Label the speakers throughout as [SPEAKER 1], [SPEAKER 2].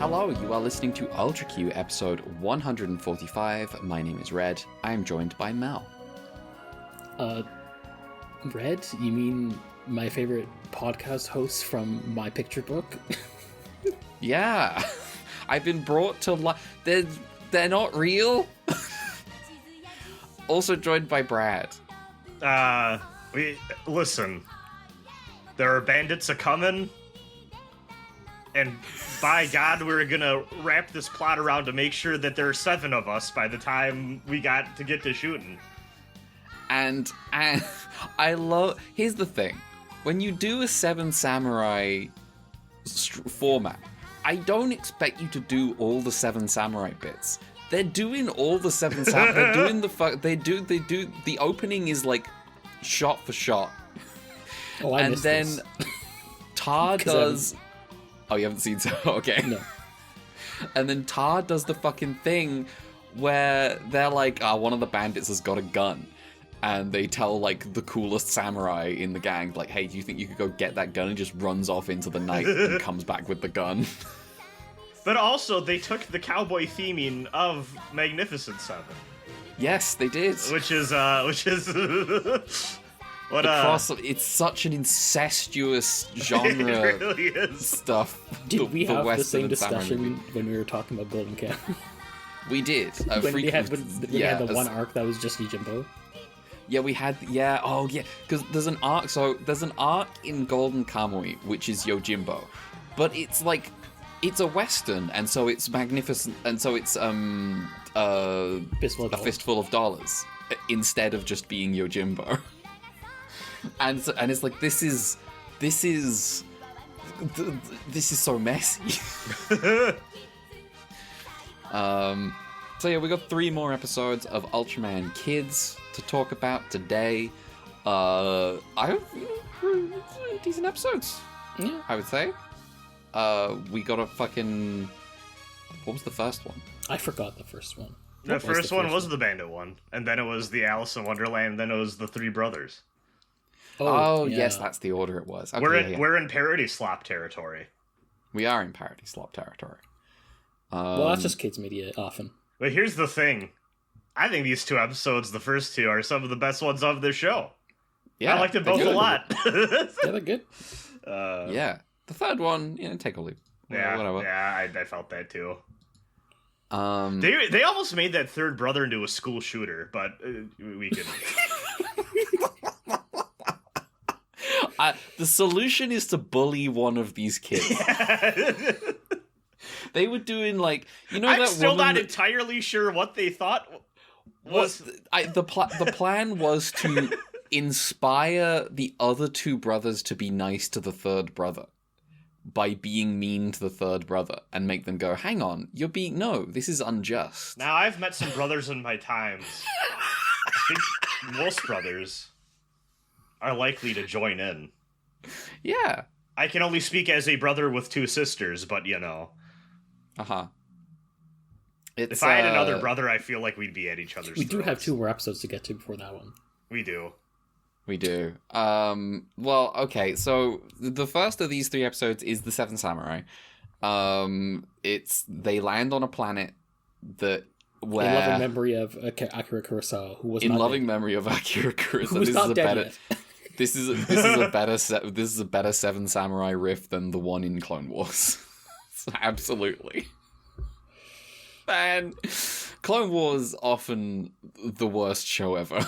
[SPEAKER 1] Hello, you are listening to Ultra Q episode 145. My name is Red. I am joined by Mel.
[SPEAKER 2] Red? You mean my favorite podcast host from my picture book?
[SPEAKER 1] Yeah, I've been brought to life. They're not real. Also joined by Brad.
[SPEAKER 3] Listen. There are bandits a-coming, and by God, we're gonna wrap this plot around to make sure that there are 7 of us by the time we get to shooting.
[SPEAKER 1] And I love... Here's the thing. When you do a 7 Samurai format, I don't expect you to do all the 7 Samurai bits. They're doing all the 7 Samurai... They're doing the... They do... The opening is, like, shot for shot.
[SPEAKER 2] Oh, I missed this.
[SPEAKER 1] Tar does... Oh, you haven't seen so? Okay.
[SPEAKER 2] No.
[SPEAKER 1] And then Tar does the fucking thing where they're like, one of the bandits has got a gun. And they tell, like, the coolest samurai in the gang, like, hey, do you think you could go get that gun? And just runs off into the night and comes back with the gun.
[SPEAKER 3] But also, they took the cowboy theming of Magnificent Seven.
[SPEAKER 1] Yes, they did.
[SPEAKER 3] Which is what
[SPEAKER 1] it's such an incestuous genre.
[SPEAKER 3] It really is.
[SPEAKER 1] Stuff.
[SPEAKER 2] Did we have the same discussion
[SPEAKER 1] movie.
[SPEAKER 2] when we were talking about Golden Kamuy?
[SPEAKER 1] We did.
[SPEAKER 2] When we had the one arc that was just Yojimbo?
[SPEAKER 1] Yeah, we had... Yeah, oh yeah. Because there's an arc... So, there's an arc in Golden Kamuy, which is Yojimbo. But it's like... It's a Western, and so it's magnificent... And so it's, a fistful of dollars. Instead of just being Yojimbo. And it's like, this is so messy. So yeah, we got 3 more episodes of Ultraman Kids to talk about today. I hope decent episodes.
[SPEAKER 2] Yeah,
[SPEAKER 1] I would say. We got a fucking... What was the first one?
[SPEAKER 2] I forgot the first one.
[SPEAKER 3] The first one was the bandit one, and then it was the Alice in Wonderland, and then it was the 3 brothers.
[SPEAKER 1] Oh
[SPEAKER 2] yeah.
[SPEAKER 1] Yes, that's the order it was. Okay,
[SPEAKER 3] we're in parody slop territory.
[SPEAKER 1] We are in parody slop territory.
[SPEAKER 2] Well, that's just kids media often.
[SPEAKER 3] But here's the thing. I think these 2 episodes, the first 2, are some of the best ones of the show.
[SPEAKER 1] Yeah,
[SPEAKER 3] I liked it both a lot.
[SPEAKER 2] Yeah, they're good.
[SPEAKER 1] Yeah. The third one, take a leap. Whatever.
[SPEAKER 3] Yeah, I felt that too.
[SPEAKER 1] They
[SPEAKER 3] almost made that third brother into a school shooter, but we could...
[SPEAKER 1] The solution is to bully one of these kids. They were doing like,
[SPEAKER 3] I'm
[SPEAKER 1] that
[SPEAKER 3] still
[SPEAKER 1] woman
[SPEAKER 3] not entirely sure what they thought was.
[SPEAKER 1] The plan was to inspire the other 2 brothers to be nice to the third brother by being mean to the third brother and make them go, hang on, this is unjust.
[SPEAKER 3] Now, I've met some brothers in my times. I think most brothers are likely to join in.
[SPEAKER 1] Yeah.
[SPEAKER 3] I can only speak as a brother with 2 sisters, but
[SPEAKER 1] Uh-huh.
[SPEAKER 3] If I had another brother, I feel like we'd be at each other's throats.
[SPEAKER 2] We do have 2 more episodes to get to before that one.
[SPEAKER 3] We do.
[SPEAKER 1] Well, okay, so the first of these 3 episodes is the 7 Samurai. They land on a planet where...
[SPEAKER 2] In loving memory of Akira Kurosawa, who was
[SPEAKER 1] in
[SPEAKER 2] not
[SPEAKER 1] loving
[SPEAKER 2] dead.
[SPEAKER 1] memory of Akira Kurosawa.
[SPEAKER 2] Who was not dead yet.
[SPEAKER 1] This is a better 7 Samurai riff than the one in Clone Wars. Absolutely. Man, Clone Wars often the worst show ever.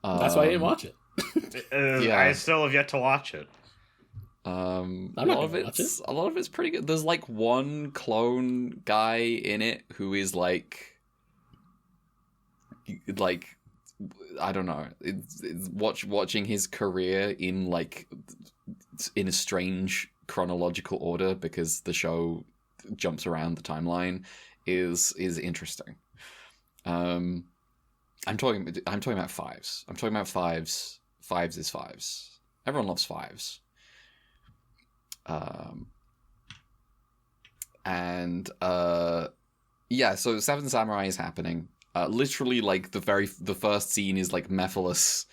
[SPEAKER 2] That's why I didn't watch it.
[SPEAKER 3] I still have yet to watch it.
[SPEAKER 1] A lot of it's pretty good. There's like one clone guy in it who is like I don't know. It's watching his career in a strange chronological order because the show jumps around the timeline is interesting. I'm talking about 5s. I'm talking about 5s. 5s is 5s. Everyone loves 5s. So 7 Samurai is happening. Literally, like the first scene is like Mephiles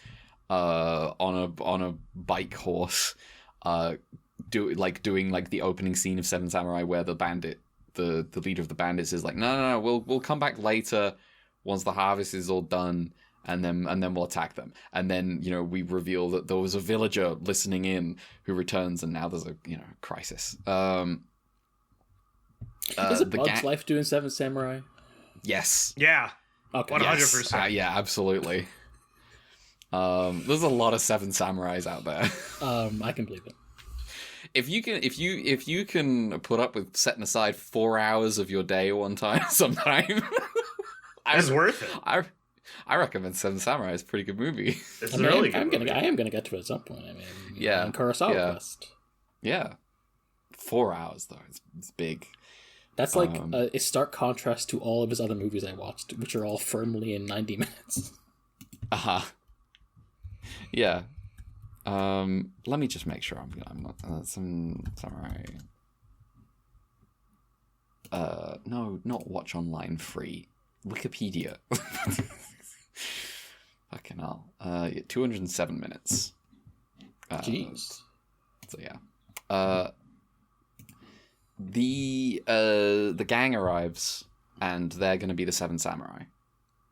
[SPEAKER 1] on a bike horse doing like the opening scene of Seven Samurai where the bandit, the leader of the bandits is like, no, we'll come back later once the harvest is all done, and then we'll attack them. And then, you know, we reveal that there was a villager listening in who returns, and now there's a, you know, crisis.
[SPEAKER 2] Is it Bug's Life doing Seven Samurai?
[SPEAKER 1] Yes.
[SPEAKER 3] Yeah.
[SPEAKER 2] Okay.
[SPEAKER 3] 100%.
[SPEAKER 1] Yes. Yeah, absolutely. There's a lot of Seven Samurais out there.
[SPEAKER 2] I can believe it.
[SPEAKER 1] If you can put up with setting aside 4 hours of your day one time sometime,
[SPEAKER 3] it's worth it.
[SPEAKER 1] I recommend Seven Samurai. It's a pretty good movie.
[SPEAKER 3] It's a really good movie.
[SPEAKER 2] I am gonna get to it at some point. I mean,
[SPEAKER 1] yeah,
[SPEAKER 2] on Kurosawa Quest.
[SPEAKER 1] Yeah, 4 hours though. It's big.
[SPEAKER 2] That's like a stark contrast to all of his other movies I watched, which are all firmly in 90 minutes.
[SPEAKER 1] Yeah. Let me just make sure I'm not some samurai. No, not watch online free. Wikipedia. Fucking hell. 207 minutes.
[SPEAKER 2] Jeez.
[SPEAKER 1] So yeah. The gang arrives, and they're going to be the Seven Samurai.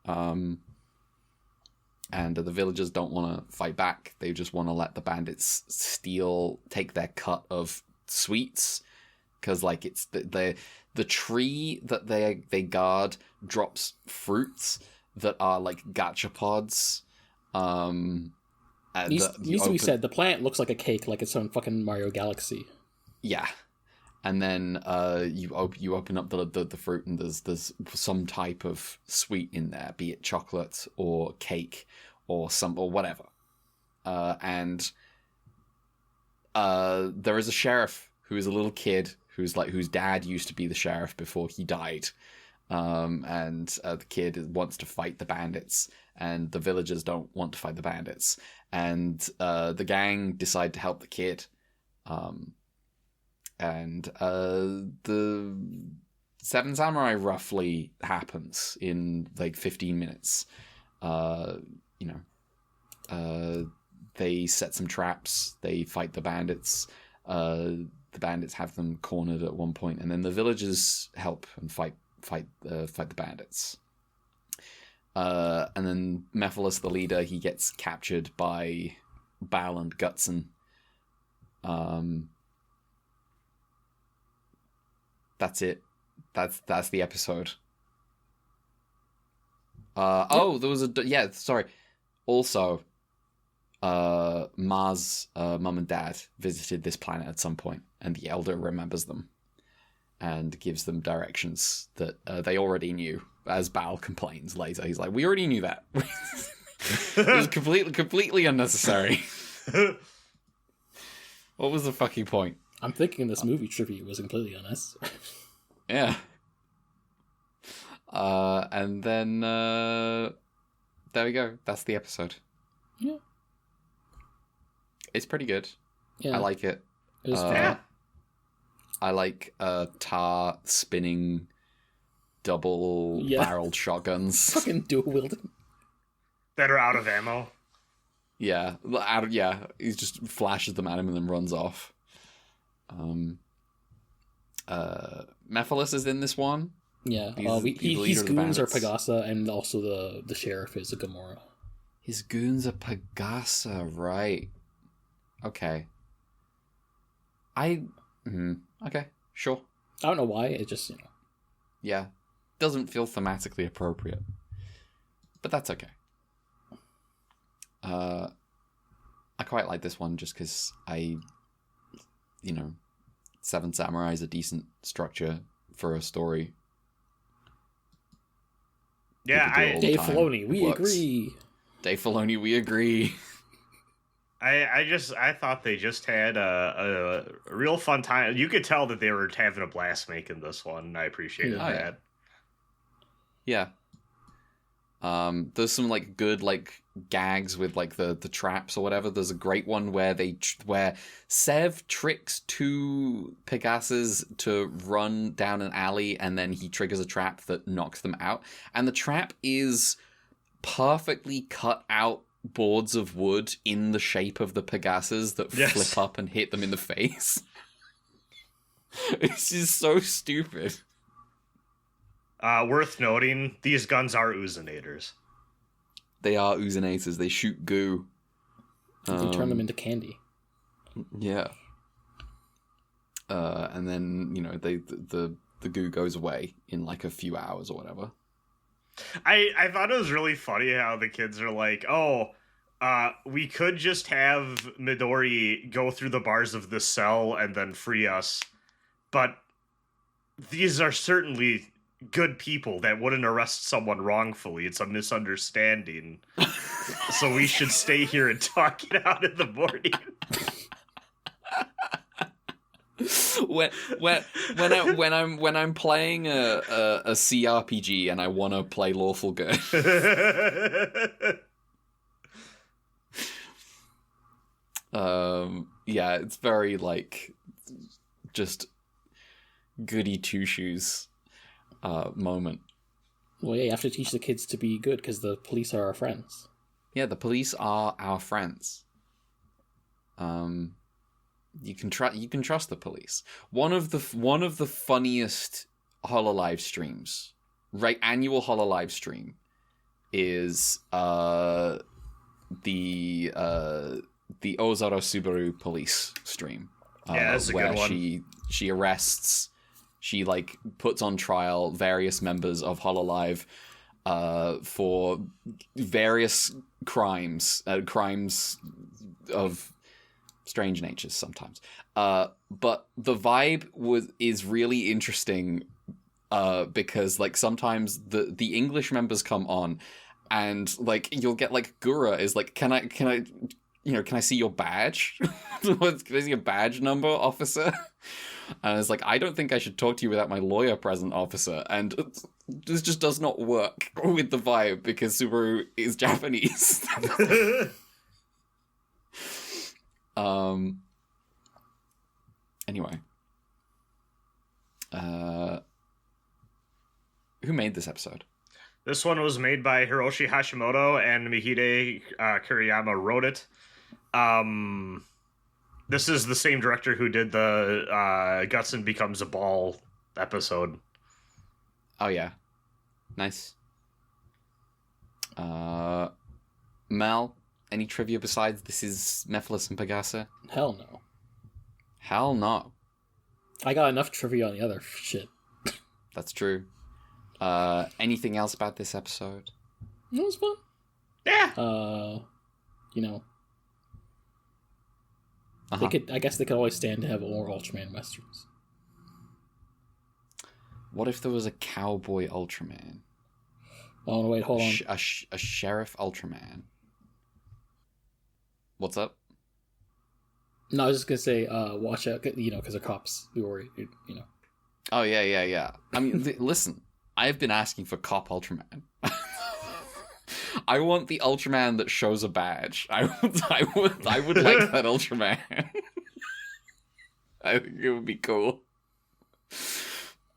[SPEAKER 1] And the villagers don't want to fight back. They just want to let the bandits take their cut of sweets, because like it's the tree that they guard drops fruits that are like gachapods.
[SPEAKER 2] Needs to be said, the plant looks like a cake, like it's on fucking Mario Galaxy.
[SPEAKER 1] Yeah. And then you open up the fruit, and there's some type of sweet in there, be it chocolate or cake or whatever. And there is a sheriff who is a little kid whose dad used to be the sheriff before he died. And the kid wants to fight the bandits, and the villagers don't want to fight the bandits. And the gang decide to help the kid. And the Seven Samurai roughly happens in like 15 minutes. They set some traps. They fight the bandits. The bandits have them cornered at one point, and then the villagers help and fight the bandits. And then Mephiles, the leader, he gets captured by Bal and Gutson. That's it. That's the episode. There was sorry. Also, Mars' mum and dad visited this planet at some point, and the Elder remembers them and gives them directions that they already knew. As Bal complains later, he's like, "We already knew that. It was completely unnecessary." What was the fucking point?
[SPEAKER 2] I'm thinking this movie trivia was completely unnecessary.
[SPEAKER 1] Yeah. And then there we go. That's the episode.
[SPEAKER 2] Yeah.
[SPEAKER 1] It's pretty good.
[SPEAKER 2] Yeah.
[SPEAKER 1] I like it.
[SPEAKER 2] It was fun.
[SPEAKER 1] I like Tar spinning double-barreled shotguns.
[SPEAKER 2] Fucking dual wielding.
[SPEAKER 3] That are out of ammo.
[SPEAKER 1] Yeah. He just flashes them at him and then runs off. Mephiles is in this one.
[SPEAKER 2] Yeah, his goons are Pegasa, and also the sheriff is a Gamora.
[SPEAKER 1] His goons are Pegasa, right? Okay. Okay, sure.
[SPEAKER 2] I don't know why. It just
[SPEAKER 1] Yeah, doesn't feel thematically appropriate, but that's okay. I quite like this one just because Seven Samurai is a decent structure for a story.
[SPEAKER 3] Yeah,
[SPEAKER 2] Dave Filoni, we agree.
[SPEAKER 1] Dave Filoni, we agree.
[SPEAKER 3] I thought they just had a real fun time. You could tell that they were having a blast making this one. I appreciated that.
[SPEAKER 1] Yeah. There's some like good like gags with like the traps or whatever. There's a great one where where Sev tricks two Pegasus to run down an alley, and then he triggers a trap that knocks them out. And the trap is perfectly cut out boards of wood in the shape of the Pegasus that
[SPEAKER 3] Yes.
[SPEAKER 1] flip up and hit them in the face. This is so stupid.
[SPEAKER 3] Worth noting, these guns are Uzunators.
[SPEAKER 1] They are Uzunators. They shoot goo.
[SPEAKER 2] You can turn them into candy.
[SPEAKER 1] Yeah. And then, the goo goes away in like a few hours or whatever.
[SPEAKER 3] I thought it was really funny how the kids are like, we could just have Midori go through the bars of this cell and then free us, but these are certainly good people that wouldn't arrest someone wrongfully. It's a misunderstanding. So we should stay here and talk it out in the morning.
[SPEAKER 1] when I'm playing a CRPG and I want to play lawful good. Yeah, it's very like just goody two shoes moment.
[SPEAKER 2] Well, yeah, you have to teach the kids to be good because the police are our friends.
[SPEAKER 1] Yeah, the police are our friends. You can trust the police. One of the funniest Hololive streams, right? Annual Hololive stream is the Ozaro Subaru police stream.
[SPEAKER 3] Yeah, that's a
[SPEAKER 1] where
[SPEAKER 3] good one.
[SPEAKER 1] She arrests, she like puts on trial various members of Hololive for various crimes of strange natures sometimes. But the vibe is really interesting because like sometimes the English members come on and like you'll get like Gura is like, can I see your badge? Can I see your badge number, officer? And it's like, I don't think I should talk to you without my lawyer present, officer. And this just does not work with the vibe because Subaru is Japanese. Anyway. Who made this episode?
[SPEAKER 3] This one was made by Hiroshi Hashimoto and Mihide Kuriyama wrote it. This is the same director who did the Gutson Becomes a Ball episode.
[SPEAKER 1] Oh, yeah. Nice. Mel, any trivia besides this is Mephiles and Pegasa?
[SPEAKER 2] Hell no.
[SPEAKER 1] Hell no.
[SPEAKER 2] I got enough trivia on the other shit.
[SPEAKER 1] That's true. Anything else about this episode?
[SPEAKER 2] It was fun.
[SPEAKER 3] Yeah.
[SPEAKER 2] They could. I guess they could always stand to have more Ultraman westerns.
[SPEAKER 1] What if there was a cowboy Ultraman?
[SPEAKER 2] Oh wait, hold on.
[SPEAKER 1] A sheriff Ultraman. What's up?
[SPEAKER 2] No, I was just gonna say, watch out, because they're cops. We worry,
[SPEAKER 1] Oh yeah. I mean, listen. I've been asking for cop Ultraman. I want the Ultraman that shows a badge. I would like that Ultraman. I think it would be cool.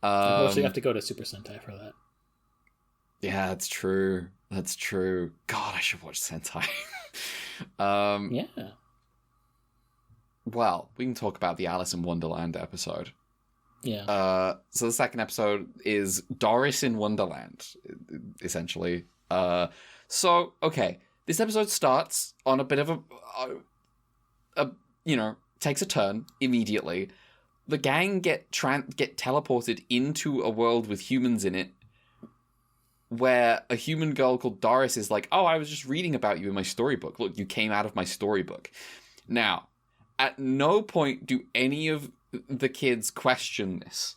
[SPEAKER 2] Of you have to go to Super Sentai for that.
[SPEAKER 1] Yeah, that's true. God, I should watch Sentai.
[SPEAKER 2] Yeah.
[SPEAKER 1] Well, we can talk about the Alice in Wonderland episode.
[SPEAKER 2] Yeah.
[SPEAKER 1] So the second episode is Doris in Wonderland, essentially. So, okay, this episode starts on a bit of takes a turn immediately. The gang get teleported into a world with humans in it, where a human girl called Doris is like, oh, I was just reading about you in my storybook. Look, you came out of my storybook. Now, at no point do any of the kids question this.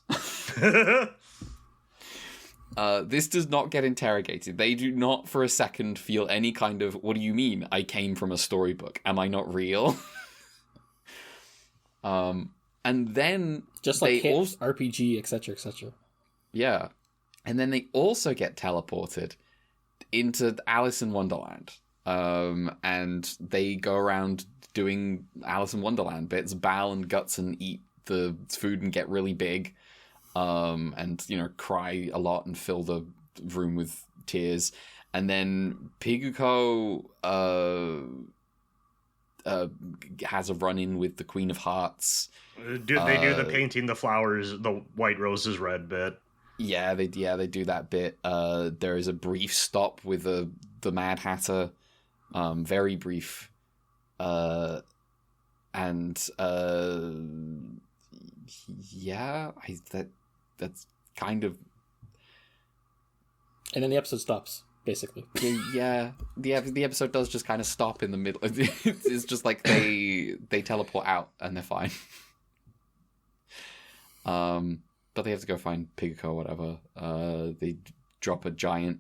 [SPEAKER 1] This does not get interrogated. They do not for a second feel any kind of, what do you mean I came from a storybook? Am I not real? And then
[SPEAKER 2] just like hits, RPG, etc., etc.
[SPEAKER 1] Yeah. And then they also get teleported into Alice in Wonderland. And they go around doing Alice in Wonderland bits. Bal and Gutson eat the food and get really big. And, cry a lot and fill the room with tears. And then Piguko has a run-in with the Queen of Hearts.
[SPEAKER 3] They do the painting the flowers, the white roses red bit.
[SPEAKER 1] Yeah, they do that bit. There is a brief stop with the Mad Hatter, very brief, that's kind of.
[SPEAKER 2] And then the episode stops, basically.
[SPEAKER 1] Yeah. The episode does just kind of stop in the middle. It's just like they teleport out and they're fine. But they have to go find Piguko or whatever. They drop a giant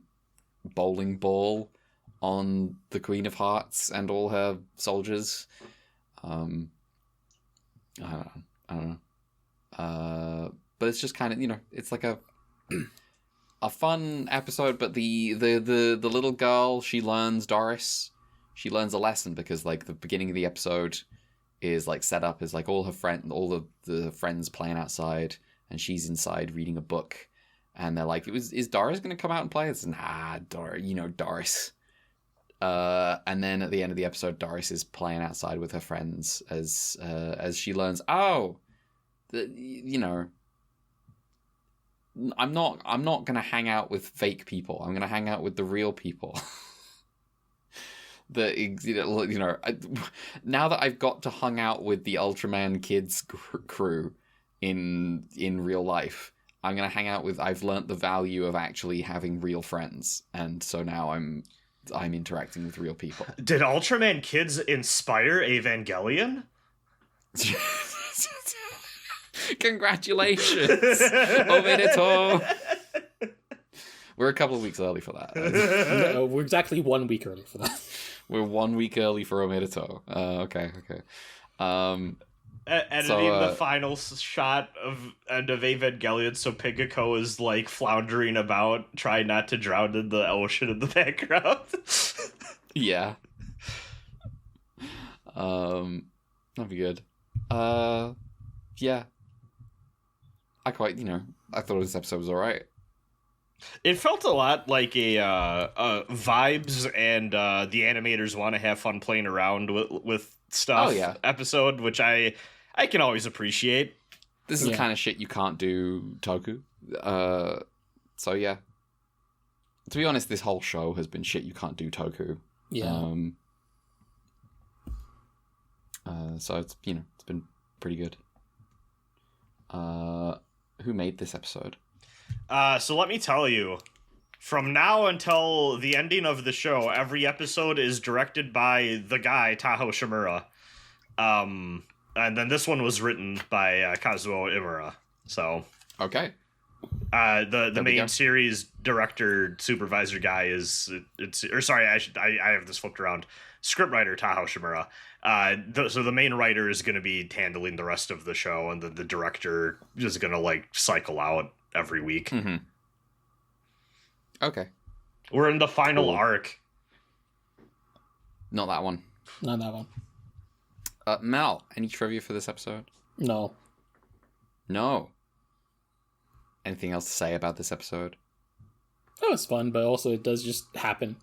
[SPEAKER 1] bowling ball on the Queen of Hearts and all her soldiers. I don't know. But it's just kind of, it's like a fun episode. But the little girl, she learns Doris. She learns a lesson because like the beginning of the episode is like set up as like all the friends playing outside. And she's inside reading a book, and they're like, "Is Doris going to come out and play?" It's nah, Doris. And then at the end of the episode, Doris is playing outside with her friends as she learns. I'm not going to hang out with fake people. I'm going to hang out with the real people. Now that I've got to hang out with the Ultraman Kids crew. In real life, I'm gonna hang out with. I've learnt the value of actually having real friends, and so now I'm interacting with real people.
[SPEAKER 3] Did Ultraman Kids inspire Evangelion?
[SPEAKER 1] Congratulations, Omedetou. We're a couple of weeks early for that.
[SPEAKER 2] No, we're exactly 1 week early for that.
[SPEAKER 1] We're 1 week early for Omedetou. Okay.
[SPEAKER 3] Editing the final shot of end of Evangelion, so Piguko is like floundering about, trying not to drown in the ocean in the background.
[SPEAKER 1] Yeah. That'd be good. Yeah. I thought this episode was alright.
[SPEAKER 3] It felt a lot like a vibes and the animators want to have fun playing around with stuff episode, which I can always appreciate.
[SPEAKER 1] This is the kind of shit you can't do Toku. So yeah. To be honest, this whole show has been shit you can't do Toku.
[SPEAKER 2] Yeah.
[SPEAKER 1] So it's it's been pretty good. Who made this episode?
[SPEAKER 3] So let me tell you, from now until the ending of the show, every episode is directed by the guy Taho Shimura. And then this one was written by Kazuo Imura. So
[SPEAKER 1] okay.
[SPEAKER 3] The main series director supervisor guy I have this flipped around. Scriptwriter Taho Shimura. So the main writer is going to be handling the rest of the show, and the director is going to like cycle out every week.
[SPEAKER 1] Mm-hmm. Okay.
[SPEAKER 3] We're in the final arc.
[SPEAKER 1] Not that one.
[SPEAKER 2] Not that one.
[SPEAKER 1] Mel, any trivia for this episode?
[SPEAKER 2] No.
[SPEAKER 1] Anything else to say about this episode?
[SPEAKER 2] That was fun, but also it does just happen.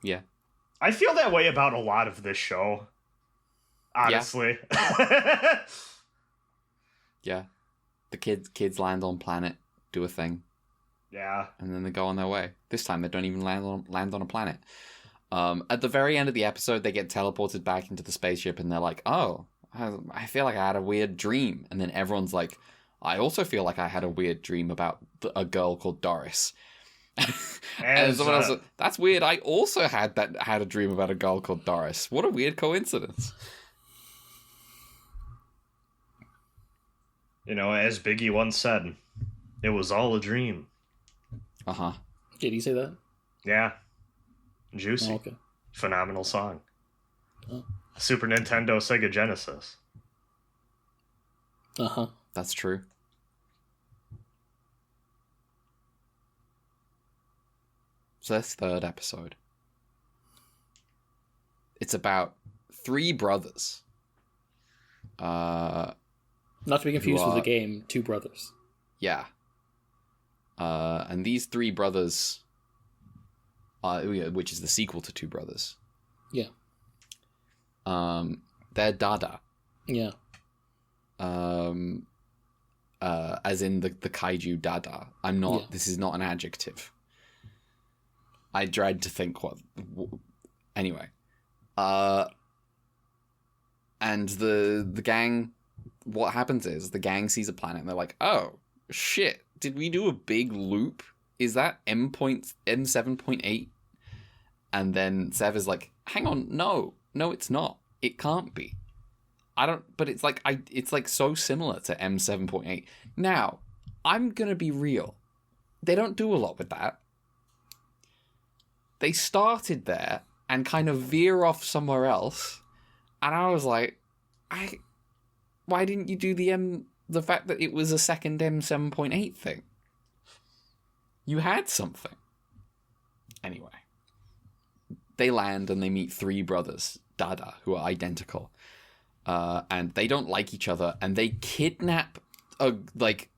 [SPEAKER 1] Yeah.
[SPEAKER 3] I feel that way about a lot of this show. Honestly.
[SPEAKER 1] Yeah. The kids land on planet, do a thing.
[SPEAKER 3] Yeah.
[SPEAKER 1] And then they go on their way. This time they don't even land on a planet. At the very end of the episode, they get teleported back into the spaceship, and they're like, "Oh, I feel like I had a weird dream." And then everyone's like, "I also feel like I had a weird dream about a girl called Doris." And someone else, "That's weird. I also had a dream about a girl called Doris. What a weird coincidence."
[SPEAKER 3] As Biggie once said, it was all a dream.
[SPEAKER 1] Uh-huh.
[SPEAKER 2] Did he say that?
[SPEAKER 3] Yeah. Juicy.
[SPEAKER 2] Oh, okay.
[SPEAKER 3] Phenomenal song.
[SPEAKER 2] Oh.
[SPEAKER 3] Super Nintendo, Sega Genesis.
[SPEAKER 2] Uh-huh.
[SPEAKER 1] That's true. So this third episode. It's about 3 brothers.
[SPEAKER 2] Not to be confused with the game, 2 brothers.
[SPEAKER 1] Yeah. And these 3 brothers which is the sequel to Two Brothers.
[SPEAKER 2] Yeah.
[SPEAKER 1] They're Dada.
[SPEAKER 2] Yeah.
[SPEAKER 1] As in the kaiju Dada. I'm not.
[SPEAKER 2] Yeah.
[SPEAKER 1] This is not an adjective. I dread to think what. Anyway, and the gang. What happens is the gang sees a planet and they're like, "Oh shit! Did we do a big loop? Is that M7.8?" And then Sev is like, "Hang on, no, it's not. It can't be. I don't. But it's like it's like so similar to M7.8. Now, I'm gonna be real. They don't do a lot with that. They started there and kind of veer off somewhere else, and I was like, why didn't you do the fact that it was a second M7.8 thing? You had something. Anyway, they land and they meet three brothers, Dada, who are identical, and they don't like each other, and they kidnap like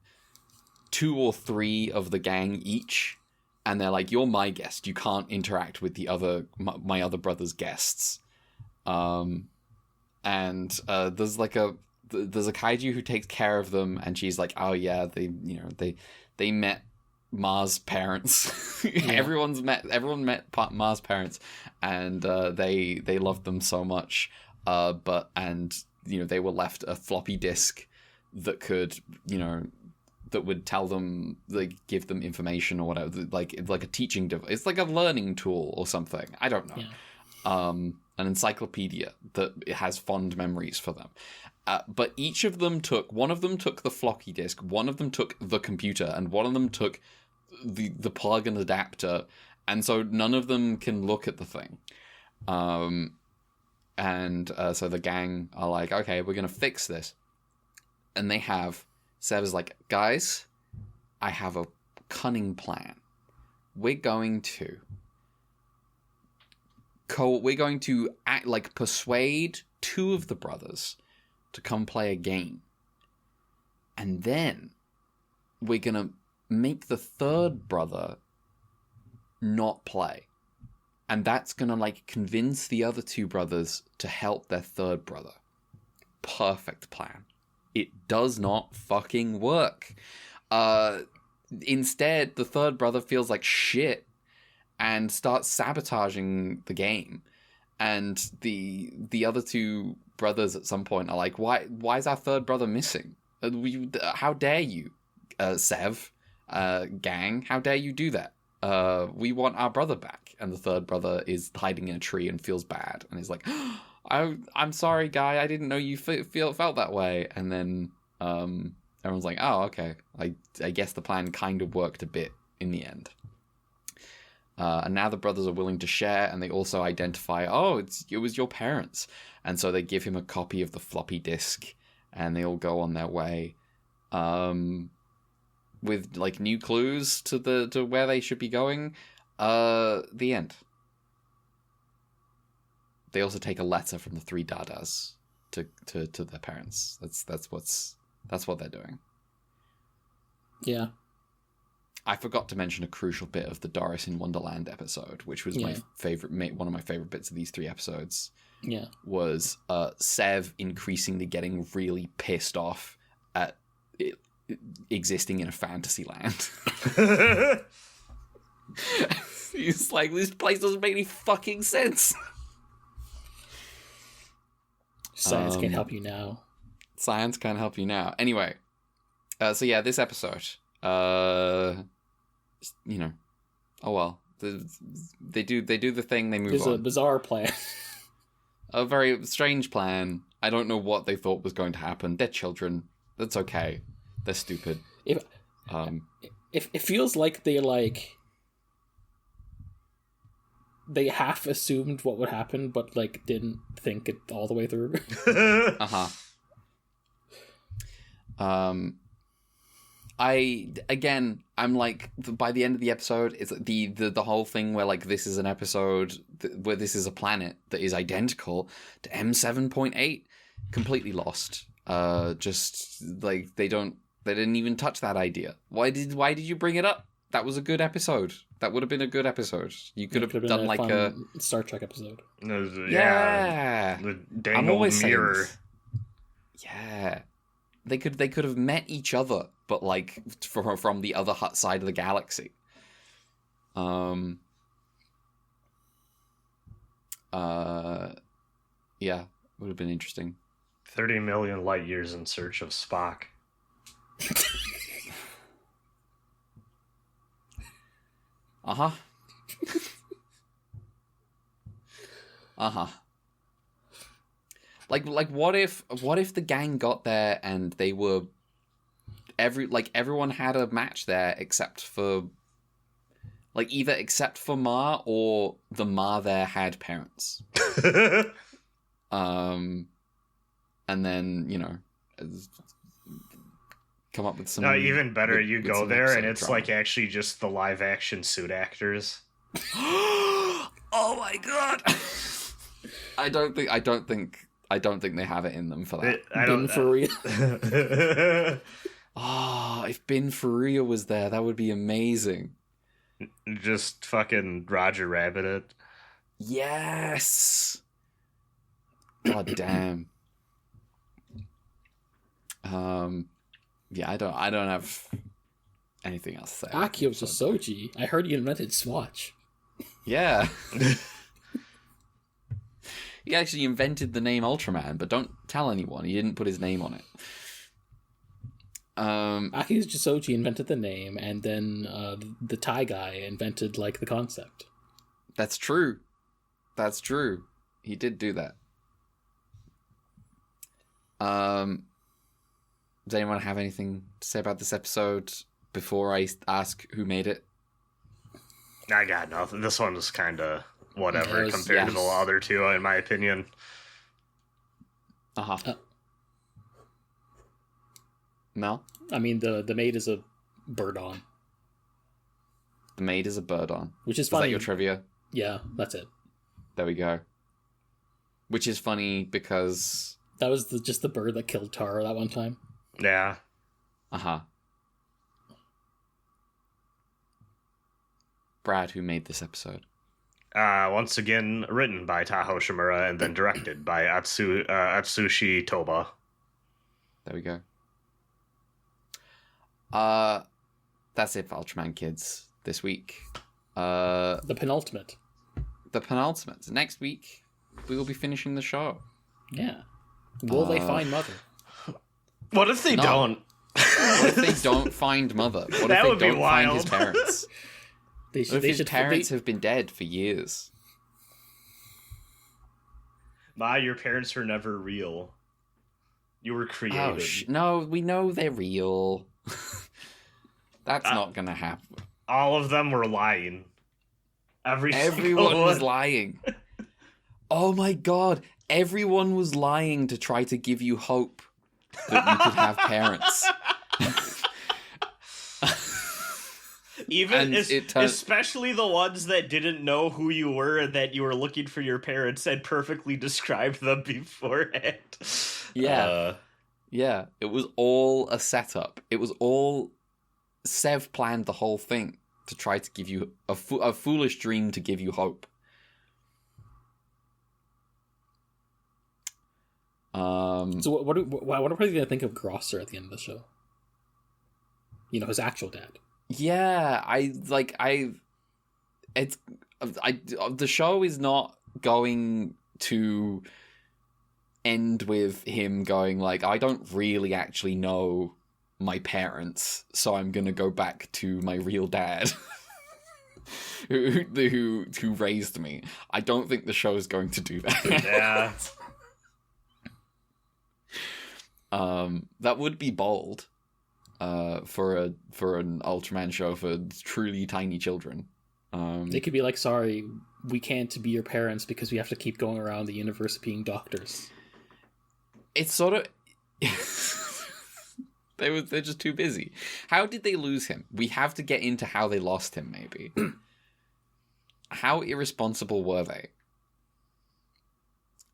[SPEAKER 1] 2 or 3 of the gang each. And they're like, "You're my guest. You can't interact with my other brother's guests." And there's a kaiju who takes care of them, and she's like, "Oh yeah, they met Mars' parents. Yeah. Everyone met Mars' parents, and they loved them so much. But they were left a floppy disk that could that would tell them, like, give them information or whatever, like a teaching device. It's like a learning tool or something. I don't know. Yeah. An encyclopedia that has fond memories for them. But each of them one of them took the floppy disk, one of them took the computer, and one of them took the plug and adapter, and so none of them can look at the thing. So the gang are like, "Okay, we're gonna fix this," and they have. Seb is like, "Guys, I have a cunning plan. We're going to persuade 2 of the brothers to come play a game. And then we're going to make the 3rd brother not play. And that's going to convince the other 2 brothers to help their 3rd brother." Perfect plan. It does not fucking work. Instead, the 3rd brother feels like shit and starts sabotaging the game. And the other 2 brothers at some point are like, why is our 3rd brother missing? How dare you, Sev, gang? How dare you do that? We want our brother back. And the 3rd brother is hiding in a tree and feels bad. And he's like, I'm sorry, guy. I didn't know you felt that way. And then everyone's like, "Oh, okay. I guess the plan kind of worked a bit in the end." And now the brothers are willing to share, and they also identify, it was your parents. And so they give him a copy of the floppy disk, and they all go on their way, with new clues to where they should be going. The end. They also take a letter from the 3 Dadas to their parents. That's what they're doing.
[SPEAKER 2] Yeah.
[SPEAKER 1] I forgot to mention a crucial bit of the Doris in Wonderland episode, which was one of my favorite bits of these 3 episodes.
[SPEAKER 2] Yeah. Was
[SPEAKER 1] Sev increasingly getting really pissed off at it existing in a fantasy land. He's like, "This place doesn't make any fucking sense."
[SPEAKER 2] Science can't help you now.
[SPEAKER 1] Science can't help you now. Anyway, so yeah, this episode, oh well, they do the thing, they move on.
[SPEAKER 2] There's a bizarre plan.
[SPEAKER 1] A very strange plan. I don't know what they thought was going to happen. They're children. That's okay. They're stupid.
[SPEAKER 2] If it feels like they half assumed what would happen, but didn't think it all the way through. I'm like, by the end of the episode, it's the whole thing where this is an episode where this is a planet that is identical to M7.8, completely lost. Just they didn't even touch that idea. Why did you bring it up? That was a good episode. That would have been a good episode. You could have done like a
[SPEAKER 4] Star Trek episode.
[SPEAKER 2] Yeah.
[SPEAKER 3] The
[SPEAKER 2] I'm
[SPEAKER 3] dangled
[SPEAKER 2] always saying
[SPEAKER 3] mirror.
[SPEAKER 2] this. Yeah. They could have met each other, but like from the other side of the galaxy. Yeah, would have been interesting.
[SPEAKER 3] 30 million light years in search of Spock.
[SPEAKER 2] Uh-huh. Uh-huh. Like what if the gang got there and they were everyone had a match there except for except for Ma, or the Ma there had parents. And then, come up with some...
[SPEAKER 3] No, even better, you
[SPEAKER 2] with
[SPEAKER 3] go
[SPEAKER 2] some
[SPEAKER 3] there and
[SPEAKER 2] episode
[SPEAKER 3] it's
[SPEAKER 2] drama.
[SPEAKER 3] like actually just the live action suit actors.
[SPEAKER 2] Oh my god! I don't think they have it in them for that.
[SPEAKER 3] I don't
[SPEAKER 4] for real.
[SPEAKER 2] Oh, if Bin Faria was there, that would be amazing.
[SPEAKER 3] Just fucking Roger Rabbit it.
[SPEAKER 2] Yes. God damn. Yeah, I don't have anything else to say.
[SPEAKER 4] Akio Sosoji. I heard you invented Swatch.
[SPEAKER 2] Yeah. He actually invented the name Ultraman, but don't tell anyone. He didn't put his name on it.
[SPEAKER 4] Akio Sosoji invented the name, and then the Thai guy invented like the concept.
[SPEAKER 2] That's true. That's true. He did do that. Does anyone have anything to say about this episode before I ask who made it?
[SPEAKER 3] I got nothing. This one was kind of whatever compared to the other two, in my opinion.
[SPEAKER 2] Uh-huh. Mel?
[SPEAKER 4] I mean, the maid is a bird on.
[SPEAKER 2] The maid is a bird on.
[SPEAKER 4] Which is
[SPEAKER 2] Is
[SPEAKER 4] funny.
[SPEAKER 2] that your trivia?
[SPEAKER 4] Yeah, that's it.
[SPEAKER 2] There we go. Which is funny because...
[SPEAKER 4] That was just the bird that killed Tara that one time.
[SPEAKER 3] Yeah.
[SPEAKER 2] Uh-huh. Brad, who made this episode?
[SPEAKER 3] Once again, written by Taho Shimura and then directed by Atsushi Toba.
[SPEAKER 2] There we go. That's it for Ultraman Kids this week.
[SPEAKER 4] The penultimate.
[SPEAKER 2] The penultimate. Next week, we will be finishing the show.
[SPEAKER 4] Yeah. Will they find Mother?
[SPEAKER 3] What if they don't?
[SPEAKER 2] What if they don't find Mother? What
[SPEAKER 3] That
[SPEAKER 2] if
[SPEAKER 3] would
[SPEAKER 2] they
[SPEAKER 3] be
[SPEAKER 2] don't find his
[SPEAKER 3] wild.
[SPEAKER 2] parents?
[SPEAKER 4] They
[SPEAKER 2] What if his parents have been dead for years?
[SPEAKER 3] Ma, your parents were never real. You were created.
[SPEAKER 2] Oh, no, we know they're real. That's not gonna happen.
[SPEAKER 3] All of them were lying.
[SPEAKER 2] Everyone was lying. Oh my god, everyone was lying to try to give you hope that you could have parents.
[SPEAKER 3] Even
[SPEAKER 2] And
[SPEAKER 3] especially the ones that didn't know who you were and that you were looking for your parents and perfectly described them beforehand.
[SPEAKER 2] Yeah. Yeah, it was all a setup. It was all... Sev planned the whole thing to try to give you a foolish dream to give you hope.
[SPEAKER 4] So what are we going to think of Grosser at the end of the show? You know, his actual dad.
[SPEAKER 2] Yeah, the show is not going to end with him going like, I don't really actually know my parents, so I'm gonna go back to my real dad who raised me. I don't think the show is going to do that.
[SPEAKER 3] Yeah.
[SPEAKER 2] That would be bold for an Ultraman show for truly tiny children.
[SPEAKER 4] They could be like, sorry, we can't be your parents because we have to keep going around the universe being doctors.
[SPEAKER 2] It's sort of... They're just too busy. How did they lose him? We have to get into how they lost him, maybe. How irresponsible were they?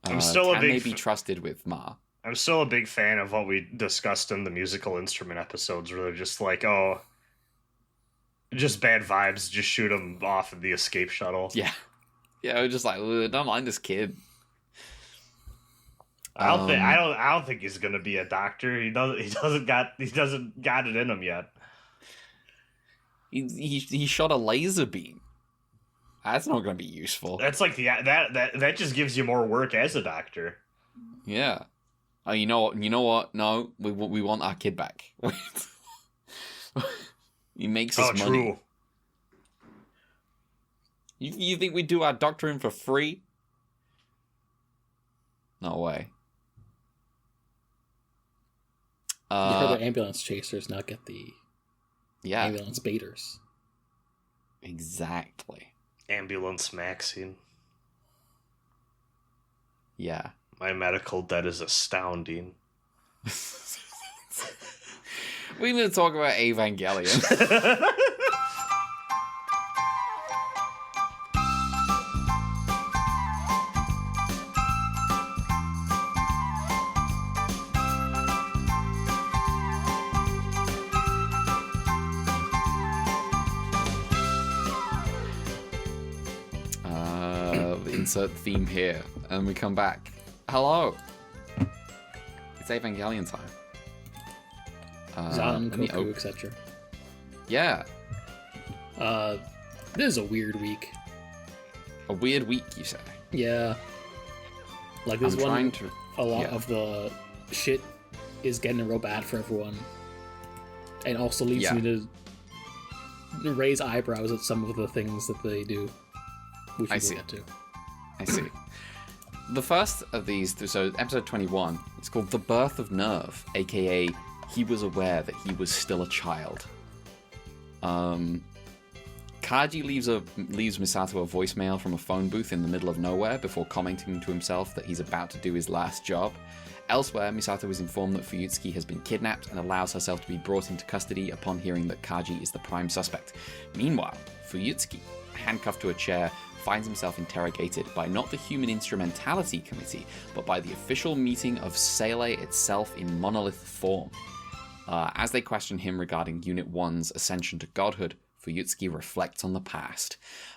[SPEAKER 3] I'm still
[SPEAKER 2] can they be trusted with Ma?
[SPEAKER 3] I'm still a big fan of what we discussed in the musical instrument episodes, where they're just like, oh, Just bad vibes. Just shoot him off in the escape shuttle.
[SPEAKER 2] Yeah. Yeah, we're just like, don't mind this kid.
[SPEAKER 3] I don't think he's gonna be a doctor. He doesn't got it in him yet.
[SPEAKER 2] He shot a laser beam. That's not gonna be useful.
[SPEAKER 3] That's like that just gives you more work as a doctor.
[SPEAKER 2] Yeah. Oh, you know what? No, we want our kid back. He makes us money.
[SPEAKER 3] True.
[SPEAKER 2] You think we do our doctoring for free? No way.
[SPEAKER 4] You heard the ambulance chasers now get the ambulance baiters.
[SPEAKER 2] Exactly.
[SPEAKER 3] Ambulance Maxine.
[SPEAKER 2] Yeah.
[SPEAKER 3] My medical debt is astounding.
[SPEAKER 2] We need to talk about Evangelion. Insert theme here, and we come back. Hello, it's Evangelion time.
[SPEAKER 4] Zan, Goku, etc.
[SPEAKER 2] Yeah.
[SPEAKER 4] This is a weird week.
[SPEAKER 2] A weird week, you say?
[SPEAKER 4] Yeah. Like this one, a lot of the shit is getting real bad for everyone, and also leads me to raise eyebrows at some of the things that they do, which we'll get to.
[SPEAKER 2] I see. The first of these, so episode 21, it's called The Birth of Nerve, aka he was aware that he was still a child. Kaji leaves Misato a voicemail from a phone booth in the middle of nowhere before commenting to himself that he's about to do his last job. Elsewhere, Misato is informed that Fuyutsuki has been kidnapped and allows herself to be brought into custody upon hearing that Kaji is the prime suspect. Meanwhile, Fuyutsuki, handcuffed to a chair, finds himself interrogated by not the Human Instrumentality Committee, but by the official meeting of Seele itself in monolith form. As they question him regarding Unit 1's ascension to godhood, Fuyutsuki reflects on the past.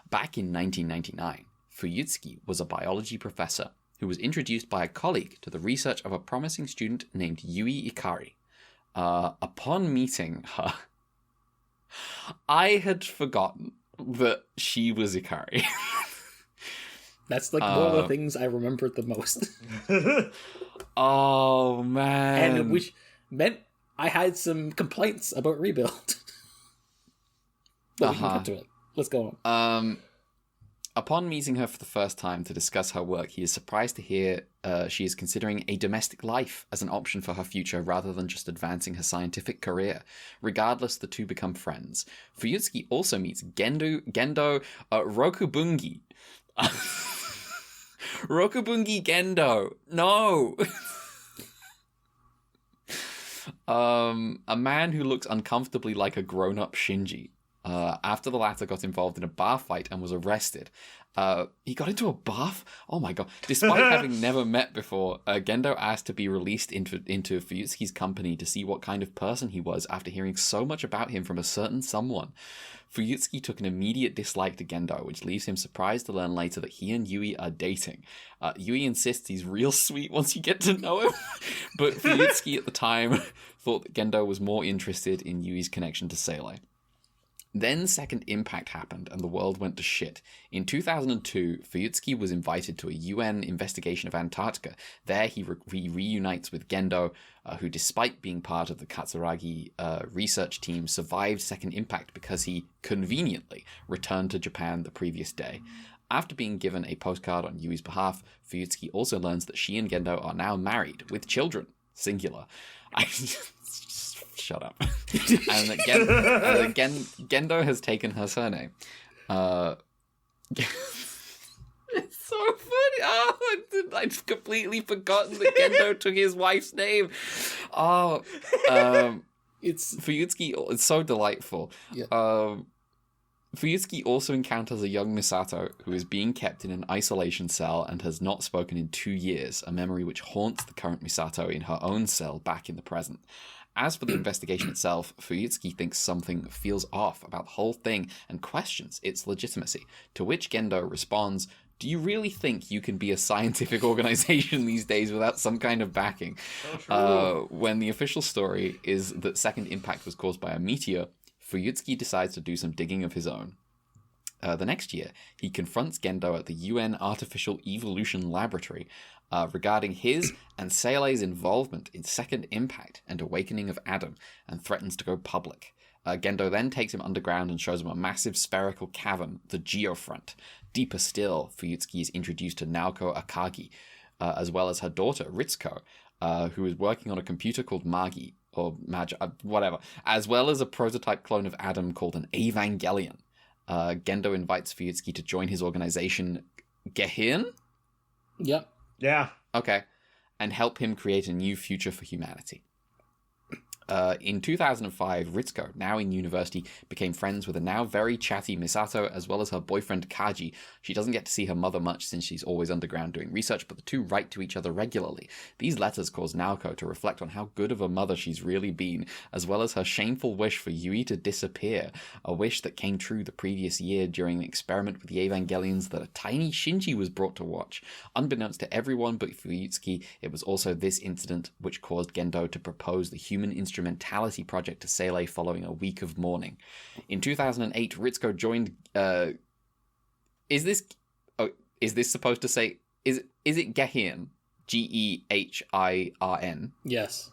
[SPEAKER 2] Back in 1999, Fuyutsuki was a biology professor who was introduced by a colleague to the research of a promising student named Yui Ikari. Upon meeting her, I had forgotten that she was Ikari.
[SPEAKER 4] That's like one of the things I remembered the most.
[SPEAKER 2] Oh man.
[SPEAKER 4] And which meant I had some complaints about Rebuild. But we can get to it. Let's go
[SPEAKER 2] on. Upon meeting her for the first time to discuss her work, he is surprised to hear she is considering a domestic life as an option for her future rather than just advancing her scientific career. Regardless, the two become friends. Fuyutsuki also meets Gendo Rokubungi. Rokubungi Gendo. No! A man who looks uncomfortably like a grown-up Shinji. After the latter got involved in a bar fight and was arrested. He got into a bath? Oh my god. Despite having never met before, Gendo asked to be released into Fuyutsuki's company to see what kind of person he was after hearing so much about him from a certain someone. Fuyutsuki took an immediate dislike to Gendo, which leaves him surprised to learn later that he and Yui are dating. Yui insists he's real sweet once you get to know him, but Fuyutsuki at the time thought that Gendo was more interested in Yui's connection to Seele. Then Second Impact happened and the world went to shit. In 2002, Fuyutsuki was invited to a UN investigation of Antarctica. There he reunites with Gendo, who despite being part of the Katsuragi research team survived Second Impact because he conveniently returned to Japan the previous day. After being given a postcard on Yui's behalf, Fuyutsuki also learns that she and Gendo are now married with children, singular. Shut up. And that Gendo has taken her surname. It's so funny. Oh, I've completely forgotten that Gendo took his wife's name. Oh, it's Fuyutsuki. It's so delightful. Yeah. Fuyutsuki also encounters a young Misato who is being kept in an isolation cell and has not spoken in 2 years, a memory which haunts the current Misato in her own cell back in the present. As for the investigation itself, Fuyutsuki thinks something feels off about the whole thing and questions its legitimacy, to which Gendo responds, "Do you really think you can be a scientific organization these days without some kind of backing?" When the official story is that Second Impact was caused by a meteor, Fuyutsuki decides to do some digging of his own. The next year, he confronts Gendo at the UN Artificial Evolution Laboratory regarding his and Seilei's involvement in Second Impact and Awakening of Adam, and threatens to go public. Gendo then takes him underground and shows him a massive spherical cavern, the Geofront. Deeper still, Fuyutsuki is introduced to Naoko Akagi, as well as her daughter, Ritsuko, who is working on a computer called Magi, or Magi, whatever, as well as a prototype clone of Adam called an Evangelion. Gendo invites Fuyutsuki to join his organization, Gehin?
[SPEAKER 4] Yep.
[SPEAKER 3] Yeah.
[SPEAKER 2] Okay. And help him create a new future for humanity. In 2005, Ritsuko, now in university, became friends with a now very chatty Misato, as well as her boyfriend Kaji. She doesn't get to see her mother much since she's always underground doing research, but the two write to each other regularly. These letters cause Naoko to reflect on how good of a mother she's really been, as well as her shameful wish for Yui to disappear, a wish that came true the previous year during an experiment with the Evangelions that a tiny Shinji was brought to watch. Unbeknownst to everyone but Fuyutsuki, it was also this incident which caused Gendo to propose the human instrumentality project to Seilei following a week of mourning. In 2008, Ritsuko joined. Is this supposed to say? Is it Gehin? Gehirn?
[SPEAKER 3] Yes.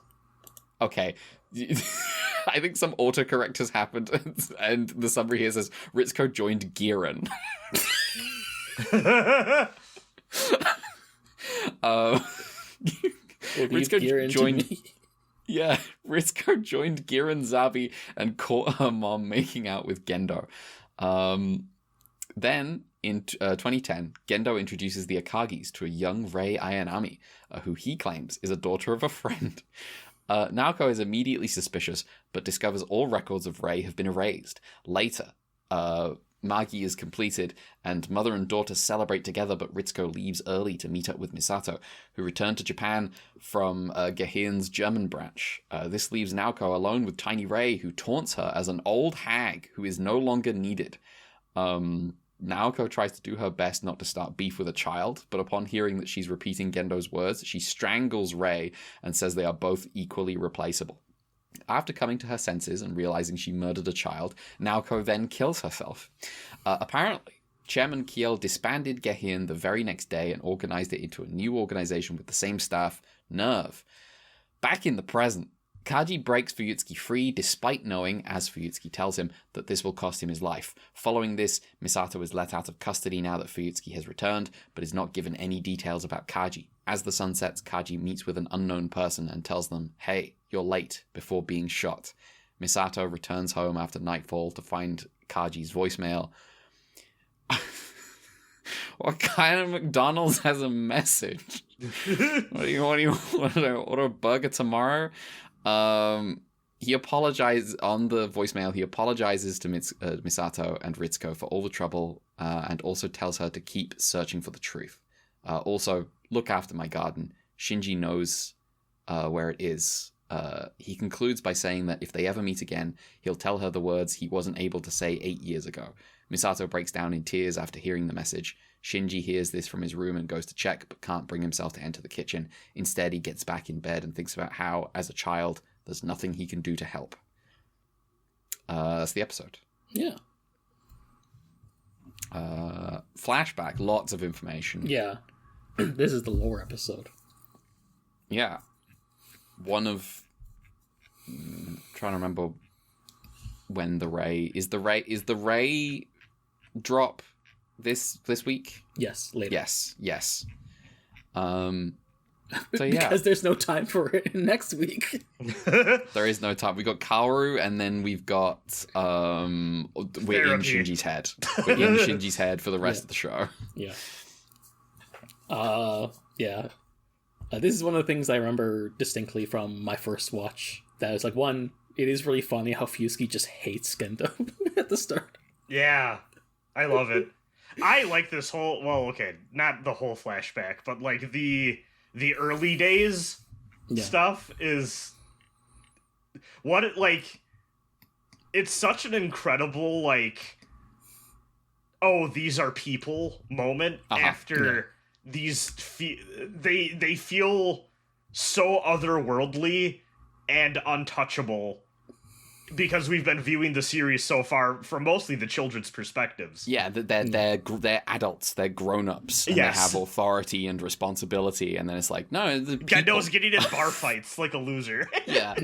[SPEAKER 2] Okay. I think some autocorrect has happened, and the summary here says Ritsuko joined Giran. Ritsuko joined. Yeah, Ritsuko joined Giran Zabi and caught her mom making out with Gendo. Then, in 2010, Gendo introduces the Akagis to a young Rei Ayanami, who he claims is a daughter of a friend. Naoko is immediately suspicious, but discovers all records of Rei have been erased. Later, Magi is completed, and mother and daughter celebrate together, but Ritsuko leaves early to meet up with Misato, who returned to Japan from Gehin's German branch. This leaves Naoko alone with Tiny Rei, who taunts her as an old hag who is no longer needed. Naoko tries to do her best not to start beef with a child, but upon hearing that she's repeating Gendo's words, she strangles Rei and says they are both equally replaceable. After coming to her senses and realizing she murdered a child, Naoko then kills herself. Apparently, Chairman Kiel disbanded Gehin the very next day and organized it into a new organization with the same staff, Nerve. Back in the present, Kaji breaks Fuyutsuki free despite knowing, as Fuyutsuki tells him, that this will cost him his life. Following this, Misato is let out of custody now that Fuyutsuki has returned, but is not given any details about Kaji. As the sun sets, Kaji meets with an unknown person and tells them, "Hey, you're late," before being shot. Misato returns home after nightfall to find Kaji's voicemail. What kind of McDonald's has a message? What do you want to order a burger tomorrow? He apologizes on the voicemail. He apologizes to Misato and Ritsuko for all the trouble, and also tells her to keep searching for the truth. Also, look after my garden. Shinji knows where it is. He concludes by saying that if they ever meet again, he'll tell her the words he wasn't able to say 8 years ago. Misato breaks down in tears after hearing the message. Shinji hears this from his room and goes to check, but can't bring himself to enter the kitchen. Instead, he gets back in bed and thinks about how, as a child, there's nothing he can do to help. That's the episode.
[SPEAKER 4] Yeah.
[SPEAKER 2] Flashback, lots of information.
[SPEAKER 4] Yeah. This is the lore episode.
[SPEAKER 2] Yeah. One of... trying to remember when the Ray... Is the Ray drop this week?
[SPEAKER 4] Yes, later.
[SPEAKER 2] Yes. So yeah.
[SPEAKER 4] Because there's no time for it next week.
[SPEAKER 2] There is no time. We got Kaoru, and then we've got we're in Shinji's head. We're in Shinji's head for the rest of the show.
[SPEAKER 4] Yeah. Yeah. This is one of the things I remember distinctly from my first watch. That was like, one, it is really funny how Fuyutsuki just hates Gendo at the start.
[SPEAKER 3] Yeah, I love it. I like this whole, well, okay, not the whole flashback, but like the early days stuff is it's such an incredible, like, oh, these are people moment after these, they feel so otherworldly and untouchable because we've been viewing the series so far from mostly the children's perspectives.
[SPEAKER 2] Yeah, they're adults, they're grown-ups, and they have authority and responsibility, and then it's like, no, the people...
[SPEAKER 3] Gendo's getting in bar fights like a loser.
[SPEAKER 2] Yeah.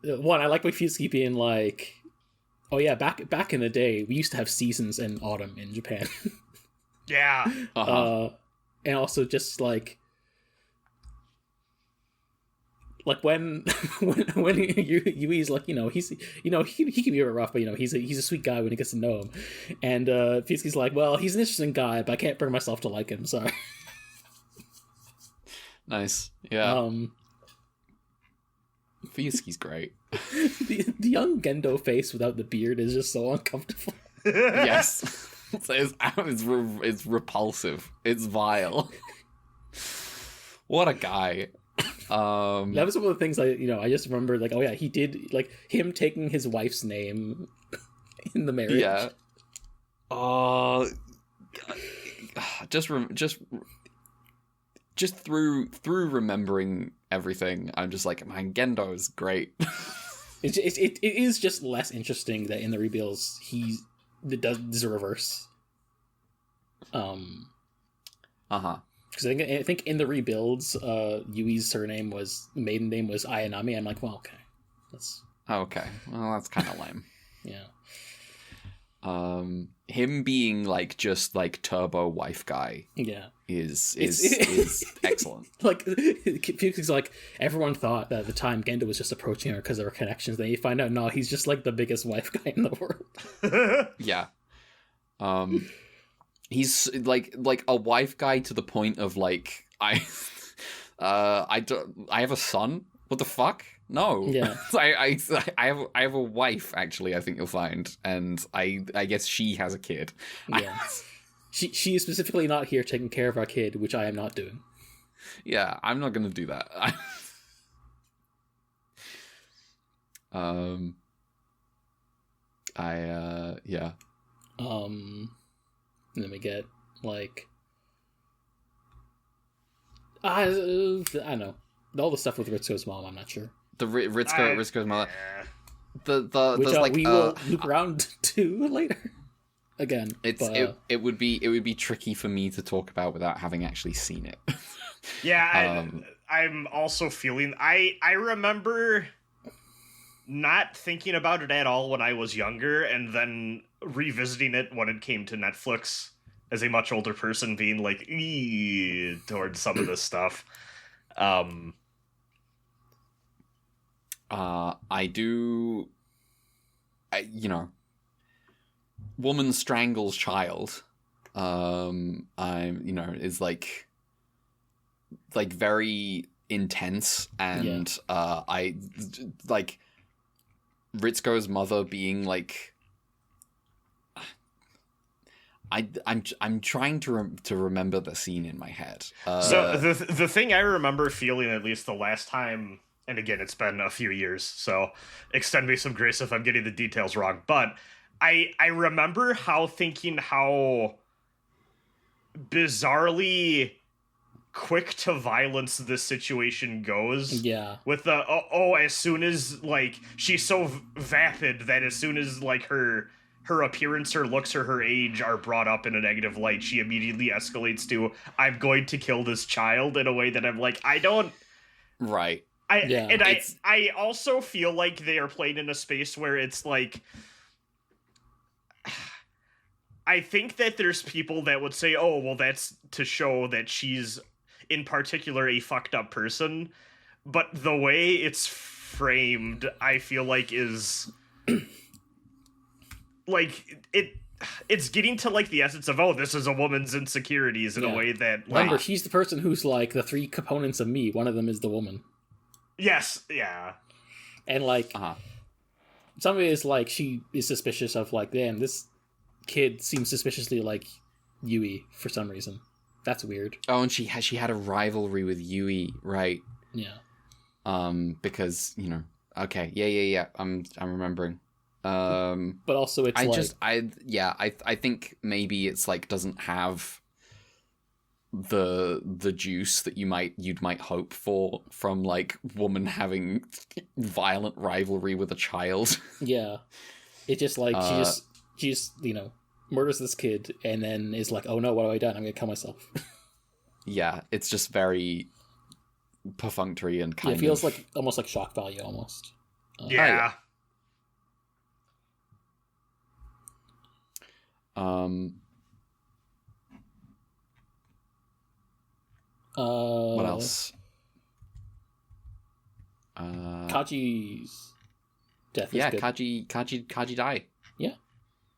[SPEAKER 4] One, I like my Fusky being like, oh yeah, back in the day, we used to have seasons in autumn in Japan.
[SPEAKER 3] Yeah.
[SPEAKER 4] And also just like when Yui's like, he's he can be a bit rough, but he's a sweet guy when he gets to know him. And Fusky's like, well, he's an interesting guy, but I can't bring myself to like him. Sorry.
[SPEAKER 2] Nice. Yeah.
[SPEAKER 1] Fusky's great.
[SPEAKER 4] The young Gendo face without the beard is just so uncomfortable.
[SPEAKER 1] Yes. It's repulsive. It's vile. What a guy.
[SPEAKER 4] That was one of the things I just remember, like, oh yeah, he did, like, him taking his wife's name in the marriage.
[SPEAKER 1] Yeah. Just through remembering everything, I'm just like, man, Gendo is great.
[SPEAKER 4] It is just less interesting that in the rebuilds there's a reverse. Because I think in the rebuilds, Yui's maiden name was Ayanami. I'm like, well, okay, that's
[SPEAKER 1] okay. Well, that's kind of lame.
[SPEAKER 4] Yeah.
[SPEAKER 1] Him being like just like turbo wife guy.
[SPEAKER 4] Yeah.
[SPEAKER 1] Is excellent.
[SPEAKER 4] Like, Fuchs's like, everyone thought that at the time Gendo was just approaching her because of her connections. Then you find out, no, he's just like the biggest wife guy in the world.
[SPEAKER 1] Yeah. He's like a wife guy to the point of like, I have a son. What the fuck? No.
[SPEAKER 4] Yeah.
[SPEAKER 1] I have a wife, actually, I think you'll find, and I guess she has a kid.
[SPEAKER 4] Yeah. She is specifically not here taking care of our kid, which I am not doing.
[SPEAKER 1] Yeah, I'm not gonna do that. Yeah.
[SPEAKER 4] Let me get, like, I don't know, all the stuff with Ritsuko's mom, I'm not sure.
[SPEAKER 1] The Ritsuko's mother.
[SPEAKER 4] Which we will loop around to later. Again,
[SPEAKER 1] it would be tricky for me to talk about without having actually seen it.
[SPEAKER 3] Yeah, I'm also feeling. I remember not thinking about it at all when I was younger, and then revisiting it when it came to Netflix as a much older person, being like, towards some of this stuff.
[SPEAKER 1] Woman strangles child. Is like very intense, and I like Ritsuko's mother being like. I'm trying to remember the scene in my head.
[SPEAKER 3] So the thing I remember feeling, at least the last time, and again, it's been a few years, so extend me some grace if I'm getting the details wrong, but I remember thinking how bizarrely quick to violence this situation goes.
[SPEAKER 4] Yeah.
[SPEAKER 3] With the, as soon as, like, she's so vapid that as soon as, like, her appearance, her looks, or her age are brought up in a negative light, she immediately escalates to, I'm going to kill this child, in a way that I'm like, I don't...
[SPEAKER 1] Right.
[SPEAKER 3] I also feel like they are playing in a space where it's like... I think that there's people that would say, oh, well, that's to show that she's, in particular, a fucked up person. But the way it's framed, I feel like is... like, it's getting to, like, the essence of, oh, this is a woman's insecurities in a way that... Like,
[SPEAKER 4] remember, she's the person who's, like, the three components of me. One of them is the woman.
[SPEAKER 3] Yes, yeah.
[SPEAKER 4] And, like, some of it is, like, she is suspicious of, like, damn, this kid seems suspiciously like Yui for some reason. That's weird.
[SPEAKER 2] Oh, and she had a rivalry with Yui, right?
[SPEAKER 4] Yeah.
[SPEAKER 2] Because, you know, okay, yeah. I'm remembering.
[SPEAKER 4] But also it's
[SPEAKER 2] I think maybe it's like doesn't have the juice that you'd might hope for from like woman having violent rivalry with a child.
[SPEAKER 4] Yeah. It's just like she just, you know, murders this kid and then is like, oh no, what have I done? I'm gonna kill myself.
[SPEAKER 2] Yeah, it's just very perfunctory and kind of...
[SPEAKER 4] It feels like almost like shock value almost.
[SPEAKER 3] Yeah.
[SPEAKER 2] What else?
[SPEAKER 4] Kaji's death is good.
[SPEAKER 2] Kaji die.
[SPEAKER 4] Yeah.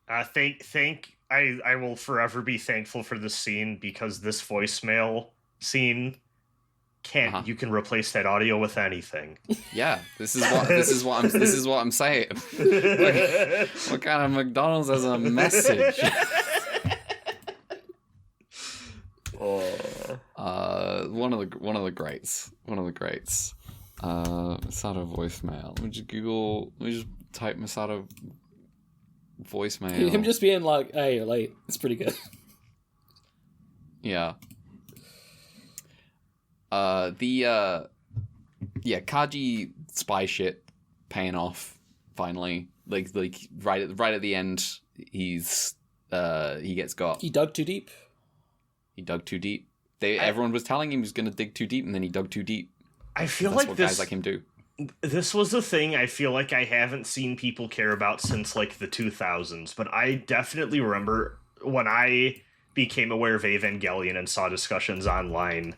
[SPEAKER 3] I will forever be thankful for this scene because this voicemail scene you can replace that audio with anything.
[SPEAKER 2] Yeah, this is what I'm saying. Like, what kind of McDonald's has a message? One of the greats. Masato voicemail. We just type Masato voicemail.
[SPEAKER 4] Him just being like, hey, you're late. It's pretty good.
[SPEAKER 2] Yeah. Kaji spy shit paying off finally. Like right at the end, he gets got.
[SPEAKER 4] He dug too deep.
[SPEAKER 2] Everyone was telling him he was going to dig too deep, and then he dug too deep.
[SPEAKER 3] I feel
[SPEAKER 2] That's
[SPEAKER 3] like
[SPEAKER 2] what
[SPEAKER 3] this
[SPEAKER 2] guys like him do.
[SPEAKER 3] This was a thing I feel like I haven't seen people care about since like the 2000s, but I definitely remember when I became aware of Evangelion and saw discussions online,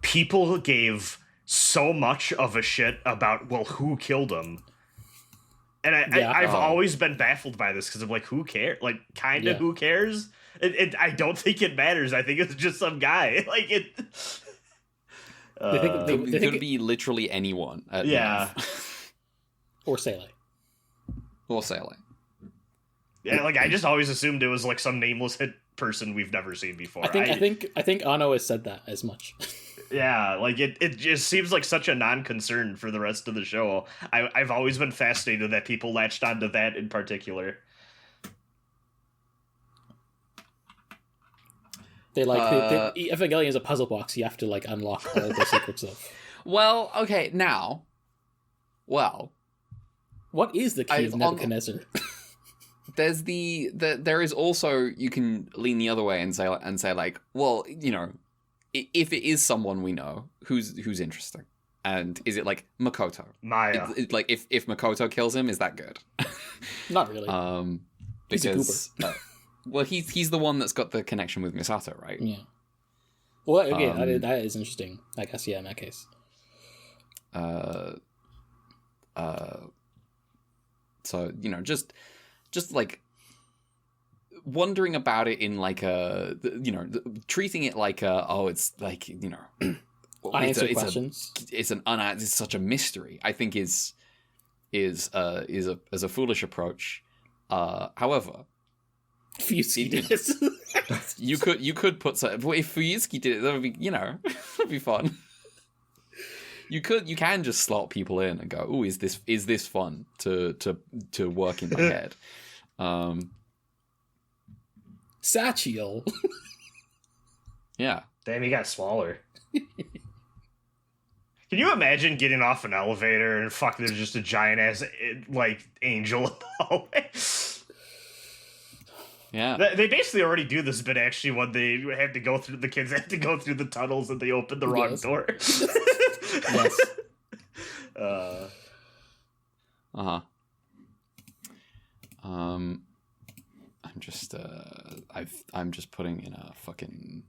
[SPEAKER 3] people gave so much of a shit about, well, who killed him? And I've always been baffled by this because I'm like, who cares? Like, kind of who cares? I don't think it matters. I think it's just some guy. Like, it...
[SPEAKER 2] It could be literally anyone.
[SPEAKER 3] Yeah.
[SPEAKER 4] Or Sele.
[SPEAKER 3] Yeah, like, I just always assumed it was, like, some nameless hit person we've never seen before.
[SPEAKER 4] I think Ano has said that as much.
[SPEAKER 3] Yeah, like, it just seems like such a non-concern for the rest of the show. I've always been fascinated that people latched onto that in particular.
[SPEAKER 4] Evangelion is a puzzle box you have to, like, unlock all the secrets of.
[SPEAKER 2] Well, okay, now... Well...
[SPEAKER 4] What is the key of Nebuchadnezzar?
[SPEAKER 2] There's there is also, you can lean the other way and say like, well, you know, if it is someone we know, who's interesting? And is it like Makoto?
[SPEAKER 3] Maya.
[SPEAKER 2] Like if Makoto kills him, is that good?
[SPEAKER 4] Not really.
[SPEAKER 2] Because well, he's the one that's got the connection with Misato, right?
[SPEAKER 4] Yeah. Well, again, that is interesting. I guess, yeah, in that case.
[SPEAKER 2] So, you know, just like wondering about it in like a, you know, treating it like it's like, you know, it's such a mystery, I think is a foolish approach. However,
[SPEAKER 4] Fuyutsuki did it.
[SPEAKER 2] you could put some, if Fuyutsuki did it, that would be, you know, that'd be fun. You can just slot people in and go, "Ooh, is this fun to work in my head?"
[SPEAKER 4] Sachiel.
[SPEAKER 2] Yeah.
[SPEAKER 3] Damn, he got smaller. Can you imagine getting off an elevator and fuck, there's just a giant ass like angel in the hallway?
[SPEAKER 2] Yeah.
[SPEAKER 3] They basically already do this bit actually when they have to go through, the kids have to go through the tunnels and they open the wrong door.
[SPEAKER 4] Yes.
[SPEAKER 2] I'm just putting in a fucking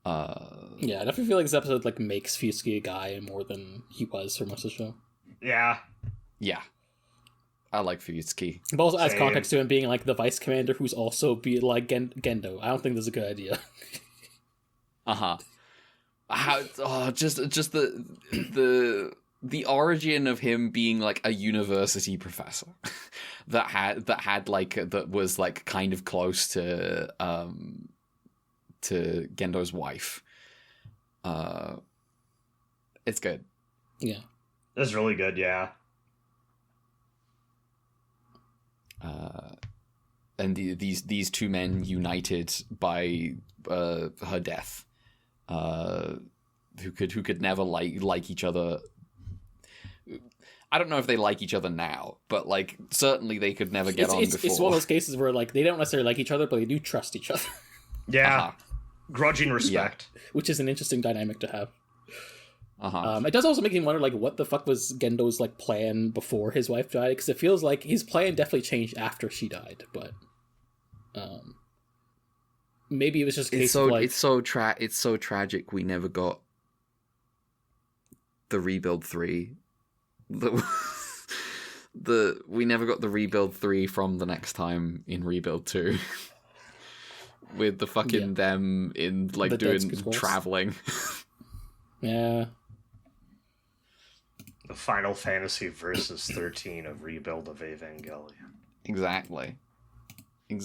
[SPEAKER 4] Yeah, I definitely feel like this episode like makes Fuyutsuki a guy more than he was for most of the show.
[SPEAKER 3] Yeah.
[SPEAKER 2] I like Fuyutsuki.
[SPEAKER 4] But also adds context to him being like the vice commander who's also be like Gendo. I don't think this is a good idea.
[SPEAKER 2] Just the origin of him being like a university professor that was like kind of close to to Gendo's wife. It's good.
[SPEAKER 4] Yeah.
[SPEAKER 3] That's really good, yeah.
[SPEAKER 2] And these two men united by her death, who could never like each other. I don't know if they like each other now, but like certainly they could never get on before.
[SPEAKER 4] It's one of those cases where like they don't necessarily like each other, but they do trust each other.
[SPEAKER 3] Yeah, grudging respect,
[SPEAKER 4] which is an interesting dynamic to have.
[SPEAKER 2] Uh-huh.
[SPEAKER 4] It does also make me wonder, like, what the fuck was Gendo's like plan before his wife died? Because it feels like his plan definitely changed after she died, but maybe it was just a case of like
[SPEAKER 2] it's so tragic. We never got the Rebuild 3. We never got the Rebuild 3 from the next time in Rebuild 2. With the fucking them in like
[SPEAKER 4] the
[SPEAKER 2] doing traveling.
[SPEAKER 4] Yeah.
[SPEAKER 3] The Final Fantasy Versus 13 of Rebuild of Evangelion.
[SPEAKER 2] Exactly. Here's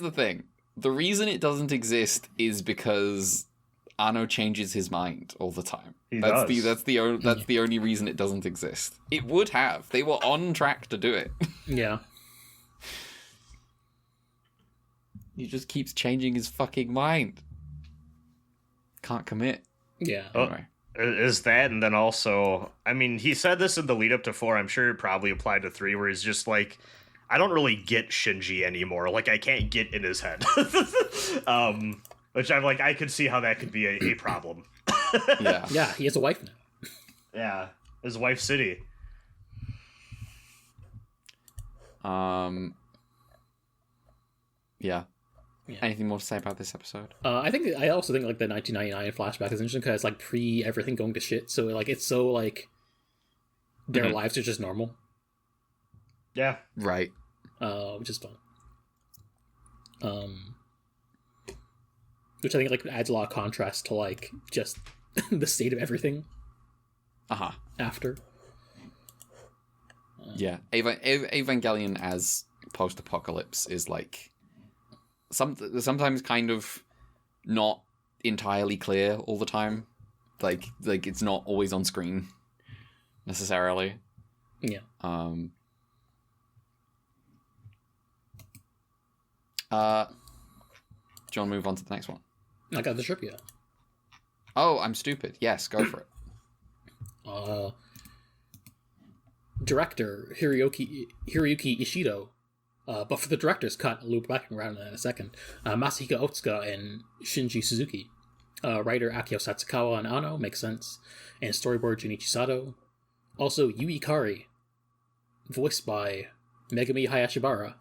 [SPEAKER 2] the thing. The reason it doesn't exist is because Anno changes his mind all the time. That's the only reason it doesn't exist. It would have. They were on track to do it.
[SPEAKER 4] Yeah.
[SPEAKER 2] He just keeps changing his fucking mind. Can't commit.
[SPEAKER 4] Yeah.
[SPEAKER 2] Anyway.
[SPEAKER 3] Is that, and then also, I mean, he said this in the lead up to 4, I'm sure it probably applied to 3, where he's just like, I don't really get Shinji anymore. Like, I can't get in his head. Which I'm like, I could see how that could be a problem.
[SPEAKER 2] Yeah.
[SPEAKER 4] Yeah, he has a wife now.
[SPEAKER 3] Yeah, his wife's city.
[SPEAKER 2] Yeah. Anything more to say about this episode?
[SPEAKER 4] I also think like the 1999 flashback is interesting because it's like pre everything going to shit. So like it's so like their lives are just normal.
[SPEAKER 3] Yeah.
[SPEAKER 2] Right.
[SPEAKER 4] Which is fun. Which I think like adds a lot of contrast to like just the state of everything. After.
[SPEAKER 2] Yeah, Evangelion as post-apocalypse is like sometimes kind of not entirely clear all the time. Like it's not always on screen necessarily.
[SPEAKER 4] Yeah.
[SPEAKER 2] Do you want to move on to the next one?
[SPEAKER 4] I got the trivia.
[SPEAKER 2] Oh, I'm stupid. Yes, go for it.
[SPEAKER 4] Director Hiroyuki Ishido, but for the director's cut, I'll loop back around in a second. Masahiko Otsuka and Shinji Suzuki. Writer Akio Satsukawa and Anno, makes sense. And storyboard Junichi Sato. Also Yui Kari, voiced by Megumi Hayashibara,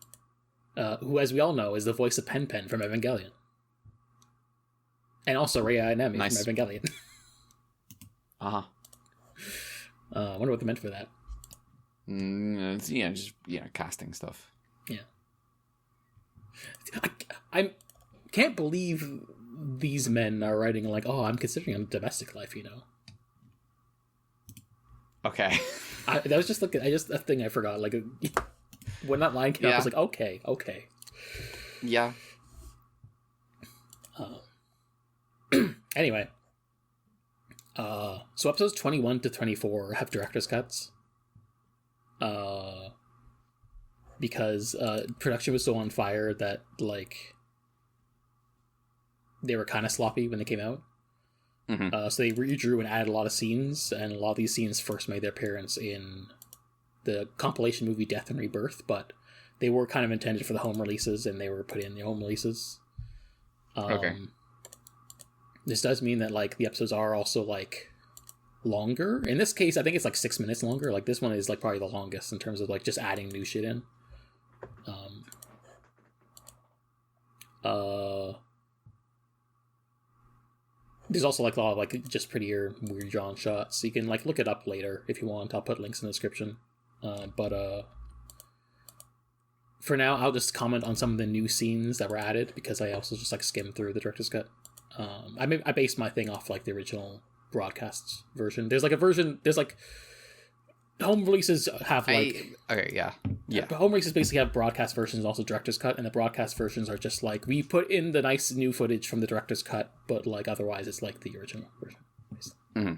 [SPEAKER 4] who, as we all know, is the voice of Pen Pen from Evangelion. And also Rei Ayanami from Evangelion.
[SPEAKER 2] I
[SPEAKER 4] wonder what they meant for that.
[SPEAKER 2] Just casting stuff.
[SPEAKER 4] Yeah. I can't believe these men are writing like, oh, I'm considering a domestic life, you know.
[SPEAKER 2] Okay.
[SPEAKER 4] That was just like a thing I forgot. Like when that line came up, I was like, okay.
[SPEAKER 2] Yeah.
[SPEAKER 4] Anyway. So episodes 21 to 24 have director's cuts. Because production was so on fire that like they were kind of sloppy when they came out. So they redrew and added a lot of scenes, and a lot of these scenes first made their appearance in the compilation movie Death and Rebirth, but they were kind of intended for the home releases, and they were put in the home releases.
[SPEAKER 2] Okay.
[SPEAKER 4] This does mean that like the episodes are also like longer. In this case, I think it's like 6 minutes longer. Like this one is like probably the longest in terms of like just adding new shit in. There's also like a lot of like just prettier, weird drawn shots. So you can like look it up later if you want. I'll put links in the description. But for now, I'll just comment on some of the new scenes that were added because I also just like skimmed through the director's cut. I based my thing off like the original broadcast version. There's like home releases have like home releases basically have broadcast versions and also director's cut, and the broadcast versions are just like we put in the nice new footage from the director's cut, but like otherwise it's like the original version.
[SPEAKER 2] Mm-hmm.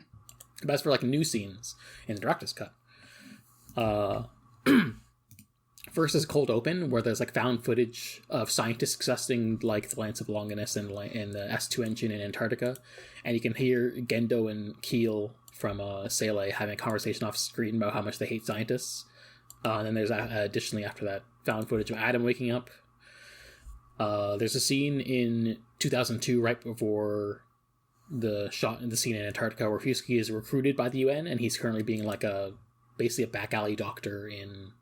[SPEAKER 4] But as for like new scenes in the director's cut, first is Cold Open, where there's like found footage of scientists accessing like the Lance of Longinus and the S2 engine in Antarctica, and you can hear Gendo and Keel from Sele having a conversation off screen about how much they hate scientists. And then there's additionally after that found footage of Adam waking up. There's a scene in 2002 right before the scene in Antarctica where Fusky is recruited by the UN, and he's currently being like basically a back alley doctor in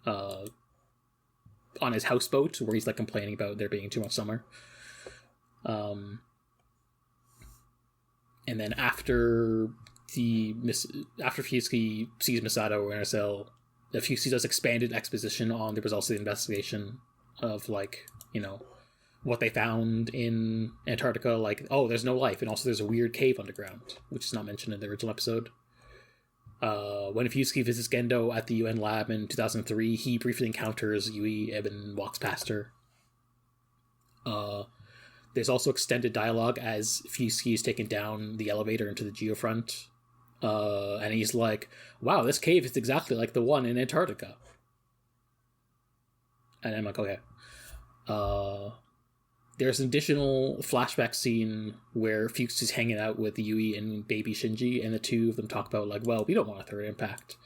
[SPEAKER 4] on his houseboat, where he's like complaining about there being too much summer. And then after Fusky sees Misato and Arcel, the Fusky does expanded exposition on the results of the investigation of like, you know, what they found in Antarctica, like, oh, there's no life, and also there's a weird cave underground, which is not mentioned in the original episode. When Fusky visits Gendo at the UN lab in 2003, he briefly encounters Yui and walks past her. There's also extended dialogue as Fusky is taken down the elevator into the geofront. And he's like, wow, this cave is exactly like the one in Antarctica. And I'm like, okay. There's an additional flashback scene where Fuchs is hanging out with Yui and baby Shinji, and the two of them talk about, like, well, we don't want a third impact.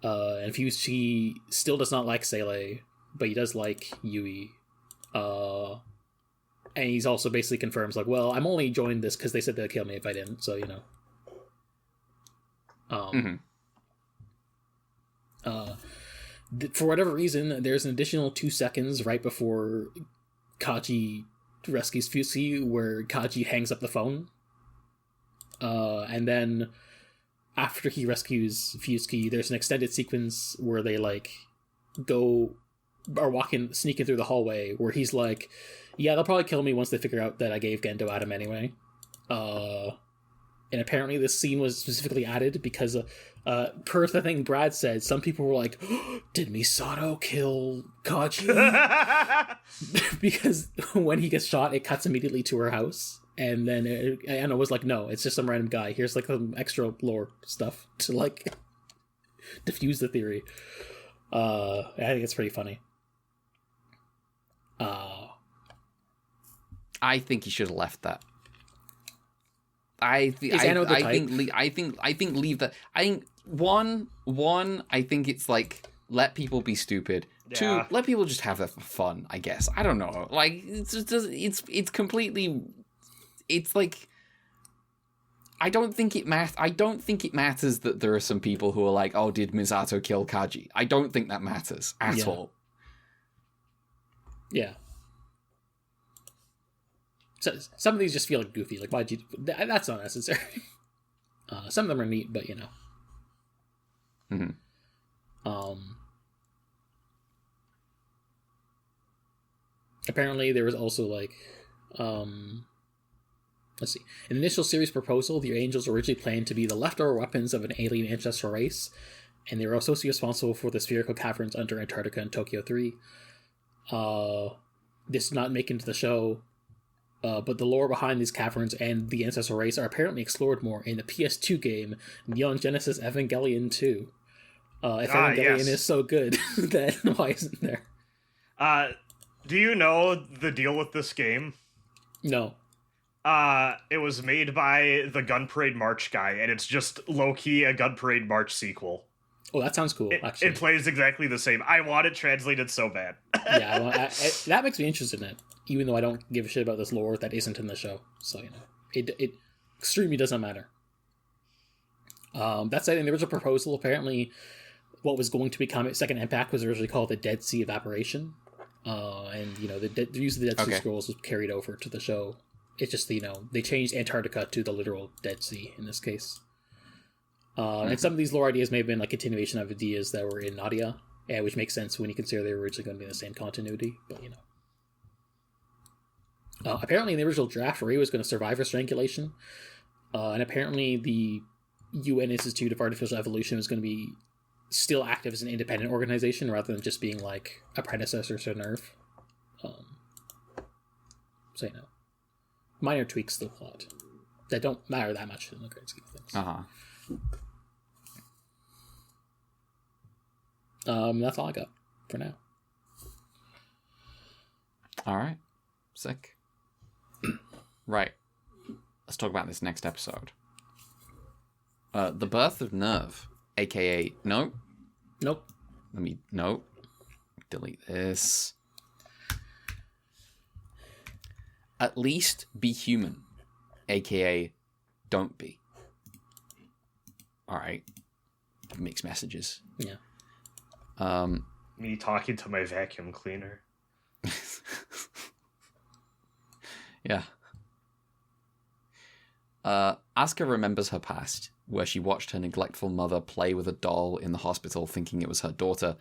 [SPEAKER 4] And Fuchs still does not like Sele, but he does like Yui. And he's also basically confirms, like, well, I'm only joining this because they said they'd kill me if I didn't, so, you know. For whatever reason, there's an additional 2 seconds right before Kaji rescues Fusky where Kaji hangs up the phone. And then after he rescues Fusky, there's an extended sequence where they like sneaking through the hallway where he's like, yeah, they'll probably kill me once they figure out that I gave Gendo Adam anyway. And apparently this scene was specifically added because per the thing Brad said, some people were like, oh, did Misato kill Kaji? Because when he gets shot, it cuts immediately to her house. And then Anna was like, no, it's just some random guy. Here's like some extra lore stuff to like diffuse the theory. I think it's pretty funny.
[SPEAKER 2] I think he should have left that. I think leave that. I think one, I think it's like let people be stupid. Yeah. 2, let people just have that for fun, I guess. I don't know. Like it's completely. It's like I don't think it matters that there are some people who are like, oh, did Misato kill Kaji? I don't think that matters at all. Yeah. So, some of these just feel like goofy. Like, why'd you... That's not necessary. Some of them are neat, but, you know. Mm-hmm. Apparently, there was also, like... let's see. In the initial series proposal, the Angels originally planned to be the leftover weapons of an alien ancestral race, and they were associated responsible for the spherical caverns under Antarctica and Tokyo 3. This did not make it into the show... but the lore behind these caverns and the ancestral race are apparently explored more in the PS2 game Neon Genesis Evangelion 2. If Evangelion is so good, then why isn't there?
[SPEAKER 3] Do you know the deal with this game?
[SPEAKER 4] No.
[SPEAKER 3] It was made by the Gun Parade March guy, and it's just low-key a Gun Parade March sequel.
[SPEAKER 4] Oh, that sounds cool, actually.
[SPEAKER 3] It plays exactly the same. I want it translated so bad.
[SPEAKER 4] Yeah, that makes me interested in it, even though I don't give a shit about this lore that isn't in the show. So, you know, it extremely doesn't matter. That said, in the original proposal, apparently what was going to become its second impact was originally called the Dead Sea Evaporation. And, you know, the use of the Dead Sea Scrolls was carried over to the show. It's just, you know, they changed Antarctica to the literal Dead Sea in this case. And some of these lore ideas may have been like continuation of ideas that were in Nadia, which makes sense when you consider they were originally going to be in the same continuity, but you know. Apparently in the original draft, Ray was going to survive her strangulation, and apparently the UN Institute of Artificial Evolution was going to be still active as an independent organization rather than just being like a predecessor to NERV. So, you know, minor tweaks to the plot that don't matter that much in the grand scheme of things. That's all I got for now.
[SPEAKER 2] All right. Sick. Right. Let's talk about this next episode. The Birth of Nerve, aka... Nope. Nope. Delete this. At least be human, aka don't be. Alright. Mixed messages.
[SPEAKER 4] Yeah.
[SPEAKER 3] Me talking to my vacuum cleaner.
[SPEAKER 2] Yeah. Asuka remembers her past, where she watched her neglectful mother play with a doll in the hospital thinking it was her daughter.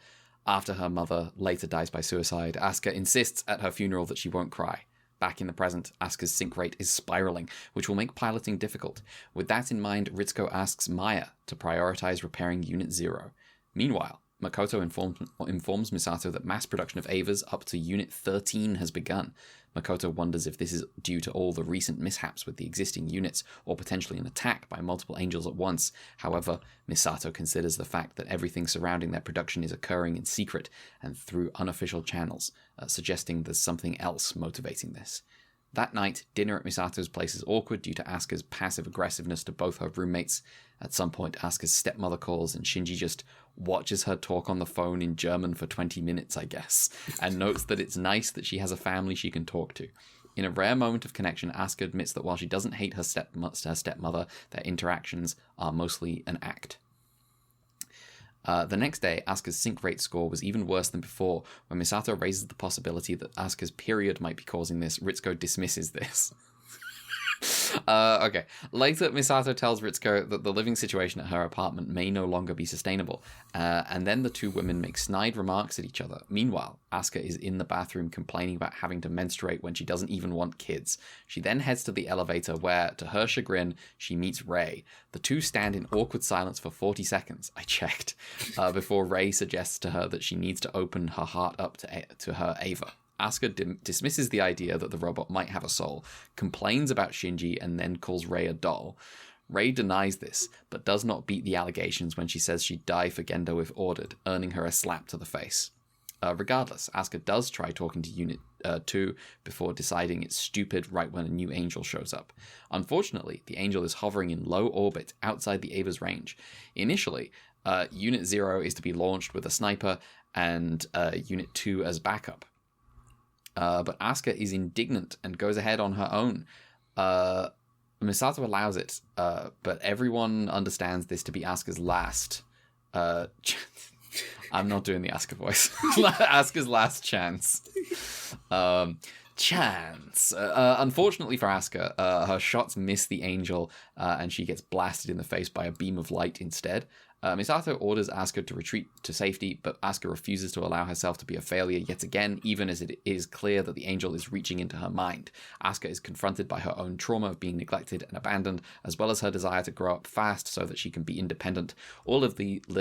[SPEAKER 2] After her mother later dies by suicide, Asuka insists at her funeral that she won't cry. Back in the present, Asuka's sync rate is spiraling, which will make piloting difficult. With that in mind, Ritsuko asks Maya to prioritize repairing Unit 0. Meanwhile, Makoto informs Misato that mass production of Avas up to Unit 13 has begun. Makoto wonders if this is due to all the recent mishaps with the existing units, or potentially an attack by multiple angels at once. However, Misato considers the fact that everything surrounding their production is occurring in secret and through unofficial channels, suggesting there's something else motivating this. That night, dinner at Misato's place is awkward due to Asuka's passive aggressiveness to both her roommates. At some point, Asuka's stepmother calls and Shinji just watches her talk on the phone in German for 20 minutes, I guess, and notes that it's nice that she has a family she can talk to. In a rare moment of connection, Asuka admits that while she doesn't hate her stepmother, their interactions are mostly an act. The next day, Asuka's sync rate score was even worse than before. When Misato raises the possibility that Asuka's period might be causing this, Ritsuko dismisses this. Okay. Later, Misato tells Ritsuko that the living situation at her apartment may no longer be sustainable, and then the two women make snide remarks at each other. Meanwhile, Asuka is in the bathroom complaining about having to menstruate when she doesn't even want kids. She then heads to the elevator where, to her chagrin, she meets Rei. The two stand in awkward silence for 40 seconds, I checked, before Rei suggests to her that she needs to open her heart up to her Ava. Asuka dismisses the idea that the robot might have a soul, complains about Shinji, and then calls Rei a doll. Rei denies this, but does not beat the allegations when she says she'd die for Gendo if ordered, earning her a slap to the face. Regardless, Asuka does try talking to Unit 2 before deciding it's stupid right when a new angel shows up. Unfortunately, the angel is hovering in low orbit outside the Ava's range. Initially, Unit 0 is to be launched with a sniper and Unit 2 as backup. But Asuka is indignant and goes ahead on her own. Misato allows it, but everyone understands this to be Asuka's last... I'm not doing the Asuka voice. Asuka's last chance. Unfortunately for Asuka, her shots miss the angel, and she gets blasted in the face by a beam of light instead. Misato orders Asuka to retreat to safety, but Asuka refuses to allow herself to be a failure yet again, even as it is clear that the angel is reaching into her mind. Asuka is confronted by her own trauma of being neglected and abandoned, as well as her desire to grow up fast so that she can be independent. All of this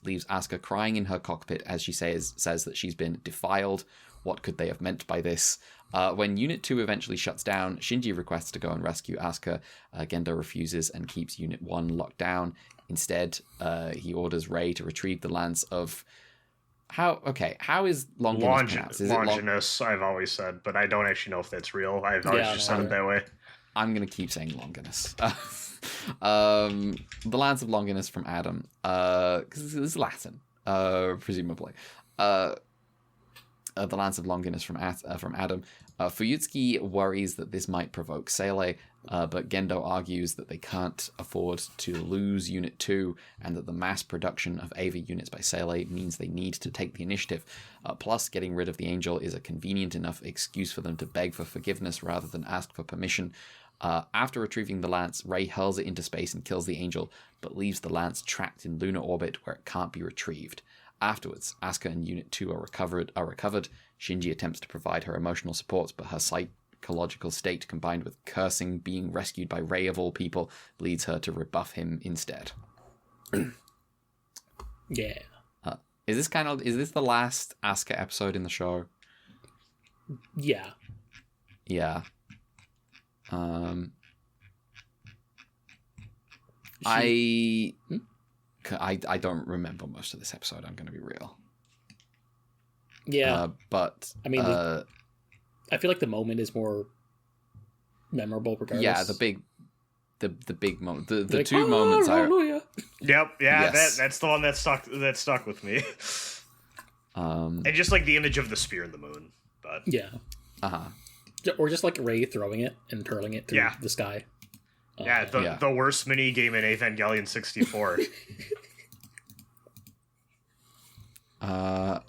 [SPEAKER 2] leaves Asuka crying in her cockpit as she says that she's been defiled. What could they have meant by this? When Unit 2 eventually shuts down, Shinji requests to go and rescue Asuka. Gendo refuses and keeps Unit 1 locked down. Instead, he orders Rei to retrieve the lance of... How is Longinus pronounced? Is
[SPEAKER 3] Longinus, I've always said, but I don't actually know if that's real. I've always just said it that way.
[SPEAKER 2] I'm going to keep saying Longinus. The lance of Longinus from Adam. Because it's Latin, presumably. The lance of Longinus from Adam. Fuyutsuki worries that this might provoke Seele, but Gendo argues that they can't afford to lose Unit 2 and that the mass production of Ava units by Seele means they need to take the initiative. Plus, getting rid of the angel is a convenient enough excuse for them to beg for forgiveness rather than ask for permission. After retrieving the lance, Rei hurls it into space and kills the angel, but leaves the lance trapped in lunar orbit where it can't be retrieved. Afterwards, Asuka and Unit 2 are recovered. Shinji attempts to provide her emotional support, but her psychological state, combined with cursing being rescued by Rei of all people, leads her to rebuff him instead.
[SPEAKER 4] Yeah.
[SPEAKER 1] Is this the last Asuka episode in the show?
[SPEAKER 4] Yeah.
[SPEAKER 1] Yeah. I don't remember most of this episode. I'm going to be real.
[SPEAKER 4] Yeah.
[SPEAKER 1] But
[SPEAKER 4] I mean, I feel like the moment is more memorable regardless.
[SPEAKER 1] Yeah, the big moment. The
[SPEAKER 4] like,
[SPEAKER 1] two moments
[SPEAKER 3] Yep, yeah,
[SPEAKER 1] Yes.
[SPEAKER 3] that's the one that stuck with me. And just like the image of the spear in the moon. But
[SPEAKER 4] yeah.
[SPEAKER 1] Uh-huh.
[SPEAKER 4] Or just like Rey throwing it and hurling it through the sky.
[SPEAKER 3] The worst mini game in Evangelion 64.
[SPEAKER 1] How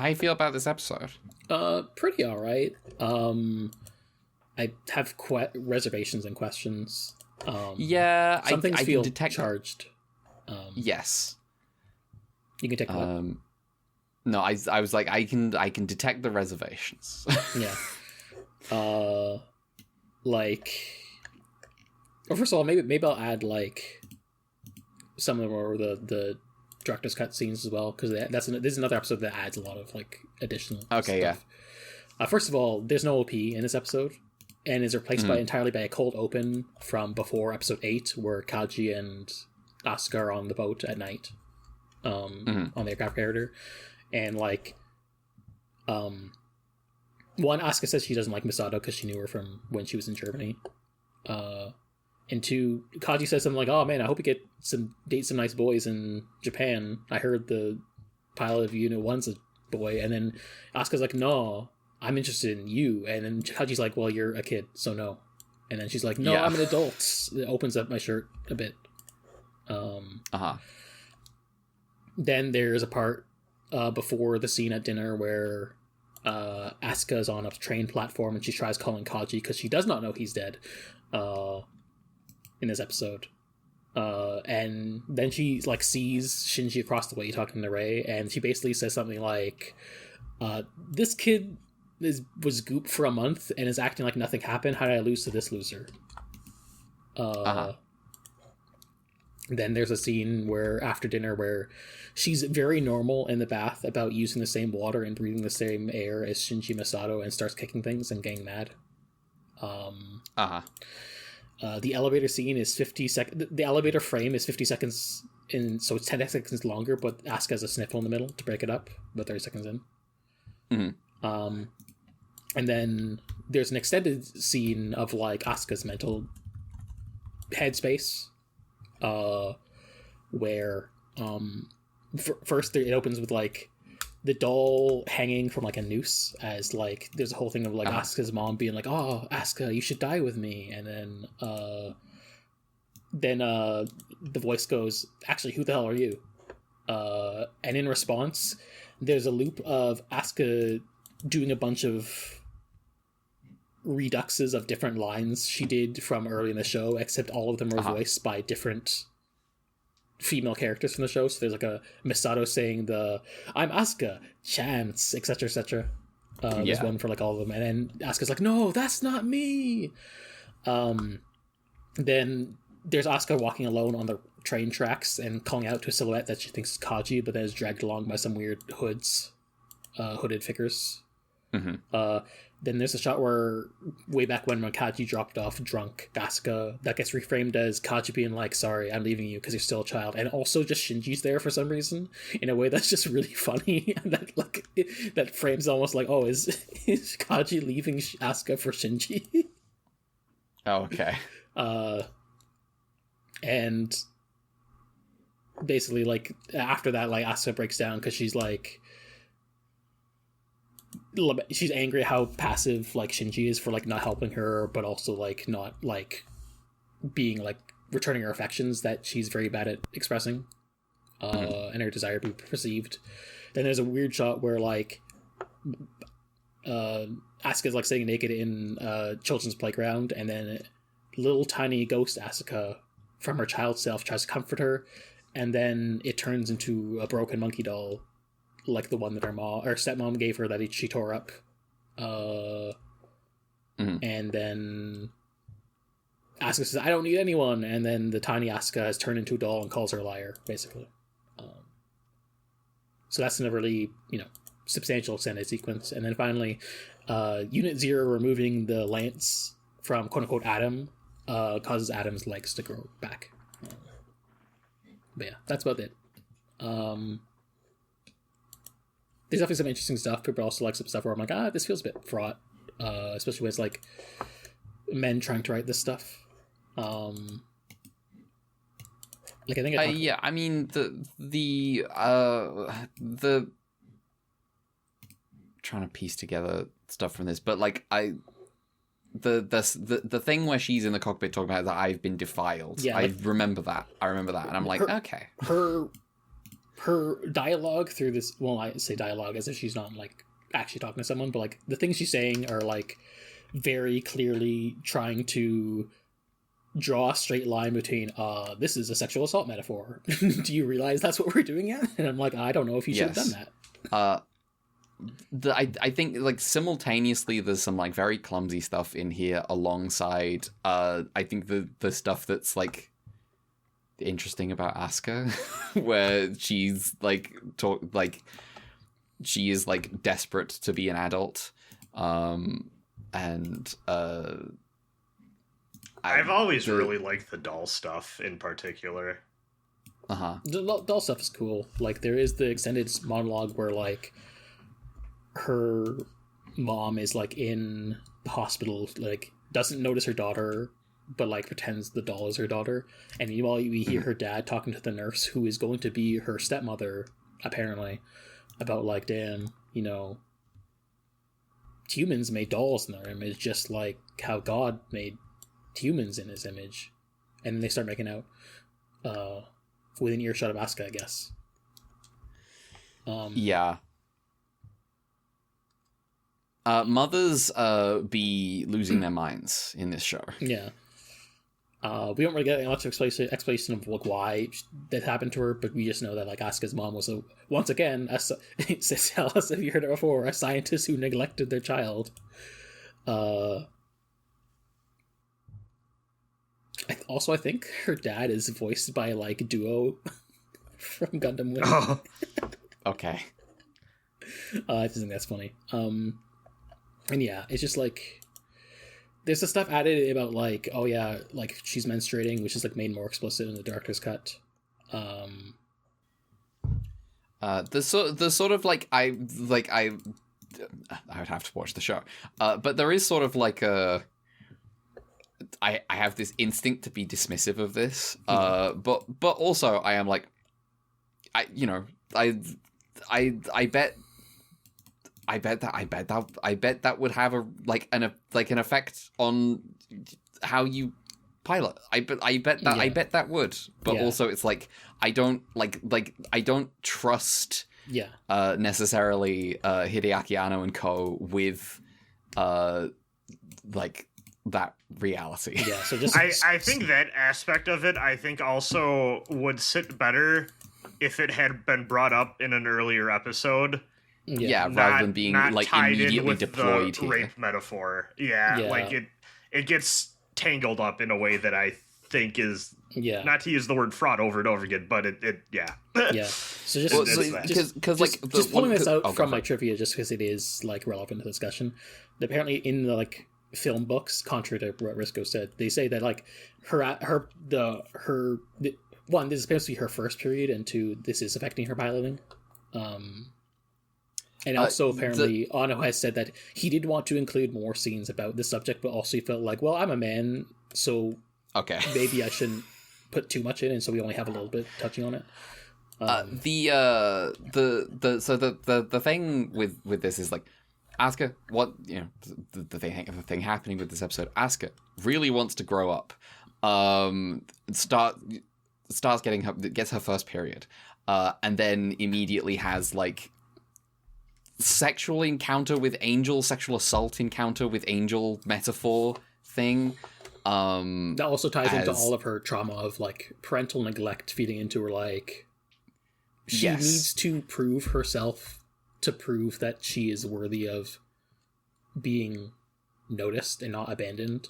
[SPEAKER 1] you feel about this episode?
[SPEAKER 4] Pretty all right. I have reservations and questions. Some things feel charged.
[SPEAKER 1] Yes.
[SPEAKER 4] You can detect what?
[SPEAKER 1] No, I was like, I can detect the reservations.
[SPEAKER 4] Yeah. Well, first of all, maybe I'll add like some of the director's cut scenes as well, because this is another episode that adds a lot of like additional stuff.
[SPEAKER 1] Yeah.
[SPEAKER 4] First of all, there's no OP in this episode, and is replaced entirely by a cold open from before episode 8, where Kaji and Asuka are on the boat at night, on the aircraft carrier, and like, one, Asuka says she doesn't like Misato because she knew her from when she was in Germany. And two, Kaji says something like, "Oh man, I hope you date some nice boys in Japan. I heard the pilot of Unit 1's a boy." And then Asuka's like, "No, I'm interested in you." And then Kaji's like, "Well, you're a kid, so no." And then she's like, "No, I'm an adult." It opens up my shirt a bit. Then there's a part before the scene at dinner where Asuka is on a train platform and she tries calling Kaji because she does not know he's dead in this episode. And then she like sees Shinji across the way talking to Rei, and she basically says something like, "This kid was goop for a month and is acting like nothing happened. How did I lose to this loser?" Then there's a scene where after dinner where she's very normal in the bath about using the same water and breathing the same air as Shinji Misato and starts kicking things and getting mad. The elevator scene is 50 seconds. The elevator frame is 50 seconds in, so it's 10 seconds longer, but Asuka has a sniffle in the middle to break it up, about 30 seconds in. And then there's an extended scene of like Asuka's mental headspace, where first it opens with like the doll hanging from like a noose, as like there's a whole thing of like Asuka's mom being like, "Oh, Asuka, you should die with me," and then the voice goes, "Actually, who the hell are you?" And in response, there's a loop of Asuka doing a bunch of reduxes of different lines she did from early in the show, except all of them were voiced by different female characters from the show. So there's like a Misato saying "I'm Asuka, chance," etc., etc. There's one for like all of them, and then Asuka's like, "No, that's not me." Then there's Asuka walking alone on the train tracks and calling out to a silhouette that she thinks is Kaji, but then is dragged along by some weird hooded figures. Then there's a shot where way back when Kaji dropped off drunk Asuka, that gets reframed as Kaji being like, "Sorry, I'm leaving you because you're still a child," and also just Shinji's there for some reason in a way that's just really funny. And that like that frames almost like, "Oh, is Kaji leaving Asuka for Shinji?"
[SPEAKER 1] Oh, okay.
[SPEAKER 4] And basically like after that, like Asuka breaks down because she's angry at how passive like Shinji is for like not helping her, but also like not like being like returning her affections that she's very bad at expressing, and her desire to be perceived. Then there's a weird shot where like Asuka's like sitting naked in children's playground, and then little tiny ghost Asuka from her child self tries to comfort her, and then it turns into a broken monkey doll, like the one that her mom or stepmom gave her that she tore up. And then Asuka says, "I don't need anyone," and then the tiny Asuka has turned into a doll and calls her a liar, basically. So that's in a really, substantial extended sequence. And then finally, Unit 0 removing the lance from quote-unquote Adam causes Adam's legs to grow back. But yeah, that's about it. There's definitely some interesting stuff. People also like some stuff where I'm like, this feels a bit fraught. Especially when it's like men trying to write this stuff. Like I think
[SPEAKER 2] I mean the trying to piece together stuff from this, but like the thing where she's in the cockpit talking about that I've been defiled. Yeah, I remember that, and I'm like, okay.
[SPEAKER 4] Her dialogue through this. Well, I say dialogue as if she's not like actually talking to someone, but like the things she's saying are like very clearly trying to draw a straight line between this is a sexual assault metaphor. Do you realize that's what we're doing yet? And I'm like, I don't know if you should have done that.
[SPEAKER 2] I think like simultaneously there's some like very clumsy stuff in here alongside I think the stuff that's like interesting about Asuka where she's like she is like desperate to be an adult and
[SPEAKER 3] I've always really liked the doll stuff in particular.
[SPEAKER 4] The doll stuff is cool. Like there is the extended monologue where like her mom is like in the hospital, like doesn't notice her daughter, but like pretends the doll is her daughter. And meanwhile, we hear her dad talking to the nurse, who is going to be her stepmother, apparently, about like, damn, humans made dolls in their image, just like how God made humans in his image. And then they start making out within earshot of Asuka, I guess.
[SPEAKER 2] Yeah. Mothers be losing their minds in this show.
[SPEAKER 4] Yeah. We don't really get much explanation of like why that happened to her, but we just know that like Asuka's mom was once again, it tells us if you heard it before, a scientist who neglected their child. I think her dad is voiced by like Duo from Gundam Wing.
[SPEAKER 2] Oh. Okay.
[SPEAKER 4] I just think that's funny. And yeah, it's just like there's the stuff added about like, oh yeah, like she's menstruating, which is like made more explicit in the director's cut.
[SPEAKER 2] The sort of like I would have to watch the show, but there is sort of like I have this instinct to be dismissive of this, but also I am like, I bet that would have an effect on how you pilot. I bet that would. But also it's like I don't trust necessarily Hideaki Anno and co with like that reality.
[SPEAKER 4] Yeah, so just
[SPEAKER 3] I think that aspect of it I think also would sit better if it had been brought up in an earlier episode.
[SPEAKER 2] Yeah, rather than being like immediately deployed
[SPEAKER 3] the
[SPEAKER 2] here.
[SPEAKER 3] Rape metaphor. Yeah, like it gets tangled up in a way that I think is not to use the word fraud over and over again, but it
[SPEAKER 4] yeah. So just pulling this out from my trivia, just because it is like relevant to the discussion. Apparently, in the like film books, contrary to what Risco said, they say that like her one, this is supposed to be her first period, and two, this is affecting her piloting. And also, apparently, Anno has said that he did want to include more scenes about this subject, but also he felt like, well, I'm a man, so maybe I shouldn't put too much in, and so we only have a little bit touching on it.
[SPEAKER 2] The thing with this is like, Asuka, the thing happening with this episode, Asuka really wants to grow up. Gets her first period, and then immediately has like sexual encounter with Angel, sexual assault encounter with Angel metaphor thing.
[SPEAKER 4] That also ties into all of her trauma of like parental neglect feeding into her, like she needs to prove herself to prove that she is worthy of being noticed and not abandoned.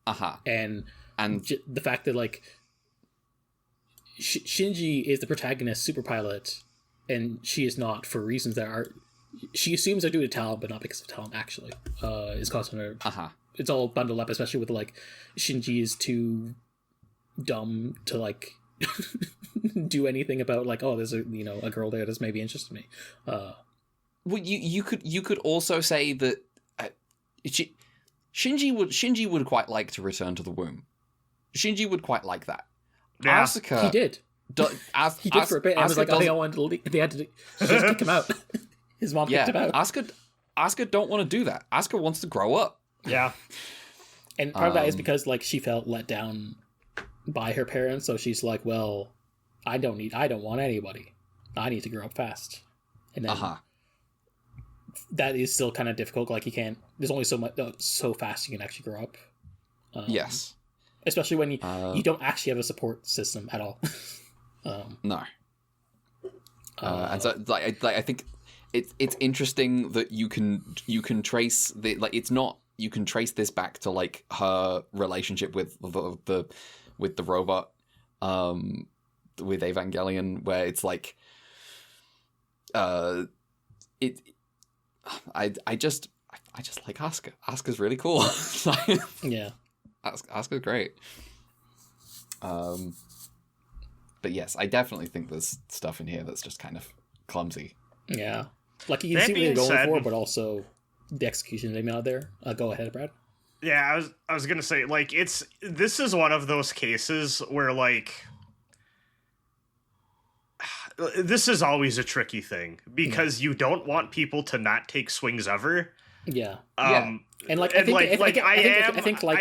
[SPEAKER 4] And the fact that like Shinji is the protagonist super pilot, and she is not, for reasons that are, she assumes they're due to talent, but not because of talent. Actually, is causing her. It's all bundled up, especially with like Shinji is too dumb to like do anything about like, oh, there's a a girl there that's maybe interested in me.
[SPEAKER 2] Well, you could also say that Shinji would quite like to return to the womb. Shinji would quite like that.
[SPEAKER 3] Yeah.
[SPEAKER 2] Asuka,
[SPEAKER 4] he did. He did for a bit. And was like, oh, I wanted to leave. They had to just kick him out. His mom kicked him out.
[SPEAKER 2] Asuka don't want to do that. Asuka wants to grow up.
[SPEAKER 3] Yeah.
[SPEAKER 4] And part of that is because like she felt let down by her parents, so she's like, well, I don't want anybody. I need to grow up fast. And then that is still kind of difficult. Like you can't. There's only so much, so fast you can actually grow up.
[SPEAKER 2] Yes.
[SPEAKER 4] Especially when you don't actually have a support system at all.
[SPEAKER 2] No. And so, like, I think it's interesting that you can trace the it's not. You can trace this back to like her relationship with the robot, with Evangelion, where it's like, I just like Asuka. Asuka's really cool.
[SPEAKER 4] Yeah,
[SPEAKER 2] Asuka's great. But yes, I definitely think there's stuff in here that's just kind of clumsy.
[SPEAKER 4] Yeah, like you can see what they're going for, but also the execution they made out there. Go ahead, Brad.
[SPEAKER 3] Yeah, I was gonna say, like, this is one of those cases where, like, this is always a tricky thing because you don't want people to not take swings ever.
[SPEAKER 4] Yeah.
[SPEAKER 3] And
[SPEAKER 4] like,
[SPEAKER 3] I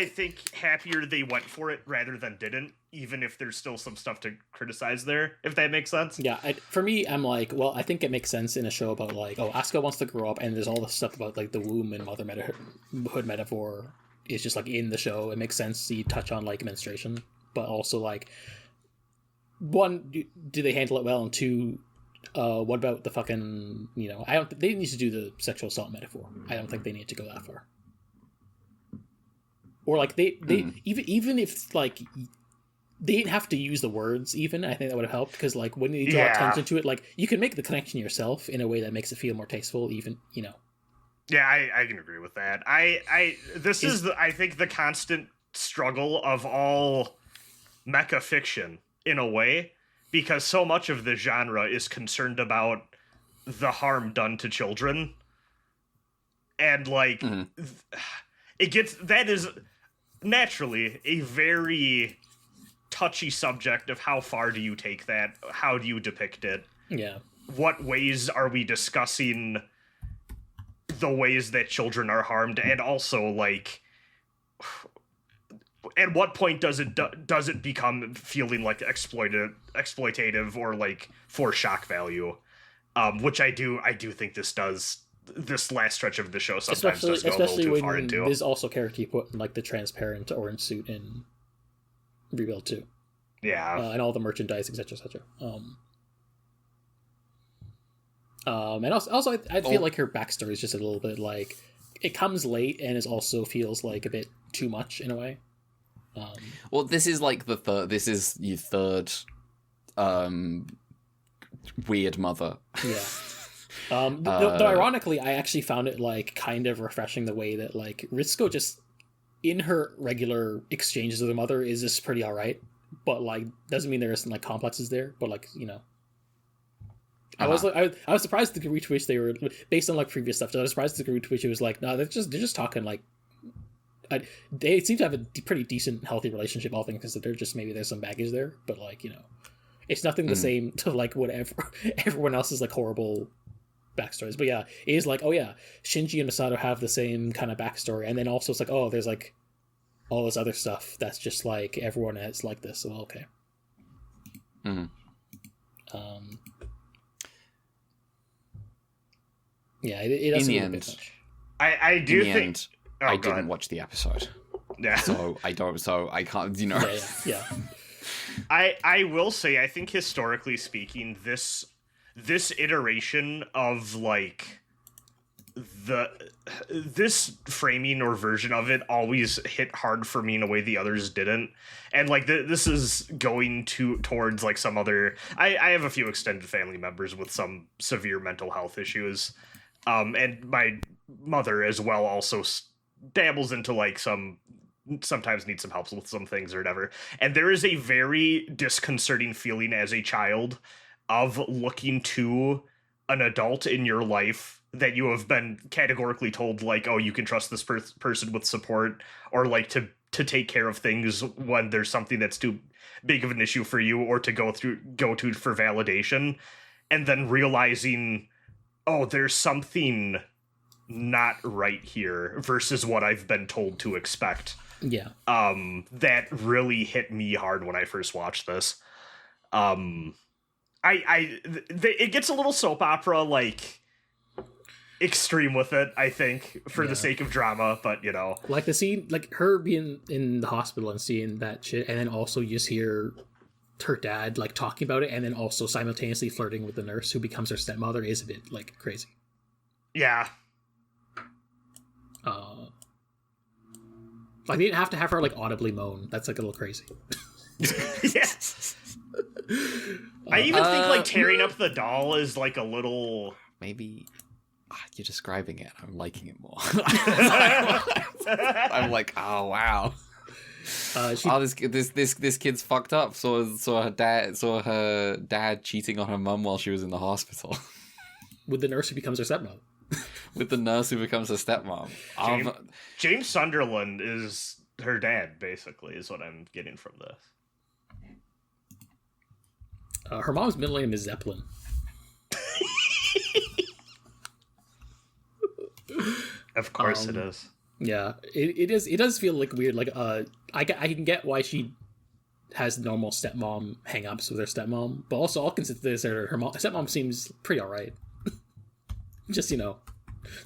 [SPEAKER 4] think
[SPEAKER 3] happier they went for it rather than didn't, even if there's still some stuff to criticize there, if that makes sense.
[SPEAKER 4] Yeah, for me, I'm like, well, I think it makes sense in a show about like, oh, Asuka wants to grow up, and there's all this stuff about like the womb and motherhood metaphor is just like in the show. It makes sense to touch on like menstruation, but also like, one, do they handle it well, and two, what about the fucking, they need to do the sexual assault metaphor. I don't think they need to go that far. Or like they even if like they didn't have to use the words, even I think that would have helped, because like when you draw attention to it, like you can make the connection yourself in a way that makes it feel more tasteful, even.
[SPEAKER 3] Yeah, I can agree with that. This is I think the constant struggle of all mecha fiction in a way, because so much of the genre is concerned about the harm done to children, and like that is naturally a very touchy subject of how far do you take that, how do you depict it, what ways are we discussing the ways that children are harmed, and also like at what point does it become feeling like exploitative or like for shock value, which I do think this last stretch of the show sometimes does go a little too far into.
[SPEAKER 4] There's also character you put in like the transparent orange suit in Rebuild 2.
[SPEAKER 3] Yeah.
[SPEAKER 4] And all the merchandise, etc. And also I feel like her backstory is just a little bit like, it comes late and it also feels like a bit too much in a way.
[SPEAKER 2] Well, this is like this is your third weird mother.
[SPEAKER 4] Yeah. Though ironically, I actually found it like kind of refreshing the way that like Ritsuko just in her regular exchanges with her mother is just pretty alright, but like doesn't mean there isn't like complexes there. But like I was surprised at the degree to which they were based on like previous stuff. So I was surprised at the degree to which it was like, no, they're just talking like. They seem to have a pretty decent, healthy relationship, all things considered. Just maybe there's some baggage there, but like it's nothing the same to like whatever everyone else's like horrible backstories. But yeah, it is like, oh yeah, Shinji and Masato have the same kind of backstory, and then also it's like, oh, there's like all this other stuff that's just like everyone is like this. So okay. Yeah, it does.
[SPEAKER 2] In the end,
[SPEAKER 3] I do think.
[SPEAKER 2] I didn't watch the episode.
[SPEAKER 3] Yeah.
[SPEAKER 2] So I can't,
[SPEAKER 4] Yeah.
[SPEAKER 3] I will say, I think historically speaking, this iteration of like this framing or version of it always hit hard for me in a way the others didn't, and like this is going towards like some other. I have a few extended family members with some severe mental health issues, and my mother as well also dabbles into like sometimes needs some help with some things or whatever. And there is a very disconcerting feeling as a child of looking to an adult in your life that you have been categorically told, like, oh, you can trust this person with support, or like to take care of things when there's something that's too big of an issue for you, or to go to for validation, and then realizing, oh, there's something not right here versus what I've been told to expect.
[SPEAKER 4] Yeah.
[SPEAKER 3] That really hit me hard when I first watched this. It gets a little soap opera like extreme with it, I think, for the sake of drama, but you know,
[SPEAKER 4] like the scene, like her being in the hospital and seeing that shit, and then also you just hear her dad like talking about it, and then also simultaneously flirting with the nurse who becomes her stepmother is a bit like crazy.
[SPEAKER 3] Yeah.
[SPEAKER 4] Like they didn't have to have her like audibly moan. That's like a little crazy.
[SPEAKER 3] Yes. I even think like tearing up the doll is like a little.
[SPEAKER 2] Maybe you're describing it. I'm liking it more. I'm like, oh wow. This kid's fucked up. Saw her dad cheating on her mum while she was in the hospital.
[SPEAKER 4] With the nurse who becomes her stepmom.
[SPEAKER 2] With the nurse who becomes her stepmom.
[SPEAKER 3] James Sunderland is her dad, basically, is what I'm getting from this.
[SPEAKER 4] Her mom's middle name is Zeppelin.
[SPEAKER 3] Of course it is.
[SPEAKER 4] Yeah, it is. It does feel like weird. Like, I can get why she has normal stepmom hang-ups with her stepmom, but also I'll consider this her stepmom seems pretty alright. Just, you know,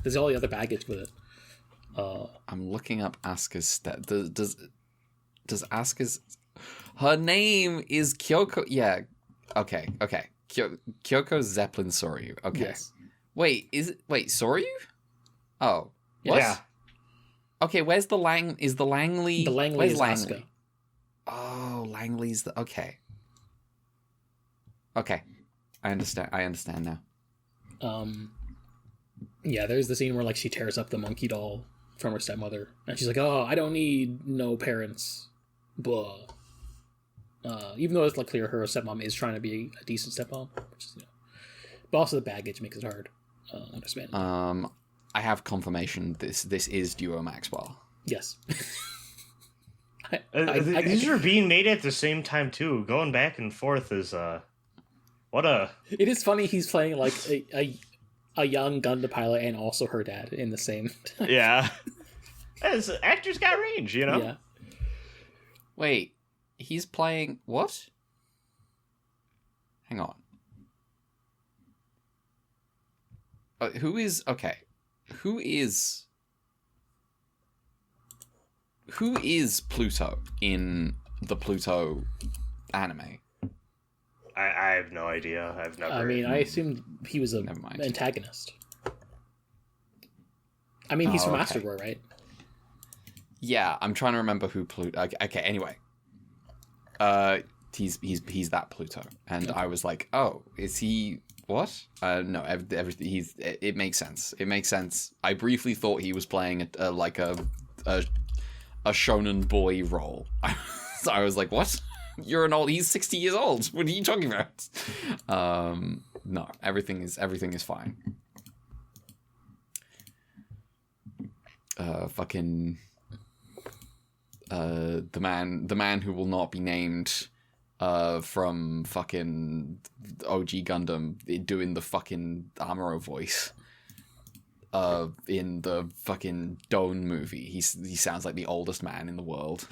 [SPEAKER 4] there's all the other baggage with it.
[SPEAKER 2] I'm looking up Asuka's step. Does Asuka's... Her name is Kyoko... Yeah, okay. Kyoko Zeppelin Soryu. Okay.
[SPEAKER 4] Yes.
[SPEAKER 2] Wait, Soryu? Oh. What?
[SPEAKER 3] Yeah.
[SPEAKER 2] Okay, where's the Lang... Is the Langley...
[SPEAKER 4] The Langley
[SPEAKER 2] where's
[SPEAKER 4] is
[SPEAKER 2] Langley?
[SPEAKER 4] Asuka.
[SPEAKER 2] Oh, Langley's the... Okay. Okay. I understand now.
[SPEAKER 4] Yeah, there's the scene where like she tears up the monkey doll from her stepmother, and she's like, "Oh, I don't need no parents." Blah. Even though it's like clear her stepmom is trying to be a decent stepmom, which is, you know, but also the baggage makes it hard. Understand.
[SPEAKER 2] I have confirmation. This is Duo Maxwell.
[SPEAKER 4] Yes.
[SPEAKER 3] These are being made at the same time too. Going back and forth is what a.
[SPEAKER 4] It is funny. He's playing like a young Gundam pilot and also her dad in the same time.
[SPEAKER 3] Yeah. As actors got range, you know?
[SPEAKER 4] Yeah.
[SPEAKER 2] Wait, he's playing what? Hang on. Who is Pluto in the Pluto anime?
[SPEAKER 3] I have no idea. I've never.
[SPEAKER 4] I mean, I assumed he was an antagonist. I mean, he's from Asteroid, right?
[SPEAKER 2] Yeah, I'm trying to remember who Pluto. Okay, anyway, he's that Pluto, and I was like, oh, is he what? No, everything. It makes sense. It makes sense. I briefly thought he was playing a shonen boy role. So I was like, what? He's 60 years old. What are you talking about? No, everything is fine. The man who will not be named, from fucking OG Gundam, doing the fucking Amuro voice, in the fucking Dawn movie. He sounds like the oldest man in the world.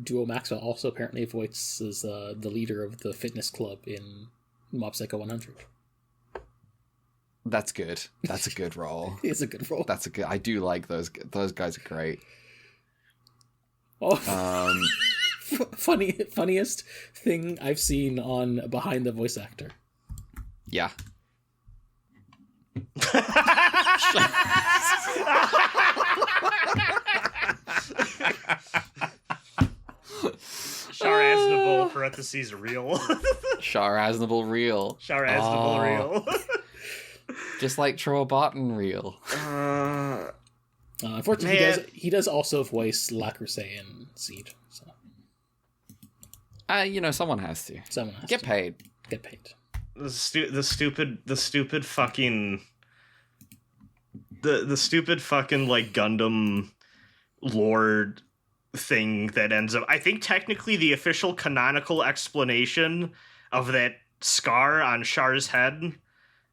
[SPEAKER 4] Duo Maxwell also apparently voices the leader of the fitness club in Mob Psycho 100.
[SPEAKER 2] That's good. That's a good role.
[SPEAKER 4] It's a good role.
[SPEAKER 2] I do like those guys are great.
[SPEAKER 4] Oh. funniest thing I've seen on Behind the Voice Actor.
[SPEAKER 2] Yeah.
[SPEAKER 3] Char Aznable, parentheses, real.
[SPEAKER 2] Char Aznable real.
[SPEAKER 3] Char Aznable real.
[SPEAKER 2] Just like Trollbottom real.
[SPEAKER 4] Unfortunately, he does also voice Lacrosse and Seed. So.
[SPEAKER 2] Someone has to.
[SPEAKER 4] Someone has
[SPEAKER 2] Get
[SPEAKER 4] to.
[SPEAKER 2] paid.
[SPEAKER 4] Get paid.
[SPEAKER 3] The stupid fucking the stupid fucking like Gundam lore thing that ends up. I think technically the official canonical explanation of that scar on Char's head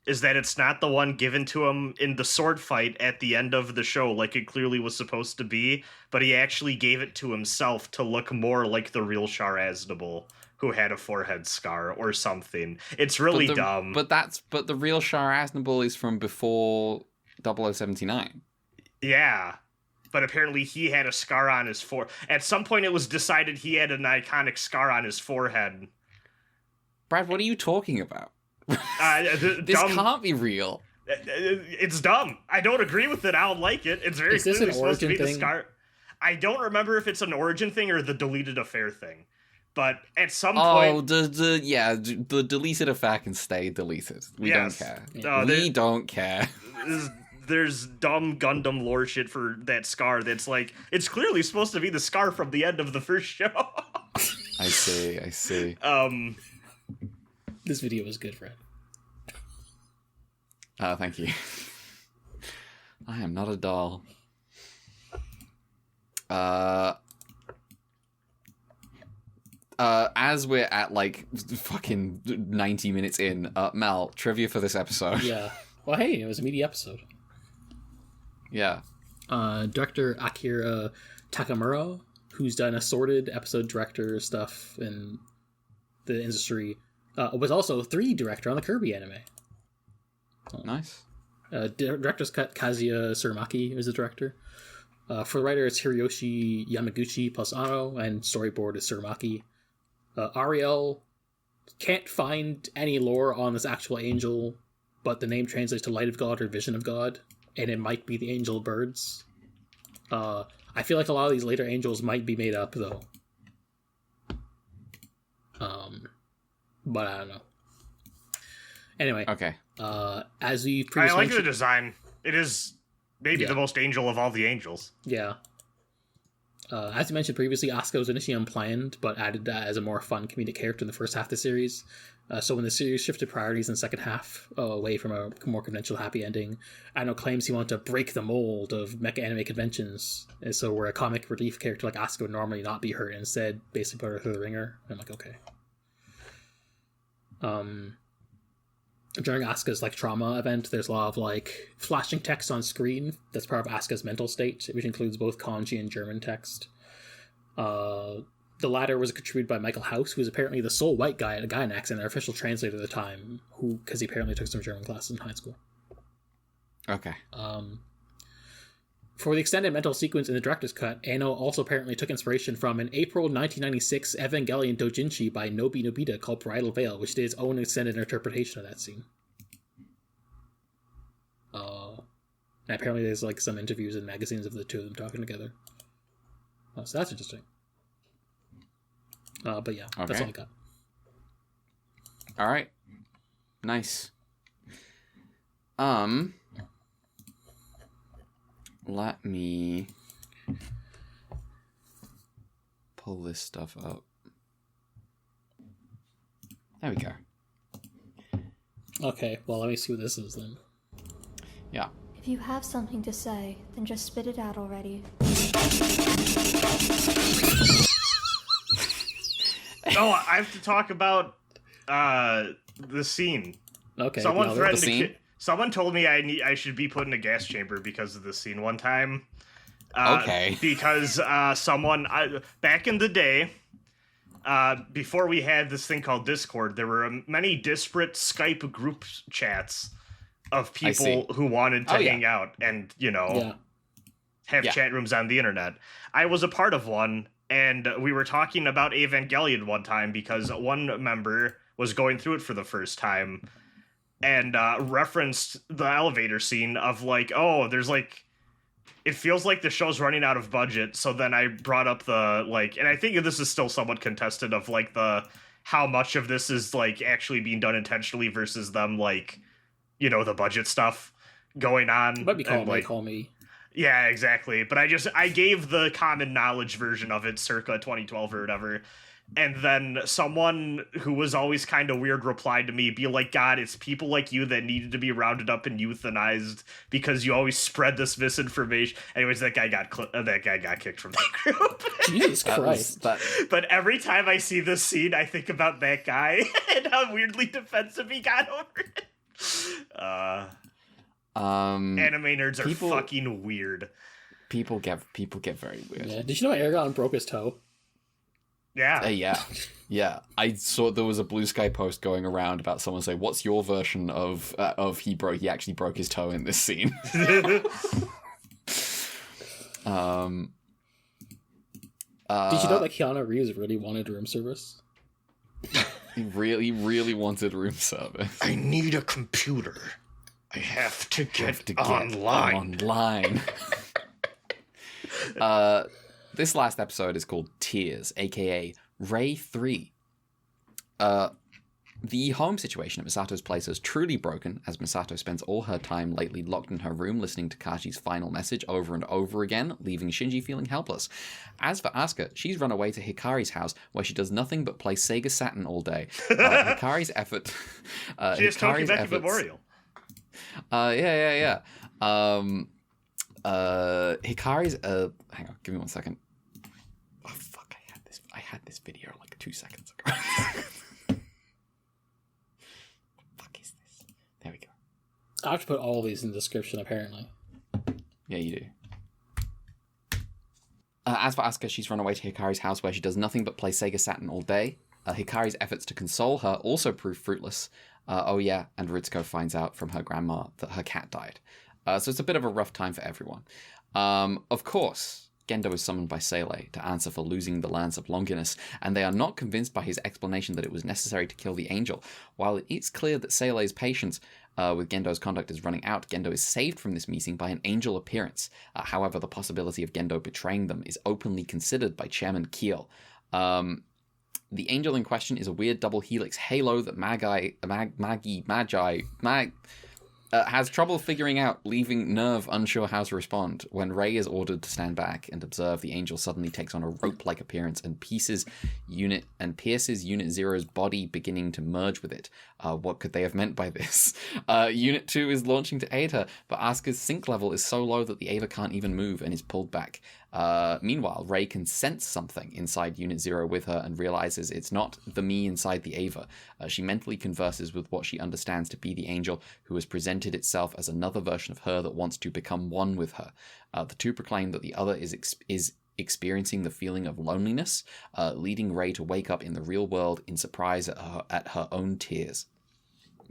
[SPEAKER 3] is that it's not the one given to him in the sword fight at the end of the show like it clearly was supposed to be, but he actually gave it to himself to look more like the real Char Aznable, who had a forehead scar or something. It's really dumb.
[SPEAKER 2] But the real Char Aznable is from before 0079.
[SPEAKER 3] Yeah. But apparently he had a scar on his forehead. At some point it was decided he had an iconic scar on his forehead.
[SPEAKER 2] Brad, what are you talking about? This
[SPEAKER 3] dumb.
[SPEAKER 2] can't be real.
[SPEAKER 3] It's dumb. I don't agree with it. I don't like it. It's very clearly supposed to be the scar. I don't remember if it's an origin thing or the deleted affair thing. But at some point...
[SPEAKER 2] the deleted affair can stay deleted. We don't care. We don't care.
[SPEAKER 3] There's dumb Gundam lore shit for that scar that's like, it's clearly supposed to be the scar from the end of the first show.
[SPEAKER 2] I see.
[SPEAKER 4] This video was good, Fred.
[SPEAKER 2] Thank you. I am not a doll. As we're at like fucking 90 minutes in, Mel, trivia for this episode.
[SPEAKER 4] Yeah. Well, hey, it was a meaty episode.
[SPEAKER 2] Yeah.
[SPEAKER 4] Director Akira Takamura, who's done assorted episode director stuff in the industry, was also 3D director on the Kirby anime.
[SPEAKER 2] Nice.
[SPEAKER 4] Director's cut Kazuya Tsurumaki is the director. For the writer, it's Hiroyoshi Yamaguchi plus Ano, and storyboard is Tsurumaki. Ariel can't find any lore on this actual angel, but the name translates to Light of God or Vision of God, and it might be the angel of birds. I feel like a lot of these later angels might be made up, though. But I don't know. Anyway.
[SPEAKER 2] Okay.
[SPEAKER 4] As we previously
[SPEAKER 3] I like the design. It is maybe the most angel of all the angels.
[SPEAKER 4] Yeah. As you mentioned previously, Asuka was initially unplanned, but added as a more fun comedic character in the first half of the series. So when the series shifted priorities in the second half away from a more conventional happy ending, Anno claims he wanted to break the mold of mecha anime conventions. And so where a comic relief character like Asuka would normally not be hurt, instead basically put her through the ringer. I'm like, okay. During Asuka's trauma event, there's a lot of flashing text on screen that's part of Asuka's mental state, which includes both kanji and German text. The latter was contributed by Michael House, who was apparently the sole white guy at a Gainax and their official translator at the time, because he apparently took some German classes in high school.
[SPEAKER 2] Okay.
[SPEAKER 4] For the extended mental sequence in the director's cut, Anno also apparently took inspiration from an April 1996 Evangelion doujinshi by Nobi Nobita called Bridal Veil, which did its own extended interpretation of that scene. And apparently there's some interviews in magazines of the two of them talking together. So that's interesting. But yeah, That's all I got.
[SPEAKER 2] All right. Nice. Let me pull this stuff up. There we go.
[SPEAKER 4] Okay, well, let me see what this is then.
[SPEAKER 2] Yeah.
[SPEAKER 5] If you have something to say, then just spit it out already.
[SPEAKER 3] Oh, I have to talk about the scene.
[SPEAKER 4] Okay.
[SPEAKER 3] Someone threatened to someone told me I should be put in a gas chamber because of this scene one time.
[SPEAKER 2] Okay.
[SPEAKER 3] Because someone back in the day, before we had this thing called Discord, there were many disparate Skype group chats of people who wanted to hang out and have chat rooms on the internet. I was a part of one. and we were talking about Evangelion one time because one member was going through it for the first time and referenced the elevator scene of like, oh, there's like, it feels like the show's running out of budget. So then I brought up the like, and I think this is still somewhat contested of like the how much of this is like actually being done intentionally versus them like, you know, the budget stuff going on.
[SPEAKER 4] It might be call me.
[SPEAKER 3] Yeah, exactly. But I gave the common knowledge version of it circa 2012 or whatever. And then someone who was always kind of weird replied to me, be like, God, it's people like you that needed to be rounded up and euthanized because you always spread this misinformation. Anyways, that guy got kicked from that group.
[SPEAKER 4] Jesus Christ.
[SPEAKER 3] But every time I see this scene, I think about that guy and how weirdly defensive he got over it. Anime nerds are fucking weird.
[SPEAKER 2] People get very weird.
[SPEAKER 4] Yeah. Did you know Aragon broke his toe?
[SPEAKER 3] Yeah.
[SPEAKER 2] Yeah. I saw there was a Blue Sky post going around about someone saying, "What's your version of he actually broke his toe in this scene?" Did you
[SPEAKER 4] know that Keanu Reeves really wanted room service?
[SPEAKER 2] He really wanted room service.
[SPEAKER 3] I need a computer. I have to get online.
[SPEAKER 2] This last episode is called Tears, aka Ray 3. The home situation at Misato's place is truly broken, as Misato spends all her time lately locked in her room listening to Kashi's final message over and over again, leaving Shinji feeling helpless. As for Asuka, she's run away to Hikari's house, where she does nothing but play Sega Saturn all day. Hikari's effort...
[SPEAKER 3] she has Tokyo Becky Memorial.
[SPEAKER 2] Yeah. Hikari's... hang on, give me 1 second. Oh, fuck, I had this video like 2 seconds ago. Fuck is this? There we go.
[SPEAKER 4] I have to put all of these in the description, apparently.
[SPEAKER 2] Yeah, you do. As for Asuka, she's run away to Hikari's house where she does nothing but play Sega Saturn all day. Hikari's efforts to console her also prove fruitless. And Ritsuko finds out from her grandma that her cat died. So it's a bit of a rough time for everyone. Of course, Gendo is summoned by Seele to answer for losing the lands of Longinus, and they are not convinced by his explanation that it was necessary to kill the angel. While it's clear that Seele's patience with Gendo's conduct is running out, Gendo is saved from this meeting by an angel appearance. However, the possibility of Gendo betraying them is openly considered by Chairman Keel. The angel in question is a weird double helix halo that has trouble figuring out, leaving Nerve unsure how to respond. When Ray is ordered to stand back and observe, the angel suddenly takes on a rope-like appearance and pierces Unit Zero's body, beginning to merge with it. What could they have meant by this? Unit 2 is launching to aid her, but Asuka's sync level is so low that the Ava can't even move and is pulled back. Meanwhile, Ray can sense something inside Unit 0 with her and realizes it's not the me inside the Ava. She mentally converses with what she understands to be the angel, who has presented itself as another version of her that wants to become one with her. The two proclaim that the other is experiencing the feeling of loneliness, leading Ray to wake up in the real world in surprise at her own tears.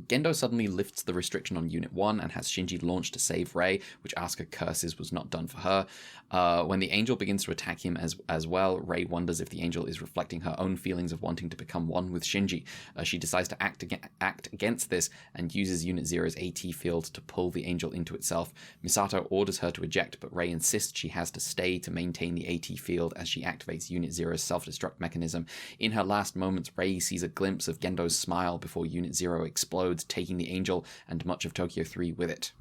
[SPEAKER 2] Gendo suddenly lifts the restriction on Unit 1 and has Shinji launched to save Ray, which Asuka curses was not done for her. When the angel begins to attack him as well, Ray wonders if the angel is reflecting her own feelings of wanting to become one with Shinji. She decides to act against this and uses Unit 0's AT field to pull the angel into itself. Misato orders her to eject, but Ray insists she has to stay to maintain the AT field as she activates Unit 0's self-destruct mechanism. In her last moments, Ray sees a glimpse of Gendo's smile before Unit 0 explodes, taking the angel and much of Tokyo 3 with it.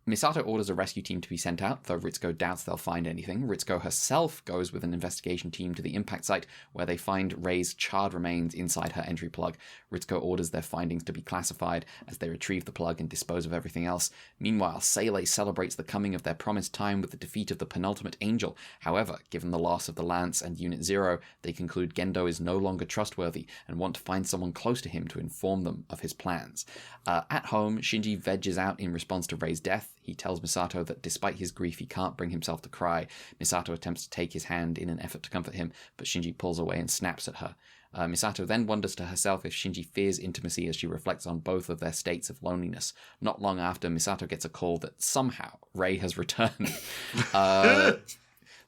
[SPEAKER 2] Misato orders a rescue team to be sent out, though Ritsuko doubts they'll find anything. Ritsuko herself goes with an investigation team to the impact site, where they find Ray's charred remains inside her entry plug. Ritsuko orders their findings to be classified as they retrieve the plug and dispose of everything else. Meanwhile, Seele celebrates the coming of their promised time with the defeat of the penultimate angel. However, given the loss of the Lance and Unit 0, they conclude Gendo is no longer trustworthy and want to find someone close to him to inform them of his plans. At home, Shinji veges out in response to Ray's death. He tells Misato that despite his grief, he can't bring himself to cry. Misato attempts to take his hand in an effort to comfort him, but Shinji pulls away and snaps at her. Misato then wonders to herself if Shinji fears intimacy as she reflects on both of their states of loneliness. Not long after, Misato gets a call that somehow Ray has returned.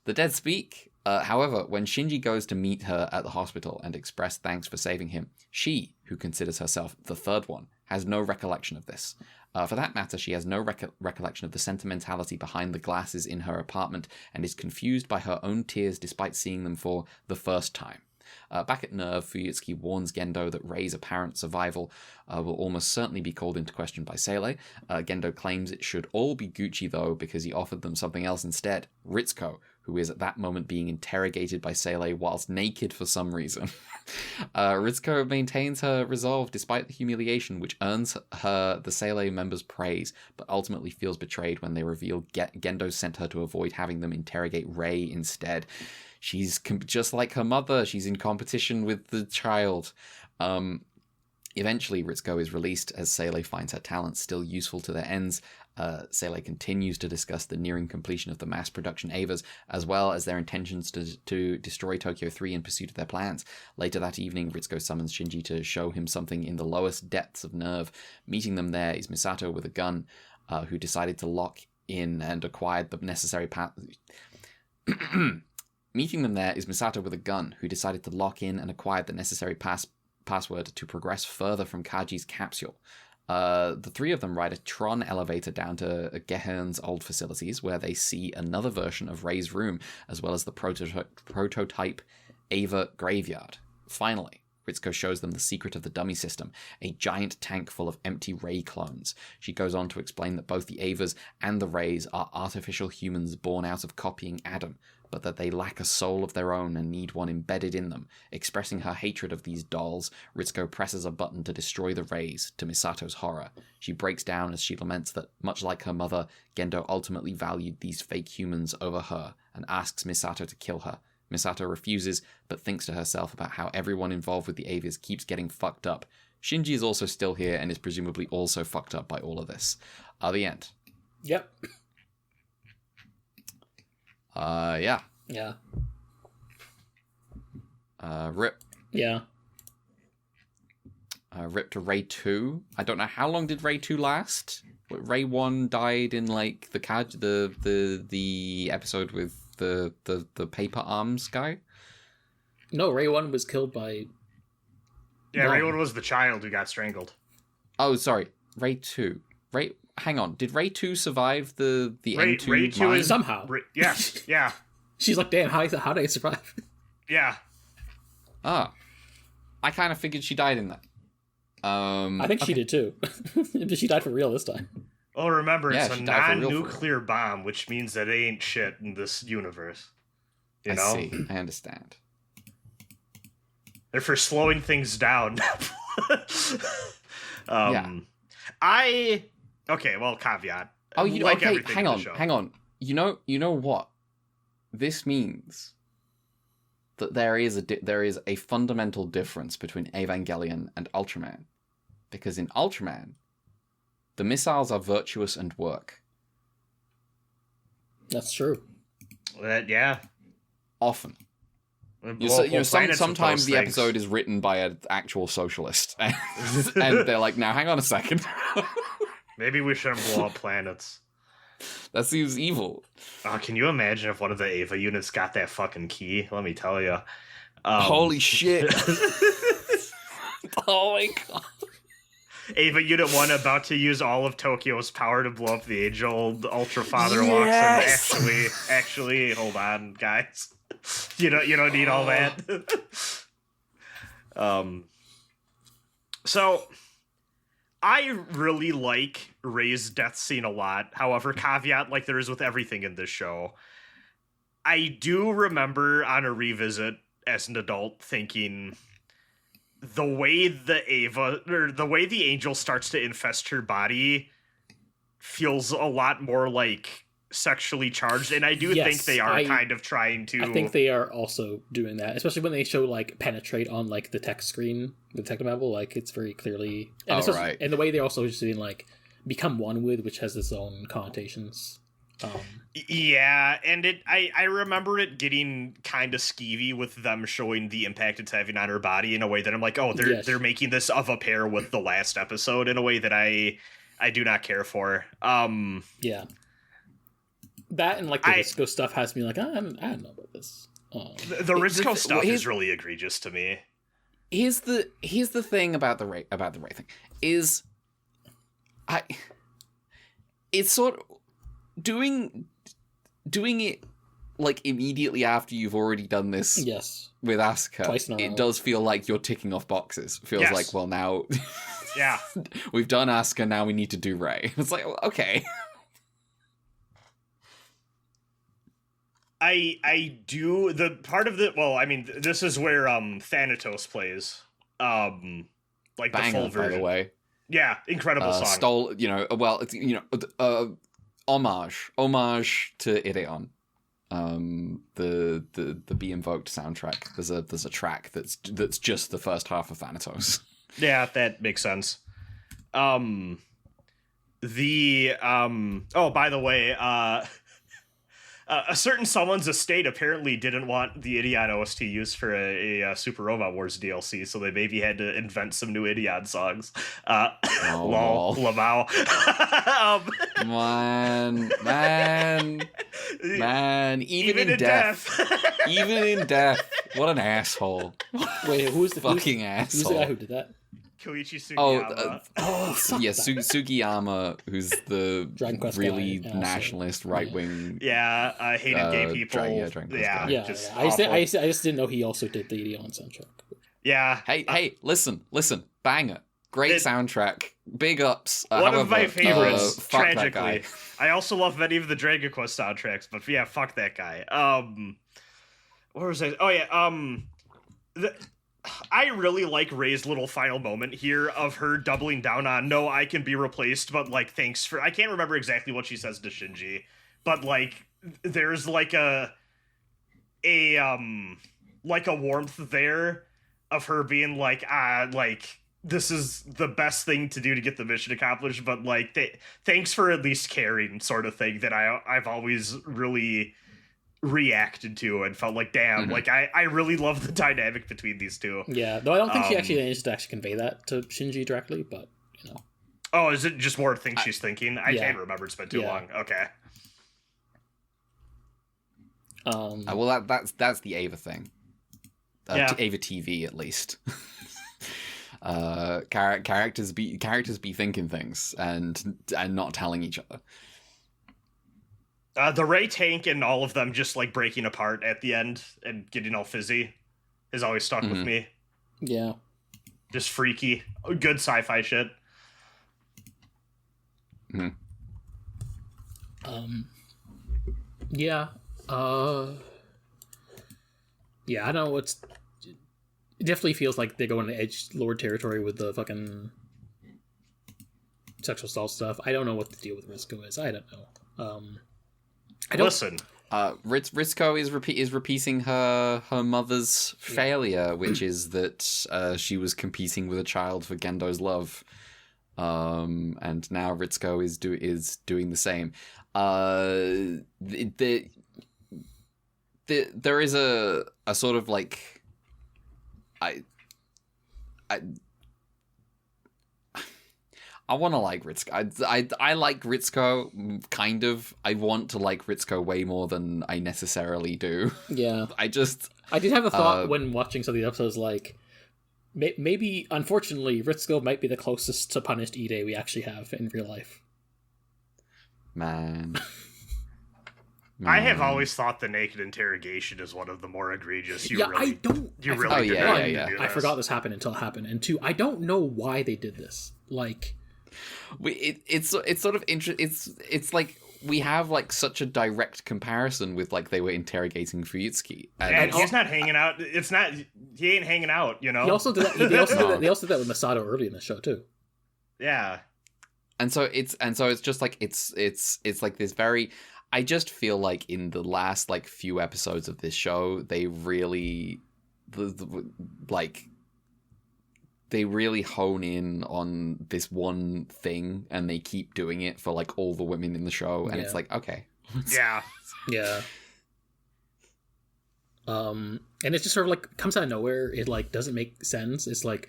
[SPEAKER 2] The dead speak. However, when Shinji goes to meet her at the hospital and express thanks for saving him, she, who considers herself the third one, has no recollection of this. For that matter, she has no recollection of the sentimentality behind the glasses in her apartment and is confused by her own tears despite seeing them for the first time. Back at Nerve, Fuyutsuki warns Gendo that Rei's apparent survival will almost certainly be called into question by Seele. Gendo claims it should all be Gucci, though, because he offered them something else instead. Ritsuko, who is at that moment being interrogated by Seele whilst naked for some reason. Ritsuko maintains her resolve despite the humiliation, which earns her the Seele members' praise, but ultimately feels betrayed when they reveal Gendo sent her to avoid having them interrogate Rei instead. She's just like her mother. She's in competition with the child. Eventually, Ritsuko is released as Seele finds her talents still useful to their ends. Seele continues to discuss the nearing completion of the mass production Avas, as well as their intentions to destroy Tokyo 3 in pursuit of their plans. Later that evening, Ritsuko summons Shinji to show him something in the lowest depths of Nerve. Meeting them there is Misato with a gun, who decided to lock in and acquired the necessary Meeting them there is Misato with a gun, who decided to lock in and acquire the necessary password to progress further from Kaji's capsule. The three of them ride a Tron elevator down to Gehern's old facilities, where they see another version of Rei's room, as well as the prototype Ava graveyard. Finally, Ritsuko shows them the secret of the dummy system, a giant tank full of empty Rei clones. She goes on to explain that both the Avas and the Reis are artificial humans born out of copying Adam, but that they lack a soul of their own and need one embedded in them. Expressing her hatred of these dolls, Ritsuko presses a button to destroy the Reis, to Misato's horror. She breaks down as she laments that, much like her mother, Gendo ultimately valued these fake humans over her, and asks Misato to kill her. Misato refuses, but thinks to herself about how everyone involved with the Avas keeps getting fucked up. Shinji is also still here and is presumably also fucked up by all of this. The end.
[SPEAKER 4] Yep.
[SPEAKER 2] Yeah.
[SPEAKER 4] Yeah.
[SPEAKER 2] Rip.
[SPEAKER 4] Yeah.
[SPEAKER 2] Rip to Rei 2. I don't know, how long did Rei 2 last? Rei 1 died in, like, the episode with the paper arms guy?
[SPEAKER 4] No, Rei 1 was killed by...
[SPEAKER 3] Yeah, Rei 1 was the child who got strangled.
[SPEAKER 2] Oh, sorry. Rei 2. Hang on. Did Rei 2 survive the N2
[SPEAKER 3] Rei 2 is
[SPEAKER 4] somehow.
[SPEAKER 3] Yeah, yeah.
[SPEAKER 4] She's like, damn, how did I survive?
[SPEAKER 3] Yeah.
[SPEAKER 2] Ah. I kind of figured she died in that.
[SPEAKER 4] I think she did too. She died for real this time.
[SPEAKER 3] Well, remember, it's a non-nuclear
[SPEAKER 2] real.
[SPEAKER 3] bomb, which means that it ain't shit in this universe. You know?
[SPEAKER 2] I see. I understand.
[SPEAKER 3] They're for slowing things down.
[SPEAKER 2] Yeah.
[SPEAKER 3] Okay, well, caveat.
[SPEAKER 2] Oh,
[SPEAKER 3] okay,
[SPEAKER 2] hang on. You know what? This means that there is a fundamental difference between Evangelion and Ultraman. Because in Ultraman, the missiles are virtuous and work.
[SPEAKER 4] That's true.
[SPEAKER 3] Yeah.
[SPEAKER 2] Often. Sometimes the episode is written by an actual socialist. And they're like, now hang on a second.
[SPEAKER 3] Maybe we shouldn't blow up planets.
[SPEAKER 2] That seems evil.
[SPEAKER 3] Can you imagine if one of the Ava units got that fucking key? Let me tell you.
[SPEAKER 2] Holy shit. Oh my god.
[SPEAKER 3] Ava Unit 1 about to use all of Tokyo's power to blow up the age-old Ultra Father Locks, and actually, hold on, guys. You don't need all that. So, I really like Rei's death scene a lot. However, caveat, like there is with everything in this show, I do remember on a revisit as an adult thinking, the way the angel starts to infest her body feels a lot more like sexually charged, and I do think they are kind of trying to...
[SPEAKER 4] I think they are also doing that, especially when they show like penetrate on like the text screen, the technobabble, like it's very clearly... And,
[SPEAKER 2] right.
[SPEAKER 4] And the way they're also just doing like become one with, which has its own connotations.
[SPEAKER 3] Yeah, and I remember it getting kind of skeevy with them showing the impact it's having on her body in a way that I'm like, oh, they're making this of a pair with the last episode in a way that I do not care for.
[SPEAKER 4] Yeah. That and like the Risco stuff has me like, I don't know about this.
[SPEAKER 3] The Risco stuff is really egregious to me.
[SPEAKER 2] Here's the thing about the Ray thing is, it's sort of doing it like immediately after you've already done this.
[SPEAKER 4] Yes.
[SPEAKER 2] With Asuka,
[SPEAKER 4] Twice in a row.
[SPEAKER 2] It does feel like you're ticking off boxes. It feels like, well, now,
[SPEAKER 3] yeah,
[SPEAKER 2] we've done Asuka. Now we need to do Ray. It's like, well, okay.
[SPEAKER 3] I do the part of the this is where Thanatos plays like
[SPEAKER 2] Banger,
[SPEAKER 3] the full version.
[SPEAKER 2] by the way.
[SPEAKER 3] Yeah, incredible song.
[SPEAKER 2] Homage to Ideon. The Be Invoked soundtrack. There's a track that's just the first half of Thanatos.
[SPEAKER 3] Yeah, that makes sense. By the way, a certain someone's estate apparently didn't want the Ideon OST used for a Super Robot Wars DLC, so they maybe had to invent some new Ideon songs. Lol, Lamau.
[SPEAKER 2] Man, even in death. Even in death. What an asshole.
[SPEAKER 4] Wait, who's the
[SPEAKER 2] fucking asshole?
[SPEAKER 4] Who's the guy who did that?
[SPEAKER 3] Koichi Sugiyama.
[SPEAKER 2] Sugiyama, who's the really
[SPEAKER 4] guy.
[SPEAKER 2] nationalist right-wing.
[SPEAKER 3] Yeah, hated gay people.
[SPEAKER 4] I just didn't know he also did the Ideon soundtrack.
[SPEAKER 3] Yeah.
[SPEAKER 2] Hey, listen, banger. Great soundtrack. Big ups.
[SPEAKER 3] One of my favorites,
[SPEAKER 2] tragically.
[SPEAKER 3] I also love many of the Dragon Quest soundtracks, but yeah, fuck that guy. What was I? Oh yeah, I really like Ray's little final moment here of her doubling down on, no, I can be replaced, but like, thanks for, I can't remember exactly what she says to Shinji, but like, there's like a warmth there of her being like, this is the best thing to do to get the mission accomplished, but like, thanks for at least caring, sort of thing that I've always really reacted to and felt like, damn, like I really love the dynamic between these two.
[SPEAKER 4] Yeah, though I don't think she actually managed to actually convey that to Shinji directly, but you know.
[SPEAKER 3] Oh, is it just more things she's thinking? I can't remember. It's been too long. Okay.
[SPEAKER 2] Well, that's the Ava thing. Ava TV at least. Characters be thinking things and not telling each other.
[SPEAKER 3] The Ray tank and all of them just like breaking apart at the end and getting all fizzy has always stuck with me.
[SPEAKER 4] Yeah.
[SPEAKER 3] Just freaky. Good sci-fi shit.
[SPEAKER 4] Yeah. Yeah, I don't know what's... It definitely feels like they're going to edgelord territory with the fucking sexual assault stuff. I don't know what the deal with Risco is. I don't know.
[SPEAKER 3] Listen.
[SPEAKER 2] Risco is repeating her mother's failure, which is that she was competing with a child for Gendo's love, and now Risco is doing the same. There is a sort of like I want to like Ritsuko. I like Ritsuko, kind of. I want to like Ritsuko way more than I necessarily do.
[SPEAKER 4] Yeah.
[SPEAKER 2] I
[SPEAKER 4] did have a thought when watching some of the episodes, like, maybe, unfortunately, Ritsuko might be the closest to punished Ide we actually have in real life.
[SPEAKER 2] Man.
[SPEAKER 3] I have always thought the naked interrogation is one of the more egregious. I
[SPEAKER 4] forgot this happened until it happened. And two, I don't know why they did this. Like...
[SPEAKER 2] It's sort of it's like we have like such a direct comparison with like they were interrogating Fuyutsuki
[SPEAKER 3] and he's not hanging out. He ain't hanging out, you know.
[SPEAKER 4] He also did that. They also did that with Masato early in the show too.
[SPEAKER 3] Yeah,
[SPEAKER 2] and so it's just like it's like this very. I just feel like in the last like few episodes of this show, they really they really hone in on this one thing and they keep doing it for like all the women in the show, and it's like, okay.
[SPEAKER 3] Yeah.
[SPEAKER 4] And it's just sort of like comes out of nowhere. It like doesn't make sense. It's like,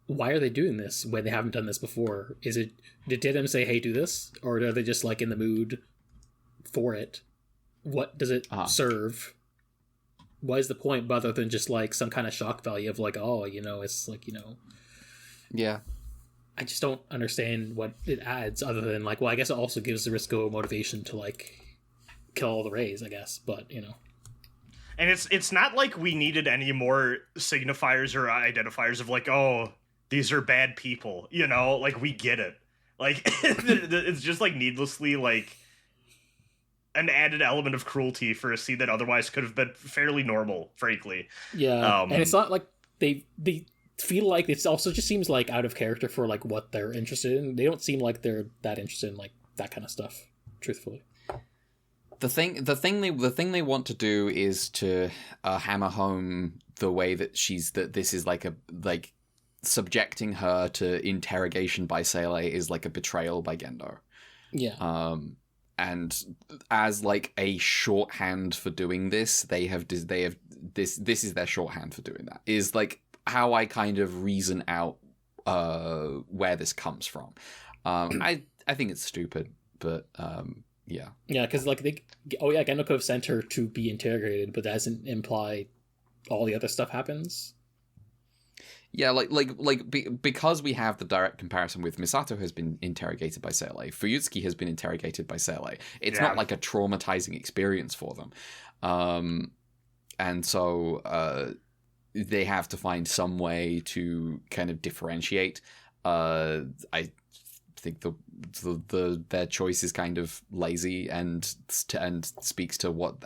[SPEAKER 4] why are they doing this when they haven't did this before? Is it, did them say, hey, do this? Or are they just like in the mood for it? What does it serve? What is the point, other than just like some kind of shock value of like, oh, it's like,
[SPEAKER 2] Yeah.
[SPEAKER 4] I just don't understand what it adds, other than like, well, I guess it also gives the Risco motivation to like kill all the Rays, I guess, but
[SPEAKER 3] And it's not like we needed any more signifiers or identifiers of like, oh, these are bad people, like we get it. Like it's just like needlessly like an added element of cruelty for a scene that otherwise could have been fairly normal, frankly.
[SPEAKER 4] Yeah, and it's not like they feel like it also just seems like out of character for like what they're interested in. They don't seem like they're that interested in like that kind of stuff, truthfully.
[SPEAKER 2] The thing they want to do is to hammer home the way that this is like subjecting her to interrogation by Seele is like a betrayal by Gendo.
[SPEAKER 4] Yeah.
[SPEAKER 2] And as like a shorthand for doing this, they have this is their shorthand for doing that. Is like how I kind of reason out where this comes from. I think it's stupid, but yeah.
[SPEAKER 4] Yeah, because like Gendo could have sent her to be interrogated, but that doesn't imply all the other stuff happens.
[SPEAKER 2] Yeah, because we have the direct comparison with Misato has been interrogated by Seele, Fuyutsuki has been interrogated by Seele. It's not like a traumatizing experience for them, and so they have to find some way to kind of differentiate. I think their choice is kind of lazy and speaks to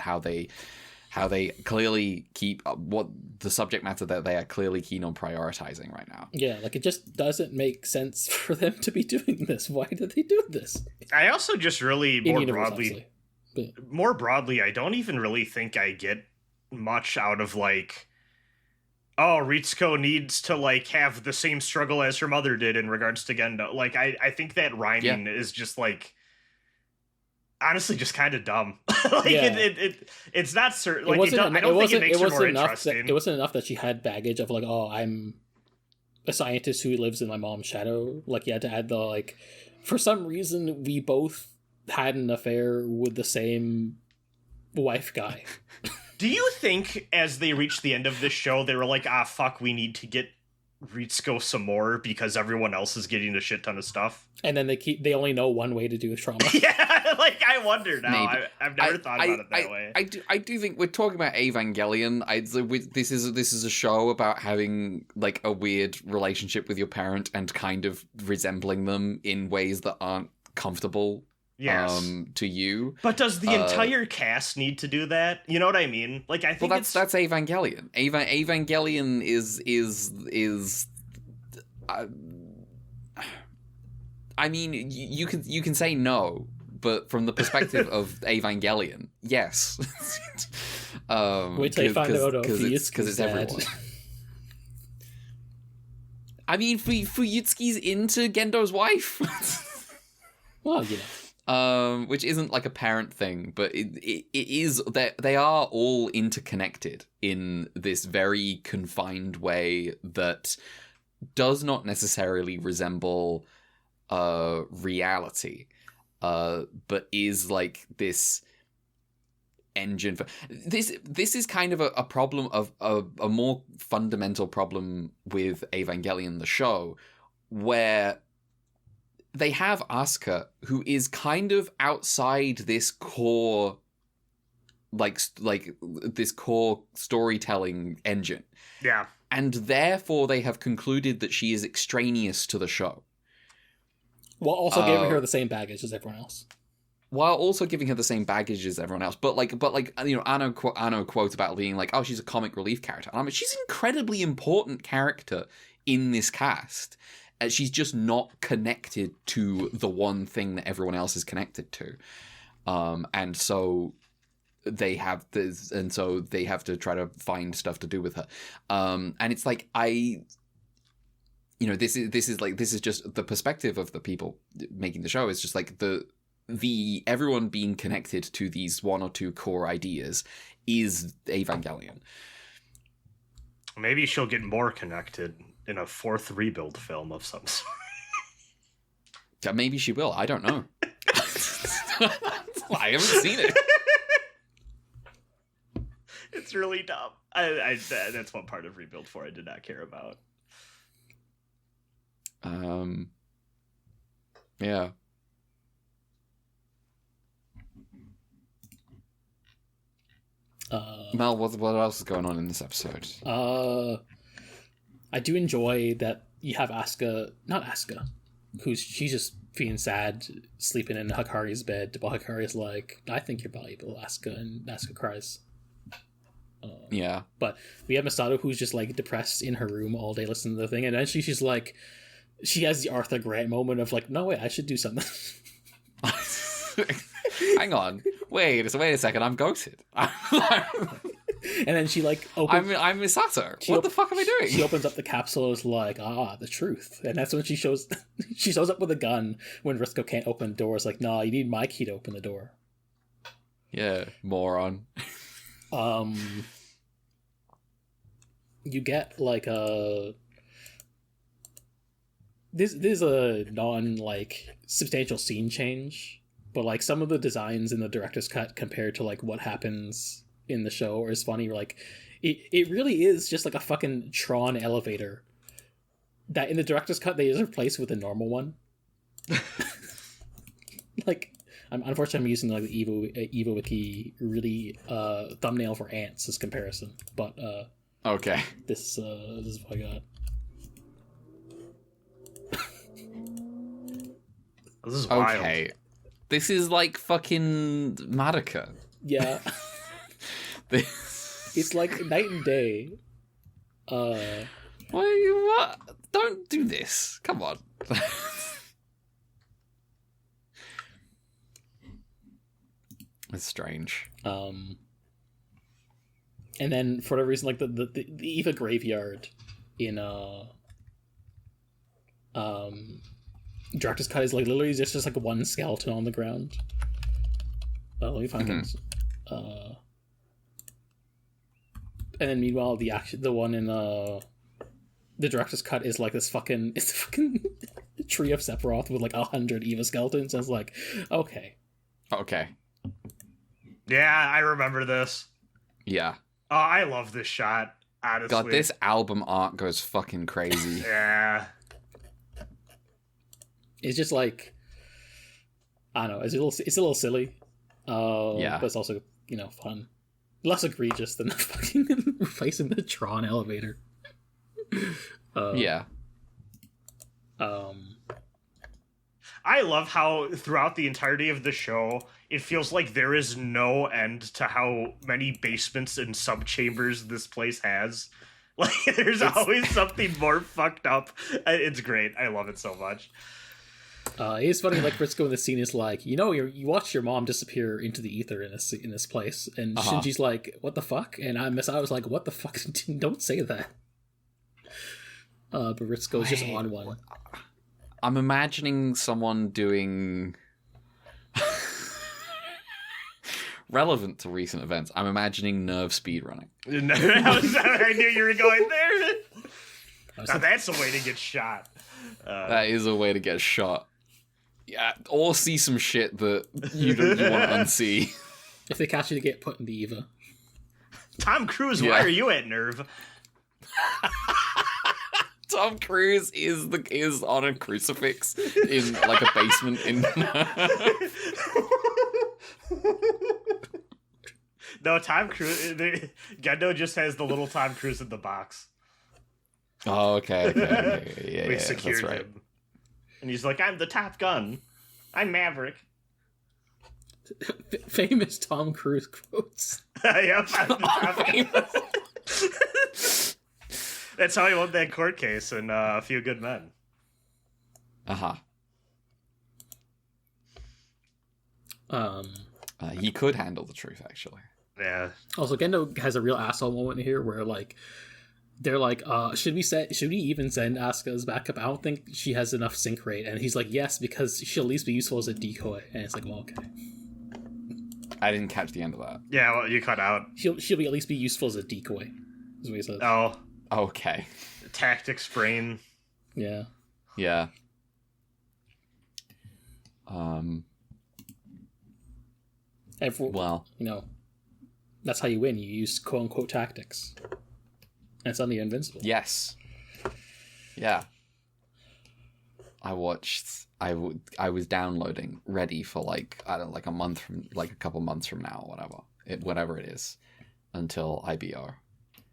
[SPEAKER 2] how they clearly keep what the subject matter that they are clearly keen on prioritizing right now.
[SPEAKER 4] Yeah, like it just doesn't make sense for them to be doing this. Why did they do this?
[SPEAKER 3] I also just really more broadly, I don't even really think I get much out of like, oh, Ritsuko needs to like have the same struggle as her mother did in regards to Gendo. Like I think that rhyming is just like, honestly, just kind of dumb. It's not certain. Like, I don't think it makes her more interesting.
[SPEAKER 4] It wasn't enough that she had baggage of like, oh, I'm a scientist who lives in my mom's shadow. Like, you had to add the like, for some reason, we both had an affair with the same wife guy.
[SPEAKER 3] Do you think as they reached the end of this show, they were like, fuck, we need to get Ritsuko some more because everyone else is getting a shit ton of stuff?
[SPEAKER 4] And then they only know one way to do trauma.
[SPEAKER 3] Yeah, like I wonder now. I've never thought about it that way.
[SPEAKER 2] I do think we're talking about Evangelion. This is a show about having like a weird relationship with your parent and kind of resembling them in ways that aren't comfortable.
[SPEAKER 3] Yes.
[SPEAKER 2] To you.
[SPEAKER 3] But does the entire cast need to do that? You know what I mean? Like, I think
[SPEAKER 2] that's Evangelion. Evangelion is I mean, you can say no, but from the perspective of Evangelion, yes.
[SPEAKER 4] Wait till you find out
[SPEAKER 2] because it's everyone. I mean, Fuyutsuki's into Gendo's wife.
[SPEAKER 4] Well,
[SPEAKER 2] which isn't like a parent thing, but it is that they are all interconnected in this very confined way that does not necessarily resemble reality, but is like this engine for this. This is kind of a problem of a more fundamental problem with Evangelion the show, where they have Asuka, who is kind of outside this core, like this core storytelling engine.
[SPEAKER 3] Yeah.
[SPEAKER 2] And therefore they have concluded that she is extraneous to the show.
[SPEAKER 4] While also giving her the same baggage as everyone else.
[SPEAKER 2] While also giving her the same baggage as everyone else. But Anno quotes about being like, oh, she's a comic relief character. And I mean, she's an incredibly important character in this cast. She's just not connected to the one thing that everyone else is connected to, and so they have this, and so they have to try to find stuff to do with her. And it's like this is just the perspective of the people making the show. Is just like the everyone being connected to these one or two core ideas is Evangelion.
[SPEAKER 3] Maybe she'll get more connected in a fourth rebuild film of some sort.
[SPEAKER 2] Maybe she will. I don't know. I haven't seen it.
[SPEAKER 3] It's really dumb. That's one part of Rebuild 4 I did not care about.
[SPEAKER 2] Yeah. Mel, what else is going on in this episode?
[SPEAKER 4] I do enjoy that you have Asuka, not Asuka, she's just feeling sad, sleeping in Hikari's bed, while Hikari's like, I think you're valuable, Asuka, and Asuka cries.
[SPEAKER 2] Yeah.
[SPEAKER 4] But we have Masato, who's just like depressed in her room all day listening to the thing, and then she's like, she has the Arthur Grant moment of like, no, wait, I should do something.
[SPEAKER 2] Hang on. Wait a second, I'm ghosted.
[SPEAKER 4] And then she like opens...
[SPEAKER 2] I'm Misato. What the fuck am I doing?
[SPEAKER 4] She opens up the capsule and is like, the truth. And that's when she shows up with a gun when Risco can't open the door. It's like, nah, you need my key to open the door.
[SPEAKER 2] Yeah, moron.
[SPEAKER 4] You get like this is a non like substantial scene change, but like some of the designs in the director's cut compared to like what happens in the show is funny. Like it really is just like a fucking Tron elevator that in the director's cut they just replaced with a normal one. Like unfortunately I'm using like the Evo Wiki really thumbnail for ants as comparison, but
[SPEAKER 2] okay,
[SPEAKER 4] this is what I got.
[SPEAKER 3] This is wild.
[SPEAKER 2] Okay, this is like fucking Madoka.
[SPEAKER 4] Yeah. It's like night and day.
[SPEAKER 2] What? Don't do this. Come on. It's strange.
[SPEAKER 4] And then for whatever reason, like the Eva graveyard in director's cut is like literally just like one skeleton on the ground. Let me find it. And then meanwhile, the one in the director's cut is like this fucking tree of Sephiroth with like 100 Eva skeletons. And it's like, okay.
[SPEAKER 3] Yeah, I remember this.
[SPEAKER 2] Yeah.
[SPEAKER 3] Oh, I love this shot. Honestly,
[SPEAKER 2] God, this album art goes fucking crazy.
[SPEAKER 3] Yeah.
[SPEAKER 4] It's just like, I don't know. It's a little silly.
[SPEAKER 2] Yeah.
[SPEAKER 4] But it's also fun. Less egregious than fucking replacing the Tron elevator.
[SPEAKER 2] Yeah.
[SPEAKER 3] I love how throughout the entirety of the show, it feels like there is no end to how many basements and subchambers this place has. Like, there's always something more fucked up. It's great. I love it so much.
[SPEAKER 4] It's funny, like Briscoe in the scene is like, you watched your mom disappear into the ether in this place, and Shinji's like, what the fuck? And I was like, what the fuck? Don't say that. But Briscoe's just on one.
[SPEAKER 2] I'm imagining someone doing relevant to recent events. I'm imagining nerve speedrunning.
[SPEAKER 3] I knew you were going there. Now that's a way to get shot.
[SPEAKER 2] That is a way to get shot. Yeah, or see some shit that you want to unsee.
[SPEAKER 4] If they catch you, to get put in the Eva.
[SPEAKER 3] Tom Cruise, why are you at Nerve?
[SPEAKER 2] Tom Cruise is on a crucifix in like a basement in.
[SPEAKER 3] No, Tom Cruise. Gendo just has the little Tom Cruise in the box.
[SPEAKER 2] Oh, okay. Yeah,
[SPEAKER 3] we secured
[SPEAKER 2] that's right.
[SPEAKER 3] him. And he's like, I'm the Top Gun. I'm Maverick.
[SPEAKER 4] Famous Tom Cruise quotes.
[SPEAKER 3] Yep, I'm the Top Gun. That's how he won that court case in A Few Good Men.
[SPEAKER 2] He could handle the truth, actually.
[SPEAKER 3] Yeah.
[SPEAKER 4] Also, Gendo has a real asshole moment here where like they're like, should we even send Asuka as backup? I don't think she has enough sync rate. And he's like, yes, because she'll at least be useful as a decoy. And it's like, well, okay.
[SPEAKER 2] I didn't catch the end of that.
[SPEAKER 3] Yeah, well, you cut out.
[SPEAKER 4] She'll be at least be useful as a decoy, is what he says.
[SPEAKER 3] Oh.
[SPEAKER 2] Okay.
[SPEAKER 3] Tactics brain.
[SPEAKER 4] Yeah.
[SPEAKER 2] Well,
[SPEAKER 4] that's how you win. You use quote unquote tactics, and suddenly you're invincible.
[SPEAKER 2] Yes. Yeah. I was downloading ready for a month from a couple months from now, whatever it is, until IBO.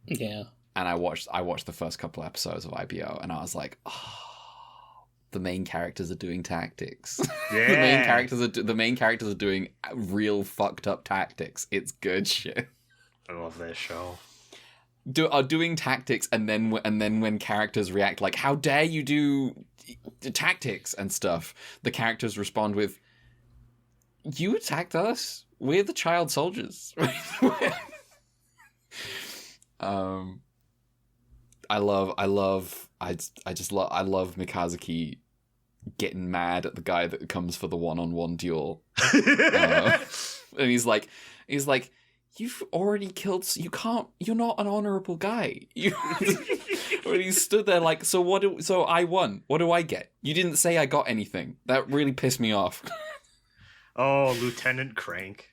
[SPEAKER 4] Yeah.
[SPEAKER 2] And I watched the first couple episodes of IBO, and I was like, oh, the main characters are doing tactics.
[SPEAKER 3] Yeah.
[SPEAKER 2] the main characters are doing real fucked up tactics. It's good shit.
[SPEAKER 3] I love that show.
[SPEAKER 2] Are doing tactics, and then when characters react like, how dare you do tactics and stuff, the characters respond with, you attacked us, we're the child soldiers. I love Mikazuki getting mad at the guy that comes for the one-on-one duel. And he's like, you've already killed. You're not an honorable guy. When he stood there like, so I won. What do I get? You didn't say I got anything. That really pissed me off.
[SPEAKER 3] Oh, Lieutenant Crank.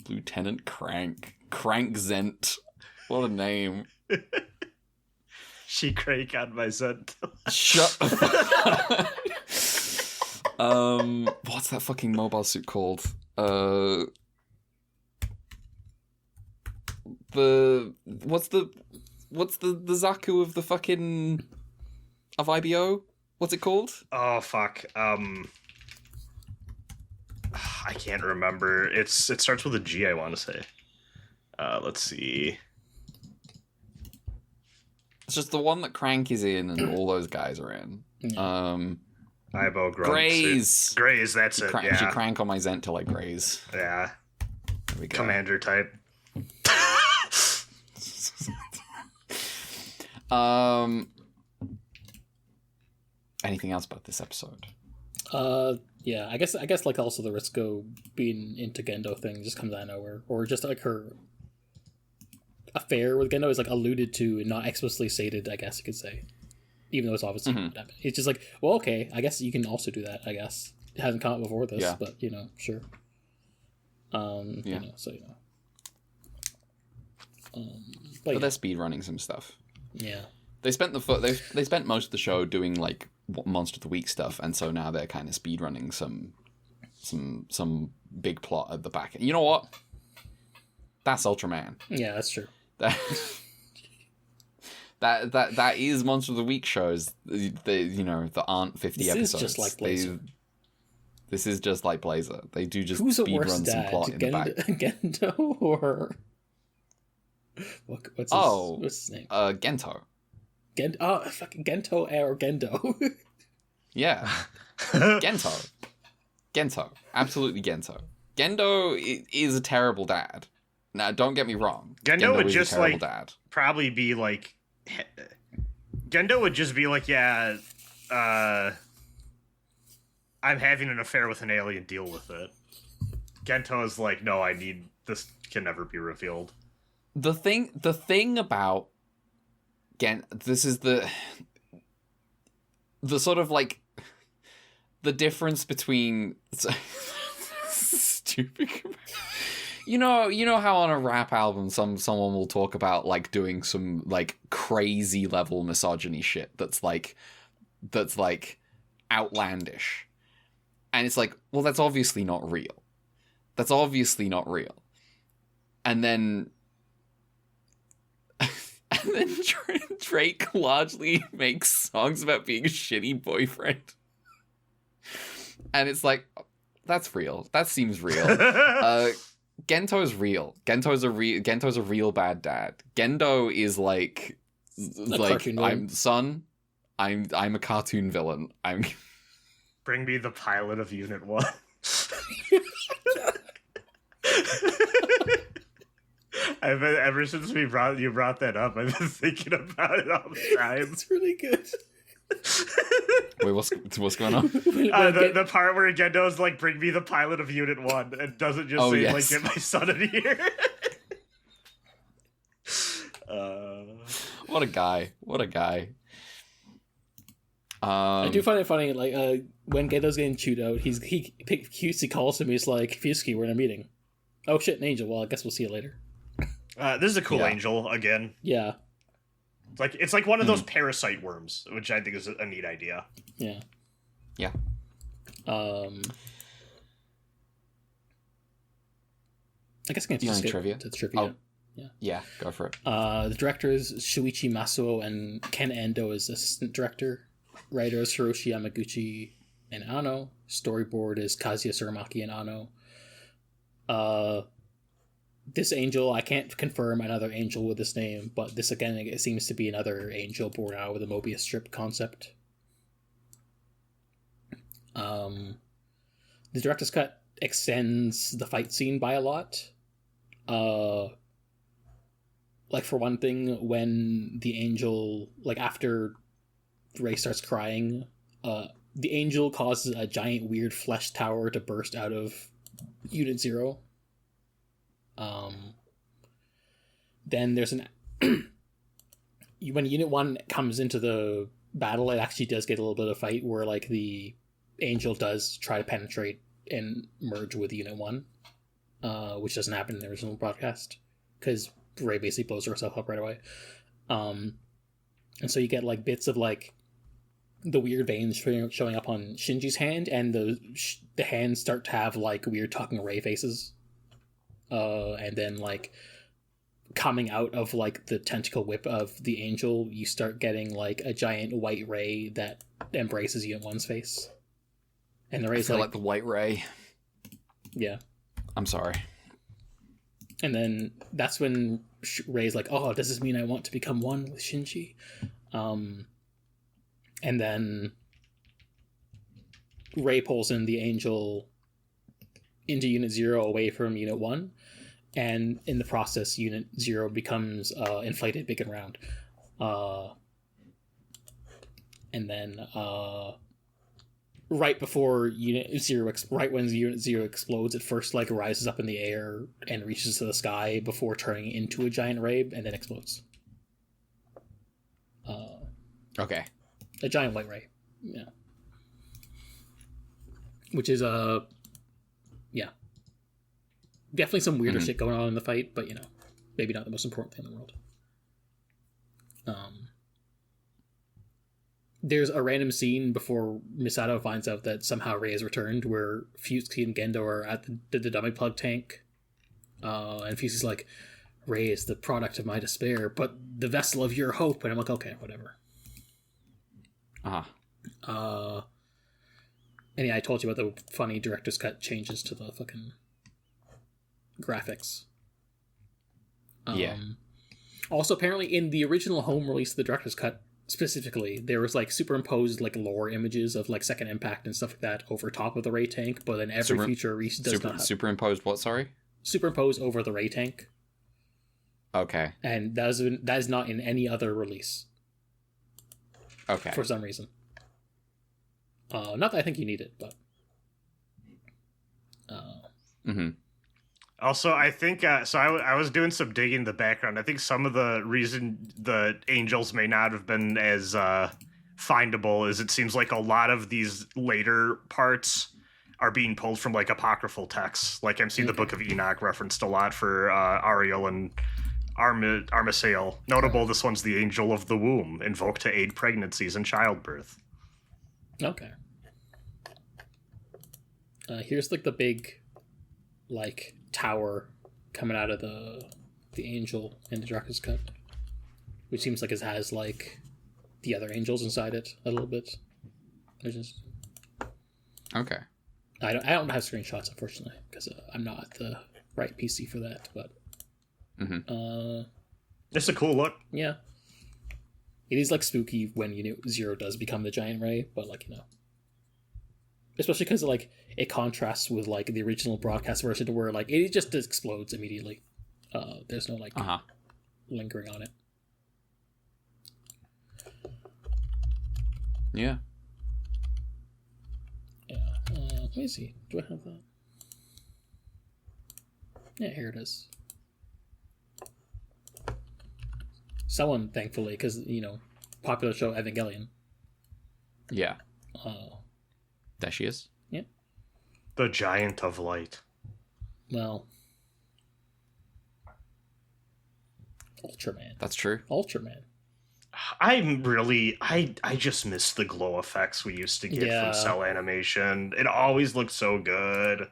[SPEAKER 2] Lieutenant Crank. Crank Zent. What a name.
[SPEAKER 3] She crank on my Zent.
[SPEAKER 2] Shut the fuck up. What's that fucking mobile suit called? What's the Zaku of the fucking of IBO? What's it called?
[SPEAKER 3] Oh fuck. I can't remember. It starts with a G, I want to say. Let's see.
[SPEAKER 2] It's just the one that Crank is in and all those guys are in.
[SPEAKER 3] IBO
[SPEAKER 2] Graze.
[SPEAKER 3] Graze, that's it. Yeah.
[SPEAKER 2] She crank on my Zent till I graze.
[SPEAKER 3] Yeah.
[SPEAKER 2] There we go.
[SPEAKER 3] Commander type.
[SPEAKER 2] Anything else about this episode?
[SPEAKER 4] Yeah, I guess like also the Risco being into Gendo thing just comes out of nowhere, or just like her affair with Gendo is like alluded to and not explicitly stated, I guess you could say, even though it's obviously it's just like, well, okay, I guess you can also do that. I guess it hasn't come up before this, but sure.
[SPEAKER 2] But they're speed running some stuff.
[SPEAKER 4] Yeah,
[SPEAKER 2] they spent most of the show doing like Monster of the Week stuff, and so now they're kind of speed running some big plot at the back. You know what? That's Ultraman.
[SPEAKER 4] Yeah, that's true.
[SPEAKER 2] That is Monster of the Week shows. There aren't 50 episodes.
[SPEAKER 4] This is just like Blazer.
[SPEAKER 2] This is just like Blazer. They do just
[SPEAKER 4] Who's
[SPEAKER 2] speed run some plot in the back.
[SPEAKER 4] Gendo or what's his name?
[SPEAKER 2] Gento.
[SPEAKER 4] Fucking Gento or Gendo.
[SPEAKER 2] Yeah. Gento. Absolutely Gento. Gendo is a terrible dad. Now, don't get me wrong.
[SPEAKER 3] Gendo would just like
[SPEAKER 2] dad.
[SPEAKER 3] Probably be like, Gendo would just be like, yeah, I'm having an affair with an alien. Deal with it. Gento is like, no, this can never be revealed.
[SPEAKER 2] The thing about this is the sort of like the difference between stupid. You know how on a rap album someone will talk about like doing some like crazy level misogyny shit that's like outlandish. And it's like, well, that's obviously not real. And then Drake largely makes songs about being a shitty boyfriend. And it's like, that's real. That seems real. Gento's real. Gento's a real bad dad. Gendo is like I'm a cartoon villain.
[SPEAKER 3] Bring me the pilot of Unit 1. Ever since you brought that up, I've been thinking about it all the time.
[SPEAKER 4] It's really good.
[SPEAKER 2] Wait, what's going on?
[SPEAKER 3] The part where Gendo's like, "Bring me the pilot of Unit 1," and doesn't just say
[SPEAKER 2] yes.
[SPEAKER 3] like, "Get my son in here."
[SPEAKER 2] What a guy!
[SPEAKER 4] I do find it funny, like when Gendo's getting chewed out, he calls him. He's like, "Fusky, we're in a meeting." Oh shit, an angel. Well, I guess we'll see it later.
[SPEAKER 3] This is a cool angel again.
[SPEAKER 4] Yeah.
[SPEAKER 3] It's like one of those parasite worms, which I think is a neat idea.
[SPEAKER 4] Yeah.
[SPEAKER 2] Yeah.
[SPEAKER 4] I guess I can just skip
[SPEAKER 2] trivia?
[SPEAKER 4] to the trivia.
[SPEAKER 2] Oh. Yeah, go for it.
[SPEAKER 4] The directors Shuichi Masuo and Ken Endo is assistant director. Writers Hiroshi Yamaguchi and Ano. Storyboard is Kazuya Suramaki and Ano. This angel, I can't confirm another angel with this name, but this again, it seems to be another angel born out with a Mobius strip concept. The director's cut extends the fight scene by a lot. Like, for one thing, when the angel, like, after Rei starts crying, the angel causes a giant weird flesh tower to burst out of Unit 0. Then there's when Unit 1 comes into the battle, it actually does get a little bit of fight where, like, the angel does try to penetrate and merge with Unit 1, which doesn't happen in the original broadcast, because Rei basically blows herself up right away. And so you get, like, bits of, like, the weird veins showing up on Shinji's hand, and the hands start to have, like, weird talking Rei faces. And then, like, coming out of, like, the tentacle whip of the angel, you start getting, like, a giant white Rei that embraces Unit 1's face. And the Rei's
[SPEAKER 2] like the white Rei.
[SPEAKER 4] Yeah.
[SPEAKER 2] I'm sorry.
[SPEAKER 4] And then that's when Rei's like, oh, does this mean I want to become one with Shinji? And then Rei pulls in the angel into Unit 0 away from Unit 1. And in the process, Unit 0 becomes inflated big and round. And then right before Unit 0, right when Unit 0 explodes, it first, like, rises up in the air and reaches to the sky before turning into a giant Rei and then explodes.
[SPEAKER 2] Okay.
[SPEAKER 4] A giant white Rei. Yeah. Which is, yeah. Definitely some weirder shit going on in the fight, but, you know, maybe not the most important thing in the world. There's a random scene before Misato finds out that somehow Rei has returned, where Fusky and Gendo are at the dummy plug tank. And Fusky's like, Rei is the product of my despair, but the vessel of your hope. And I'm like, okay, whatever. And yeah, I told you about the funny director's cut changes to the fucking graphics.
[SPEAKER 2] Yeah.
[SPEAKER 4] Also, apparently, in the original home release of the director's cut, specifically, there was, like, superimposed, like, lore images of, like, Second Impact and stuff like that over top of the Rei tank, but then every future release does not have...
[SPEAKER 2] Superimposed what, sorry?
[SPEAKER 4] Superimposed over the Rei tank.
[SPEAKER 2] Okay.
[SPEAKER 4] And that is not in any other release.
[SPEAKER 2] Okay.
[SPEAKER 4] For some reason. Not that I think you need it, but...
[SPEAKER 3] Also, I think, I was doing some digging in the background. I think some of the reason the angels may not have been as findable is it seems like a lot of these later parts are being pulled from, like, apocryphal texts. Like, I'm seeing the Book of Enoch referenced a lot for Ariel and Armisael. Notable, this one's the Angel of the Womb, invoked to aid pregnancies and childbirth.
[SPEAKER 4] Okay. Here's, like, the big, like, tower coming out of the angel in the Dracula's cut, which seems like it has, like, the other angels inside it a little bit.
[SPEAKER 2] Okay.
[SPEAKER 4] I don't have screenshots, unfortunately, because I'm not the right PC for that, but
[SPEAKER 3] it's a cool look.
[SPEAKER 4] Yeah, it is, like, spooky when Unit 0 does become the giant Rei, but, like, you know, especially because, like, it contrasts with, like, the original broadcast version where, like, it just explodes immediately. There's no, like, lingering on it.
[SPEAKER 2] Yeah.
[SPEAKER 4] Yeah. Let me see. Do I have that? Yeah, here it is. Someone, thankfully, because, you know, popular show Evangelion.
[SPEAKER 2] Yeah. There she is.
[SPEAKER 4] Yeah.
[SPEAKER 3] The Giant of Light.
[SPEAKER 4] Well, Ultraman.
[SPEAKER 2] That's true.
[SPEAKER 4] Ultraman.
[SPEAKER 3] I just miss the glow effects we used to get from cell animation. It always looked so good.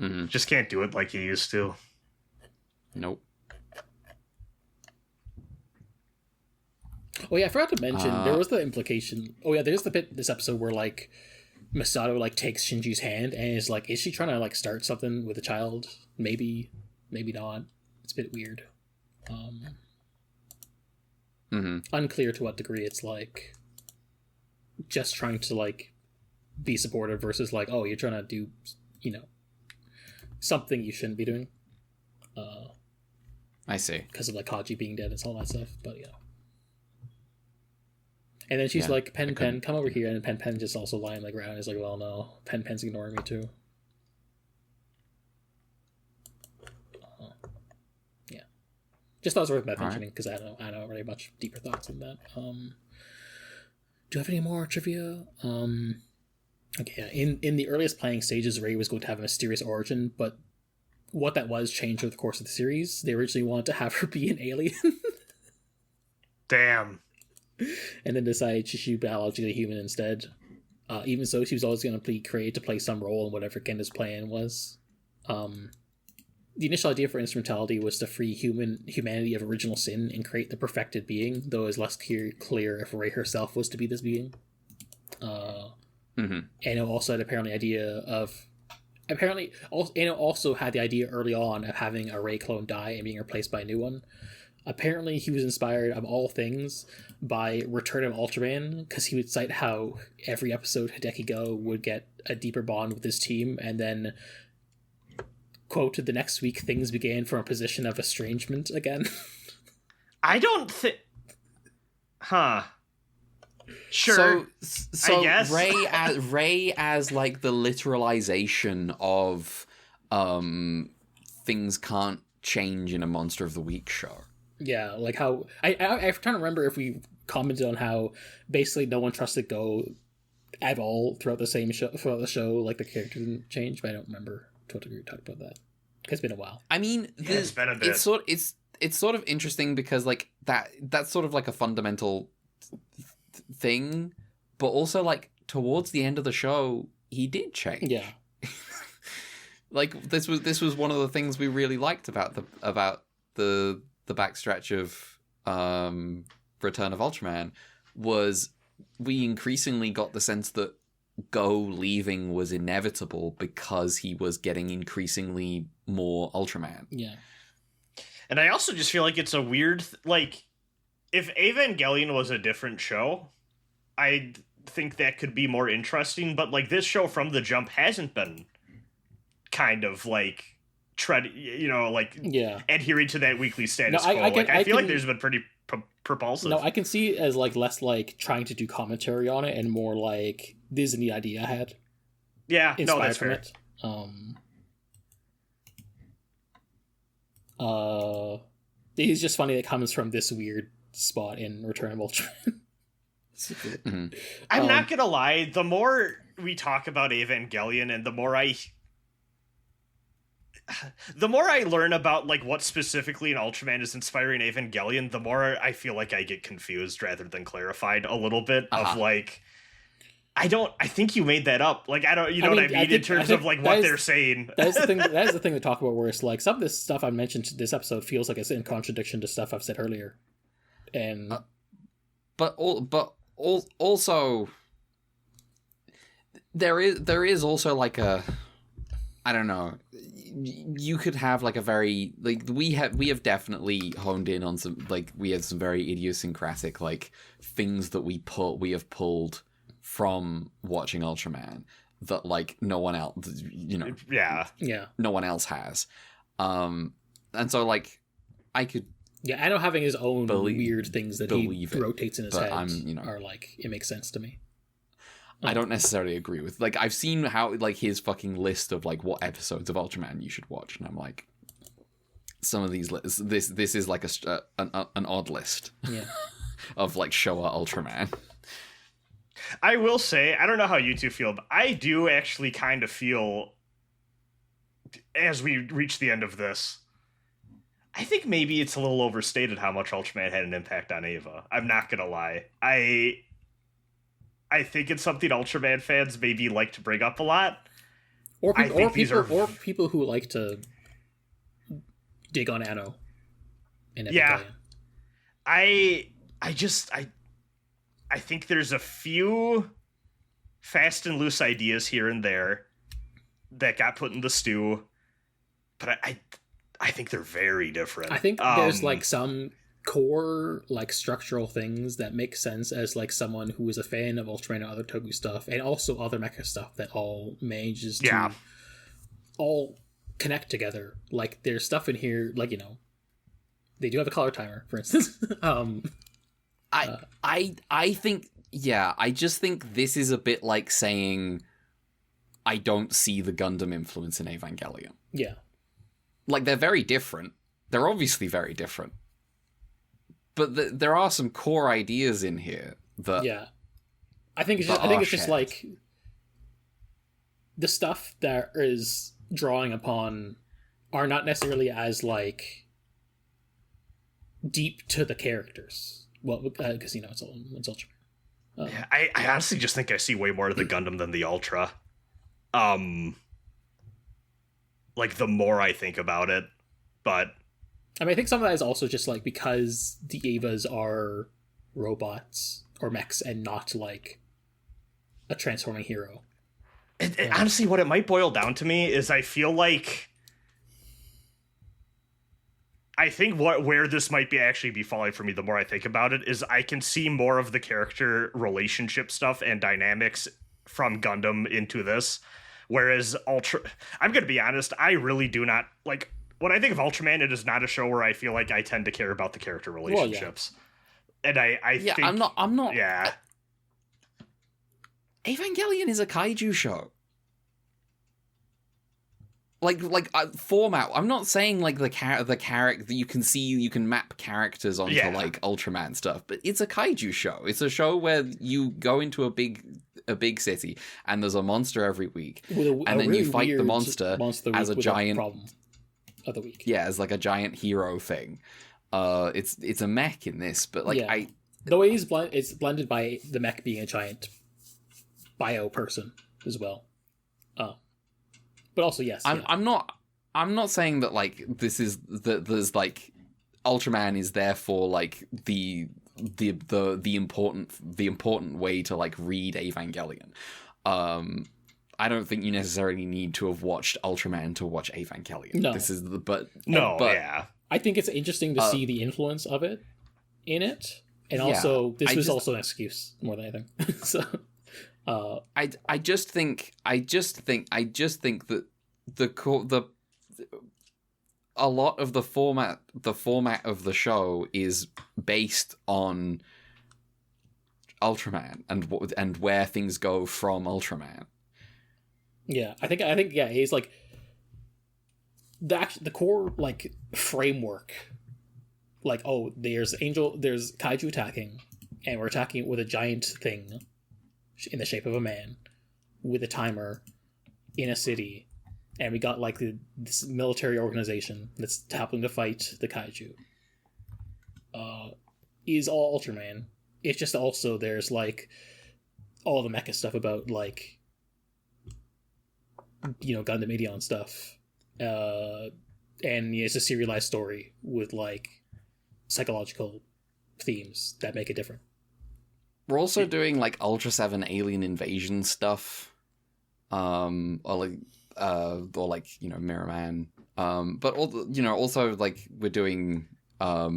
[SPEAKER 2] Mm-hmm.
[SPEAKER 3] Just can't do it like you used to.
[SPEAKER 2] Nope.
[SPEAKER 4] Oh yeah, I forgot to mention there was the implication. Oh yeah, there's the bit this episode where like Masato like takes Shinji's hand and is like, is she trying to like start something with a child? Maybe, maybe not. It's a bit weird. Unclear to what degree it's like just trying to like be supportive versus like, oh, you're trying to do, you know, something you shouldn't be doing.
[SPEAKER 2] I see.
[SPEAKER 4] Because of like Kaji being dead and all that stuff, but yeah. And then she's like, Pen, come over here. And Pen just also lying on the ground. Is like, well, no, Pen's ignoring me too. Yeah. Just thought it was worth mentioning because I don't really much deeper thoughts on that. Do you have any more trivia? Okay, yeah. In the earliest planning stages, Rei was going to have a mysterious origin, but what that was changed over the course of the series. They originally wanted to have her be an alien.
[SPEAKER 3] Damn.
[SPEAKER 4] And then decided she should be biologically human instead. Even so, she was always going to be created to play some role in whatever Genda's plan was. The initial idea for instrumentality was to free humanity of original sin and create the perfected being, though it was less clear if Rei herself was to be this being. And it also had apparently also had the idea early on of having a Rei clone die and being replaced by a new one. Apparently, he was inspired, of all things, by Return of Ultraman, because he would cite how every episode Hideki Go would get a deeper bond with his team, and then, quote, the next week things began from a position of estrangement again.
[SPEAKER 3] I don't think... Huh. Sure.
[SPEAKER 2] So
[SPEAKER 3] I guess.
[SPEAKER 2] Rei as like the literalization of things can't change in a Monster of the Week show.
[SPEAKER 4] Yeah, like how I'm trying to remember if we commented on how basically no one trusted Go at all throughout the show. Like the character didn't change, but I don't remember to what degree we talked about that. It's been a while.
[SPEAKER 2] I mean,
[SPEAKER 3] it's been a bit.
[SPEAKER 2] It's sort of interesting because like that's sort of like a fundamental thing, but also like towards the end of the show, he did change.
[SPEAKER 4] Yeah.
[SPEAKER 2] Like this was one of the things we really liked about the backstretch of Return of Ultraman was we increasingly got the sense that Go leaving was inevitable because he was getting increasingly more Ultraman.
[SPEAKER 4] Yeah.
[SPEAKER 3] And I also just feel like it's a weird like if Evangelion was a different show, I think that could be more interesting, but like this show from the jump hasn't been kind of like adhering to that weekly status quo. I feel like there's been pretty propulsive.
[SPEAKER 4] No, I can see it as like less like trying to do commentary on it and more like this is a neat idea I had.
[SPEAKER 3] Yeah, no, that's
[SPEAKER 4] from
[SPEAKER 3] fair.
[SPEAKER 4] It is just funny that it comes from this weird spot in Return of Ultraman.
[SPEAKER 3] I'm not gonna lie, the more we talk about Evangelion and the more I learn about like what specifically in Ultraman is inspiring Evangelion, the more I feel like I get confused rather than clarified a little bit of like I think you made that up. Like I mean, what I mean in terms of like what they're saying.
[SPEAKER 4] That is the thing to talk about where it's like some of this stuff I mentioned this episode feels like it's in contradiction to stuff I've said earlier. And
[SPEAKER 2] but also there is also like a I don't know. You could have like a very like we have definitely honed in on some like we have some very idiosyncratic like things that we have pulled from watching Ultraman that like no one else no one else has, and so like I could
[SPEAKER 4] I know having his own weird things that he rotates in his head
[SPEAKER 2] are
[SPEAKER 4] like it makes sense to me.
[SPEAKER 2] I don't necessarily agree with like I've seen how like his fucking list of like what episodes of Ultraman you should watch, and I'm like some of these this is like an odd list of like Showa Ultraman.
[SPEAKER 3] I will say I don't know how you two feel, but I do actually kind of feel as we reach the end of this, I think maybe it's a little overstated how much Ultraman had an impact on Eva. I'm not gonna lie. I think it's something Ultraman fans maybe like to bring up a lot.
[SPEAKER 4] Or people who like to dig on Anno.
[SPEAKER 3] Yeah. I think there's a few fast and loose ideas here and there that got put in the stew, but I think they're very different.
[SPEAKER 4] I think there's like some core like structural things that make sense as like someone who is a fan of Ultraman and other Togu stuff, and also other mecha stuff that all manages to all connect together. Like there's stuff in here, like, you know, they do have a color timer, for instance.
[SPEAKER 2] I think, yeah, I just think this is a bit like saying I don't see the Gundam influence in Evangelion.
[SPEAKER 4] Yeah.
[SPEAKER 2] Like, they're very different. They're obviously very different. But there are some core ideas in here that...
[SPEAKER 4] Yeah. I think it's just like the stuff that is drawing upon are not necessarily as like deep to the characters. Well, because you know it's Ultraman.
[SPEAKER 3] Yeah, I honestly just think I see way more of the Gundam than the Ultra. Like the more I think about it, but
[SPEAKER 4] I mean, I think some of that is also just like because the Evas are robots or mechs and not like a transforming hero.
[SPEAKER 3] And honestly, what it might boil down to me is I feel like where this might actually be falling for me the more I think about it is I can see more of the character relationship stuff and dynamics from Gundam into this, whereas I'm going to be honest, I really do not like when I think of Ultraman. It is not a show where I feel like I tend to care about the character relationships. Well, yeah. And I think
[SPEAKER 2] I'm not.
[SPEAKER 3] Yeah.
[SPEAKER 2] Evangelion is a kaiju show. Like format. I'm not saying like the character that you can map characters onto like Ultraman stuff, but it's a kaiju show. It's a show where you go into a big city and there's a monster every week, and then you fight the monster as a giant
[SPEAKER 4] problem of the week.
[SPEAKER 2] Yeah, as like a giant hero thing. It's a mech in this, but like
[SPEAKER 4] the way it's blended by the mech being a giant bio person as well. But also, yes.
[SPEAKER 2] I'm not saying that like this is that there's like Ultraman is therefore like the important way to like read Evangelion. I don't think you necessarily need to have watched Ultraman to watch Evangelion.
[SPEAKER 4] No.
[SPEAKER 2] This is
[SPEAKER 4] I think it's interesting to see the influence of it in it, and also this was also an excuse more than anything. So.
[SPEAKER 2] I just think that a lot of the format of the show is based on Ultraman and where things go from Ultraman.
[SPEAKER 4] Yeah, I think he's like the core like framework. Like, oh, there's kaiju attacking, and we're attacking it with a giant thing in the shape of a man with a timer in a city, and we got like this military organization that's helping to fight the kaiju. Is all Ultraman. It's just also there's like all the mecha stuff about like, you know, Gundam Ideon stuff, and it's a serialized story with like psychological themes that make it different.
[SPEAKER 2] We're also doing like Ultra 7 alien invasion stuff, or like you know, Mirror Man, but also like we're doing I've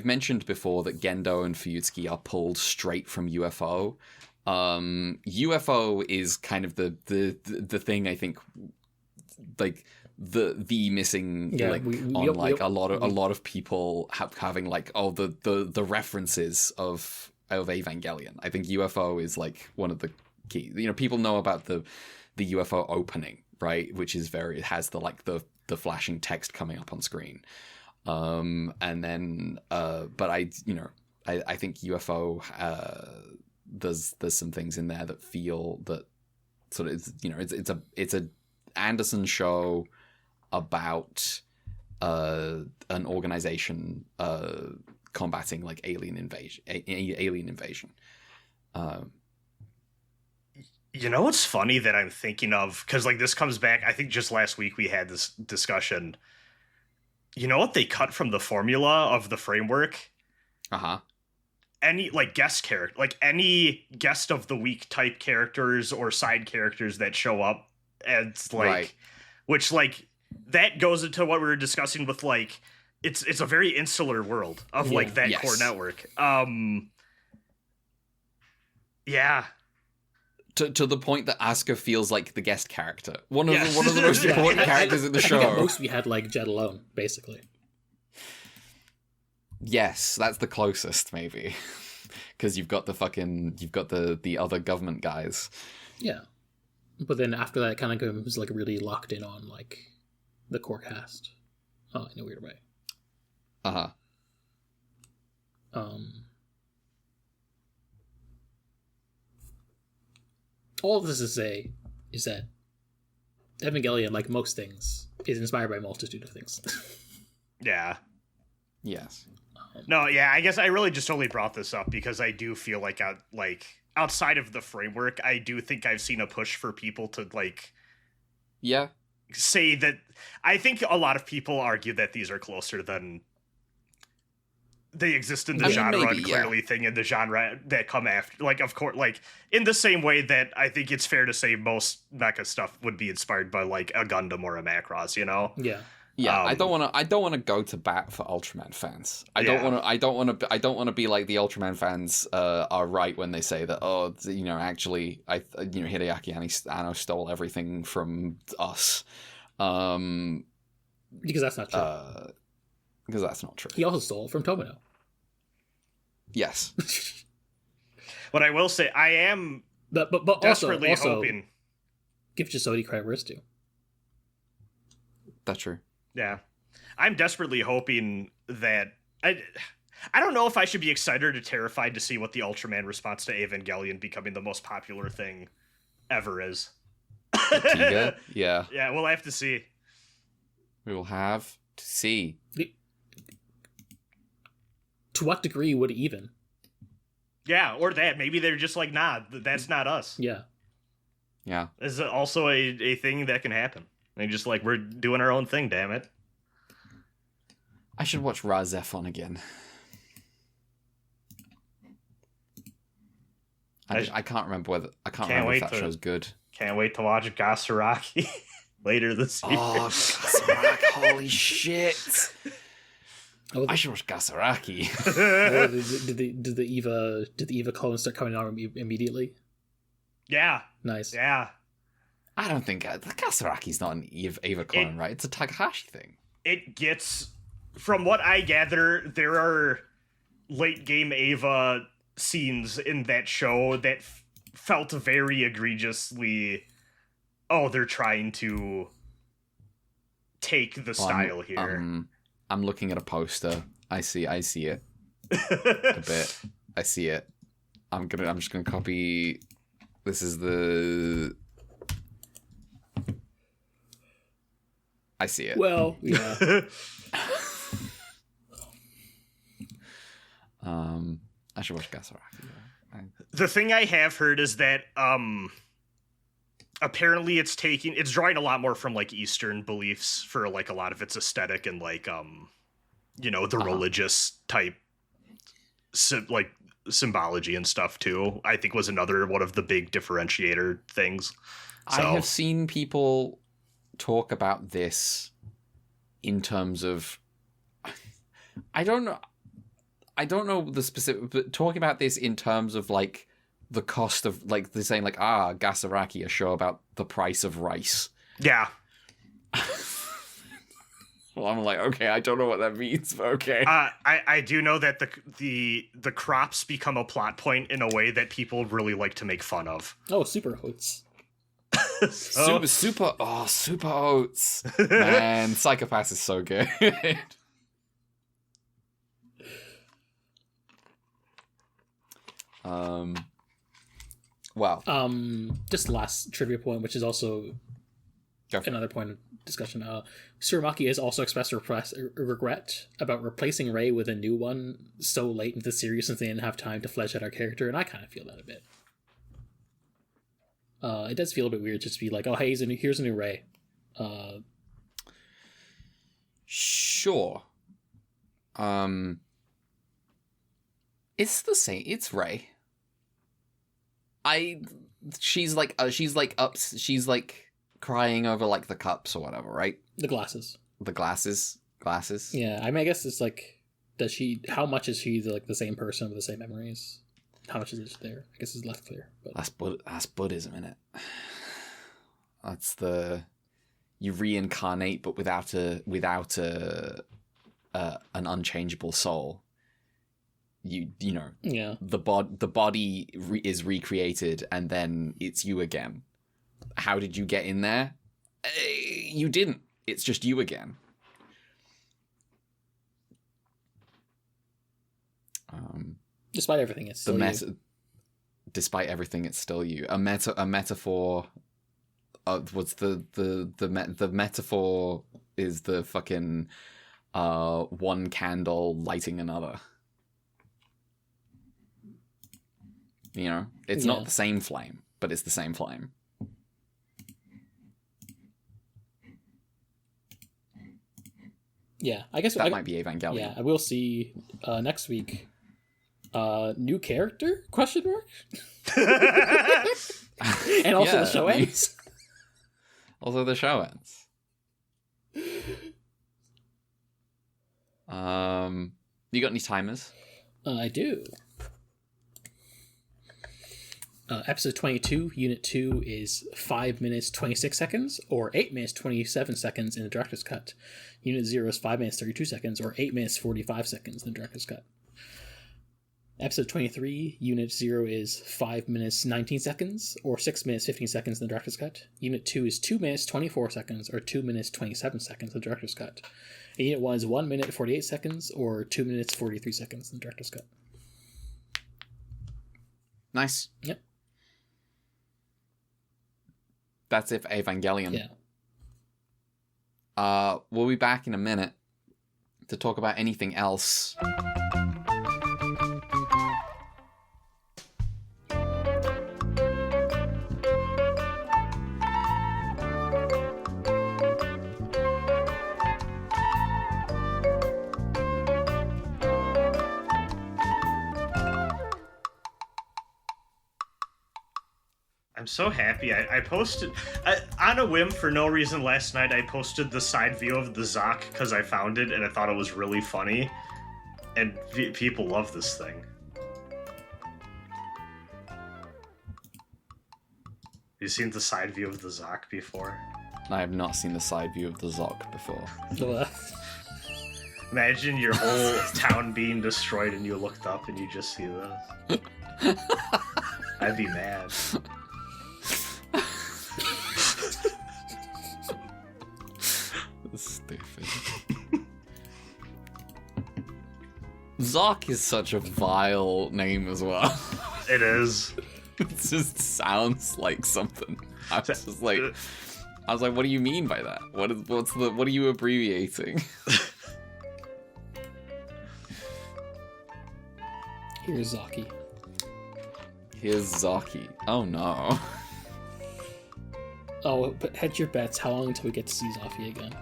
[SPEAKER 2] mentioned before that Gendo and Fuyutsuki are pulled straight from UFO. UFO is kind of the thing I think like the missing link a lot of people having like the references of Evangelion. I think UFO is like one of the key. You know, people know about the UFO opening, right, which is it has the flashing text coming up on screen, and then but I think UFO there's some things in there that feel that sort of, you know, it's a Anderson show about an organization combating like alien invasion.
[SPEAKER 3] You know what's funny that I'm thinking of? Because, like, this comes back, I think just last week we had this discussion. You know what they cut from the formula of the framework?
[SPEAKER 2] Uh-huh.
[SPEAKER 3] Any, like, guest character, like, any guest of the week type characters or side characters that show up, and, like,
[SPEAKER 2] Right.
[SPEAKER 3] which, like, that goes into what we were discussing with, like, it's a very insular world of, like, that
[SPEAKER 2] Yes.
[SPEAKER 3] core network. Yeah.
[SPEAKER 2] To the point that Asuka feels like the guest character. One of
[SPEAKER 3] Yes.
[SPEAKER 2] the most
[SPEAKER 3] Yeah.
[SPEAKER 2] important characters in the
[SPEAKER 4] I think at
[SPEAKER 2] show.
[SPEAKER 4] most we had like Jet alone, basically.
[SPEAKER 2] Yes, that's the closest, maybe. Because you've got the other government guys.
[SPEAKER 4] Yeah. But then after that, it kind of was like really locked in on like the core cast. Oh, in a weird way.
[SPEAKER 2] Uh-huh.
[SPEAKER 4] All of this to say is that Evangelion, like most things, is inspired by a multitude of things.
[SPEAKER 3] Yeah.
[SPEAKER 2] Yes.
[SPEAKER 3] No, yeah, I guess I really just only brought this up because I do feel like outside of the framework, I do think I've seen a push for people to, like,
[SPEAKER 2] Yeah.
[SPEAKER 3] say that. I think a lot of people argue that these are closer than they exist in the genre
[SPEAKER 2] maybe,
[SPEAKER 3] and clearly thing in the genre that come after. Like, of course, like, in the same way that I think it's fair to say most mecha stuff would be inspired by, like, a Gundam or a Macross, you know?
[SPEAKER 4] Yeah.
[SPEAKER 2] Yeah, I don't want to go to bat for Ultraman fans. I don't want to be like the Ultraman fans are right when they say that, oh, you know, actually Hideaki Anno stole everything from us.
[SPEAKER 4] Because that's not true.
[SPEAKER 2] Because that's not true.
[SPEAKER 4] He also stole it from Tomino.
[SPEAKER 2] Yes.
[SPEAKER 3] But I will say, I am
[SPEAKER 4] but
[SPEAKER 3] desperately
[SPEAKER 4] also
[SPEAKER 3] hoping.
[SPEAKER 4] give Chisodi credit where it's due.
[SPEAKER 2] That's true.
[SPEAKER 3] Yeah. I'm desperately hoping that... I don't know if I should be excited or terrified to see what the Ultraman response to Evangelion becoming the most popular thing ever is.
[SPEAKER 2] Tiga? Yeah.
[SPEAKER 3] Yeah, we'll have to see.
[SPEAKER 2] We will have to see.
[SPEAKER 4] To what degree would it even?
[SPEAKER 3] Yeah, or that. Maybe they're just like, nah, that's not us.
[SPEAKER 4] Yeah.
[SPEAKER 2] Yeah.
[SPEAKER 3] This is also a thing that can happen. They just like, we're doing our own thing, damn it.
[SPEAKER 2] I should watch Razefon again. I can't remember whether if that show's good.
[SPEAKER 3] Can't wait to watch Gasaraki later this year.
[SPEAKER 2] Oh, Gasaraki! Holy shit! I should watch Gasaraki.
[SPEAKER 4] Did the Eva clones start coming out immediately?
[SPEAKER 3] Yeah.
[SPEAKER 4] Nice.
[SPEAKER 3] Yeah.
[SPEAKER 2] I don't think the Gasaraki's not an Eva clone, right? It's a Takahashi thing.
[SPEAKER 3] It gets, from what I gather, there are late game Eva scenes in that show that felt very egregiously, oh, they're trying to take the style here.
[SPEAKER 2] I'm looking at a poster. I see it a bit. I see it. I'm just gonna copy. This is the. I see it.
[SPEAKER 4] Well, yeah.
[SPEAKER 2] I should watch Gasaraki.
[SPEAKER 3] The thing I have heard is that apparently it's drawing a lot more from like Eastern beliefs for like a lot of its aesthetic and like the religious type like symbology and stuff too. I think was another one of the big differentiator things. So,
[SPEAKER 2] I have seen people talk about this in terms of I don't know the specific, but talking about this in terms of like the cost of like they're saying like Gasaraki, a show about the price of rice.
[SPEAKER 3] Yeah.
[SPEAKER 2] Well, I'm like, okay, I don't know what that means, but okay.
[SPEAKER 3] I do know that the crops become a plot point in a way that people really like to make fun of.
[SPEAKER 4] Oh, super oats.
[SPEAKER 2] Super oats. Man, Psychopath is so good. Well,
[SPEAKER 4] just last trivia point, which is also another point discussion. Surumaki has also expressed regret about replacing Rei with a new one so late into the series since they didn't have time to flesh out our character, and I kind of feel that a bit. It does feel a bit weird just to be like, oh, hey, here's a new Rei.
[SPEAKER 2] Sure. It's the same. It's Rei. She's crying over like the cups or whatever, right?
[SPEAKER 4] The glasses.
[SPEAKER 2] The glasses.
[SPEAKER 4] Yeah, I mean, I guess it's like, how much is she like the same person with the same memories? How much is it there? I guess it's less clear. But
[SPEAKER 2] that's Buddhism, isn't it? That's you reincarnate, but without an unchangeable soul. You know.
[SPEAKER 4] Yeah.
[SPEAKER 2] The body is recreated, and then it's you again. How did you get in there? You didn't. It's just you again.
[SPEAKER 4] Despite everything, it's still you.
[SPEAKER 2] Despite everything, it's still you. A metaphor. What's the metaphor is the fucking one candle lighting another. You know, it's not the same flame, but it's the same flame.
[SPEAKER 4] Yeah, I guess
[SPEAKER 2] that might be Evangelion.
[SPEAKER 4] Yeah, we'll see next week. New character? Question mark. And also the show ends.
[SPEAKER 2] Also the show ends. You got any timers?
[SPEAKER 4] I do. Episode 22, Unit 2 is 5 minutes 26 seconds, or 8 minutes 27 seconds in the director's cut. Unit 0 is 5 minutes 32 seconds, or 8 minutes 45 seconds in the director's cut. Episode 23, Unit 0 is 5 minutes 19 seconds, or 6 minutes 15 seconds in the director's cut. Unit 2 is 2 minutes 24 seconds, or 2 minutes 27 seconds in the director's cut. And Unit 1 is 1 minute 48 seconds, or 2 minutes 43 seconds in the director's cut.
[SPEAKER 2] Nice.
[SPEAKER 4] Yep.
[SPEAKER 2] That's it for Evangelion.
[SPEAKER 4] Yeah.
[SPEAKER 2] We'll be back in a minute to talk about anything else.
[SPEAKER 3] I'm so happy. I posted, on a whim for no reason last night, I posted the side view of the Zoc because I found it and I thought it was really funny. And people love this thing. You seen the side view of the Zoc before?
[SPEAKER 2] I have not seen the side view of the Zoc before.
[SPEAKER 3] Imagine your whole town being destroyed and you looked up and you just see this. I'd be mad.
[SPEAKER 2] Stupid. Zoc is such a vile name as well.
[SPEAKER 3] It is.
[SPEAKER 2] It just sounds like something. I was like, what do you mean by that? What are you abbreviating?
[SPEAKER 4] Here's Zaki.
[SPEAKER 2] Oh no.
[SPEAKER 4] Oh, but hedge your bets. How long until we get to see Zaki again?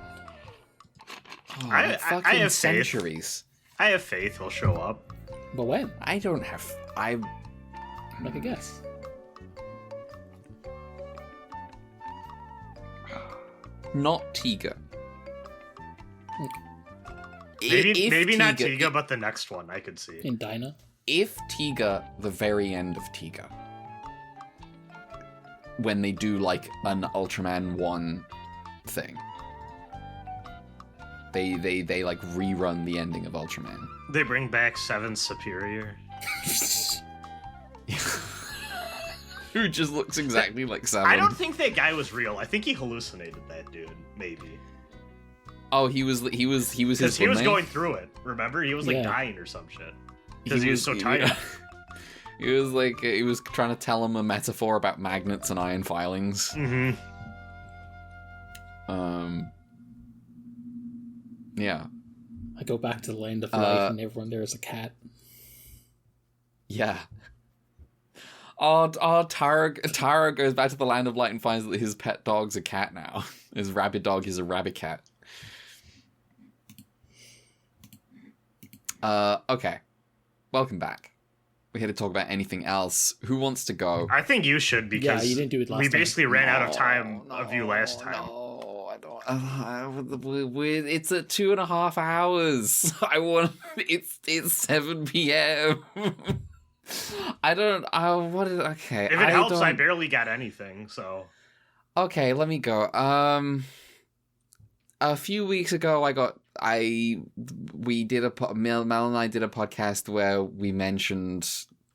[SPEAKER 2] Oh,
[SPEAKER 3] I have
[SPEAKER 2] centuries.
[SPEAKER 3] Faith. I have faith he'll show up.
[SPEAKER 4] But when?
[SPEAKER 2] I don't have.
[SPEAKER 4] Make a guess.
[SPEAKER 2] Not Tiga.
[SPEAKER 3] Okay. Maybe not
[SPEAKER 2] Tiga,
[SPEAKER 3] Tiga, but the next one I could see.
[SPEAKER 4] In Dinah?
[SPEAKER 2] If Tiga, the very end of Tiga, when they do like an Ultraman 1 thing, they like rerun the ending of Ultraman.
[SPEAKER 3] They bring back 7 Superior.
[SPEAKER 2] Who just looks exactly like 7.
[SPEAKER 3] I don't think that guy was real. I think he hallucinated that dude, maybe.
[SPEAKER 2] Oh, he was his
[SPEAKER 3] Because he was
[SPEAKER 2] roommate?
[SPEAKER 3] going through it, remember? He was like dying or some shit. Because he was so tired.
[SPEAKER 2] He was trying to tell him a metaphor about magnets and iron filings.
[SPEAKER 3] Mm-hmm.
[SPEAKER 1] Yeah.
[SPEAKER 4] I go back to the land of light, and everyone there is a cat.
[SPEAKER 1] Yeah. Tara goes back to the land of light and finds that his pet dog's a cat now. His rabid dog is a rabbit cat. Okay. Welcome back. We're here to talk about anything else. Who wants to go?
[SPEAKER 3] I think you should, because
[SPEAKER 4] you didn't do it last
[SPEAKER 3] we
[SPEAKER 4] time.
[SPEAKER 3] basically ran out of time of you last time.
[SPEAKER 1] No, I don't. It's at 2.5 hours. I want. It's 7 p.m. I don't. Okay.
[SPEAKER 3] If it helps, I barely got anything. So.
[SPEAKER 1] Okay, let me go. A few weeks ago, Mel and I did a podcast where we mentioned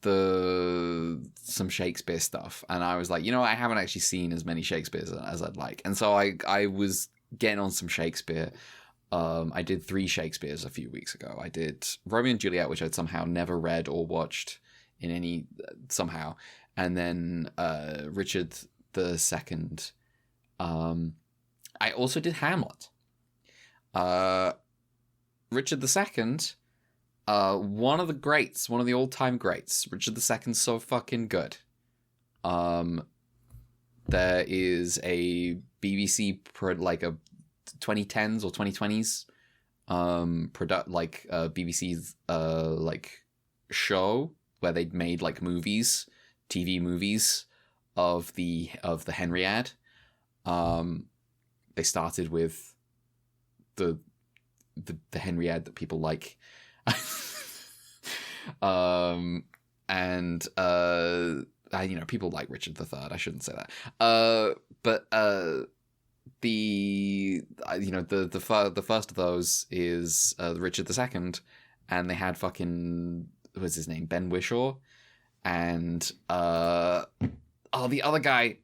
[SPEAKER 1] some Shakespeare stuff, and I was like, I haven't actually seen as many Shakespeares as I'd like, and so I was getting on some Shakespeare. I did 3 Shakespeares a few weeks ago. I did Romeo and Juliet, which I'd somehow never read or watched in any somehow, and then Richard II. I also did Hamlet. Richard II, one of the greats, one of the all-time greats. Richard II's so fucking good. There is a BBC like a 2010s or 2020s BBC's like show where they'd made like movies, TV movies of the Henriad. They started with the Henriad that people like. People like Richard III. I shouldn't say that. But the first of those is Richard II, and they had fucking, what's his name, Ben Whishaw, and the other guy,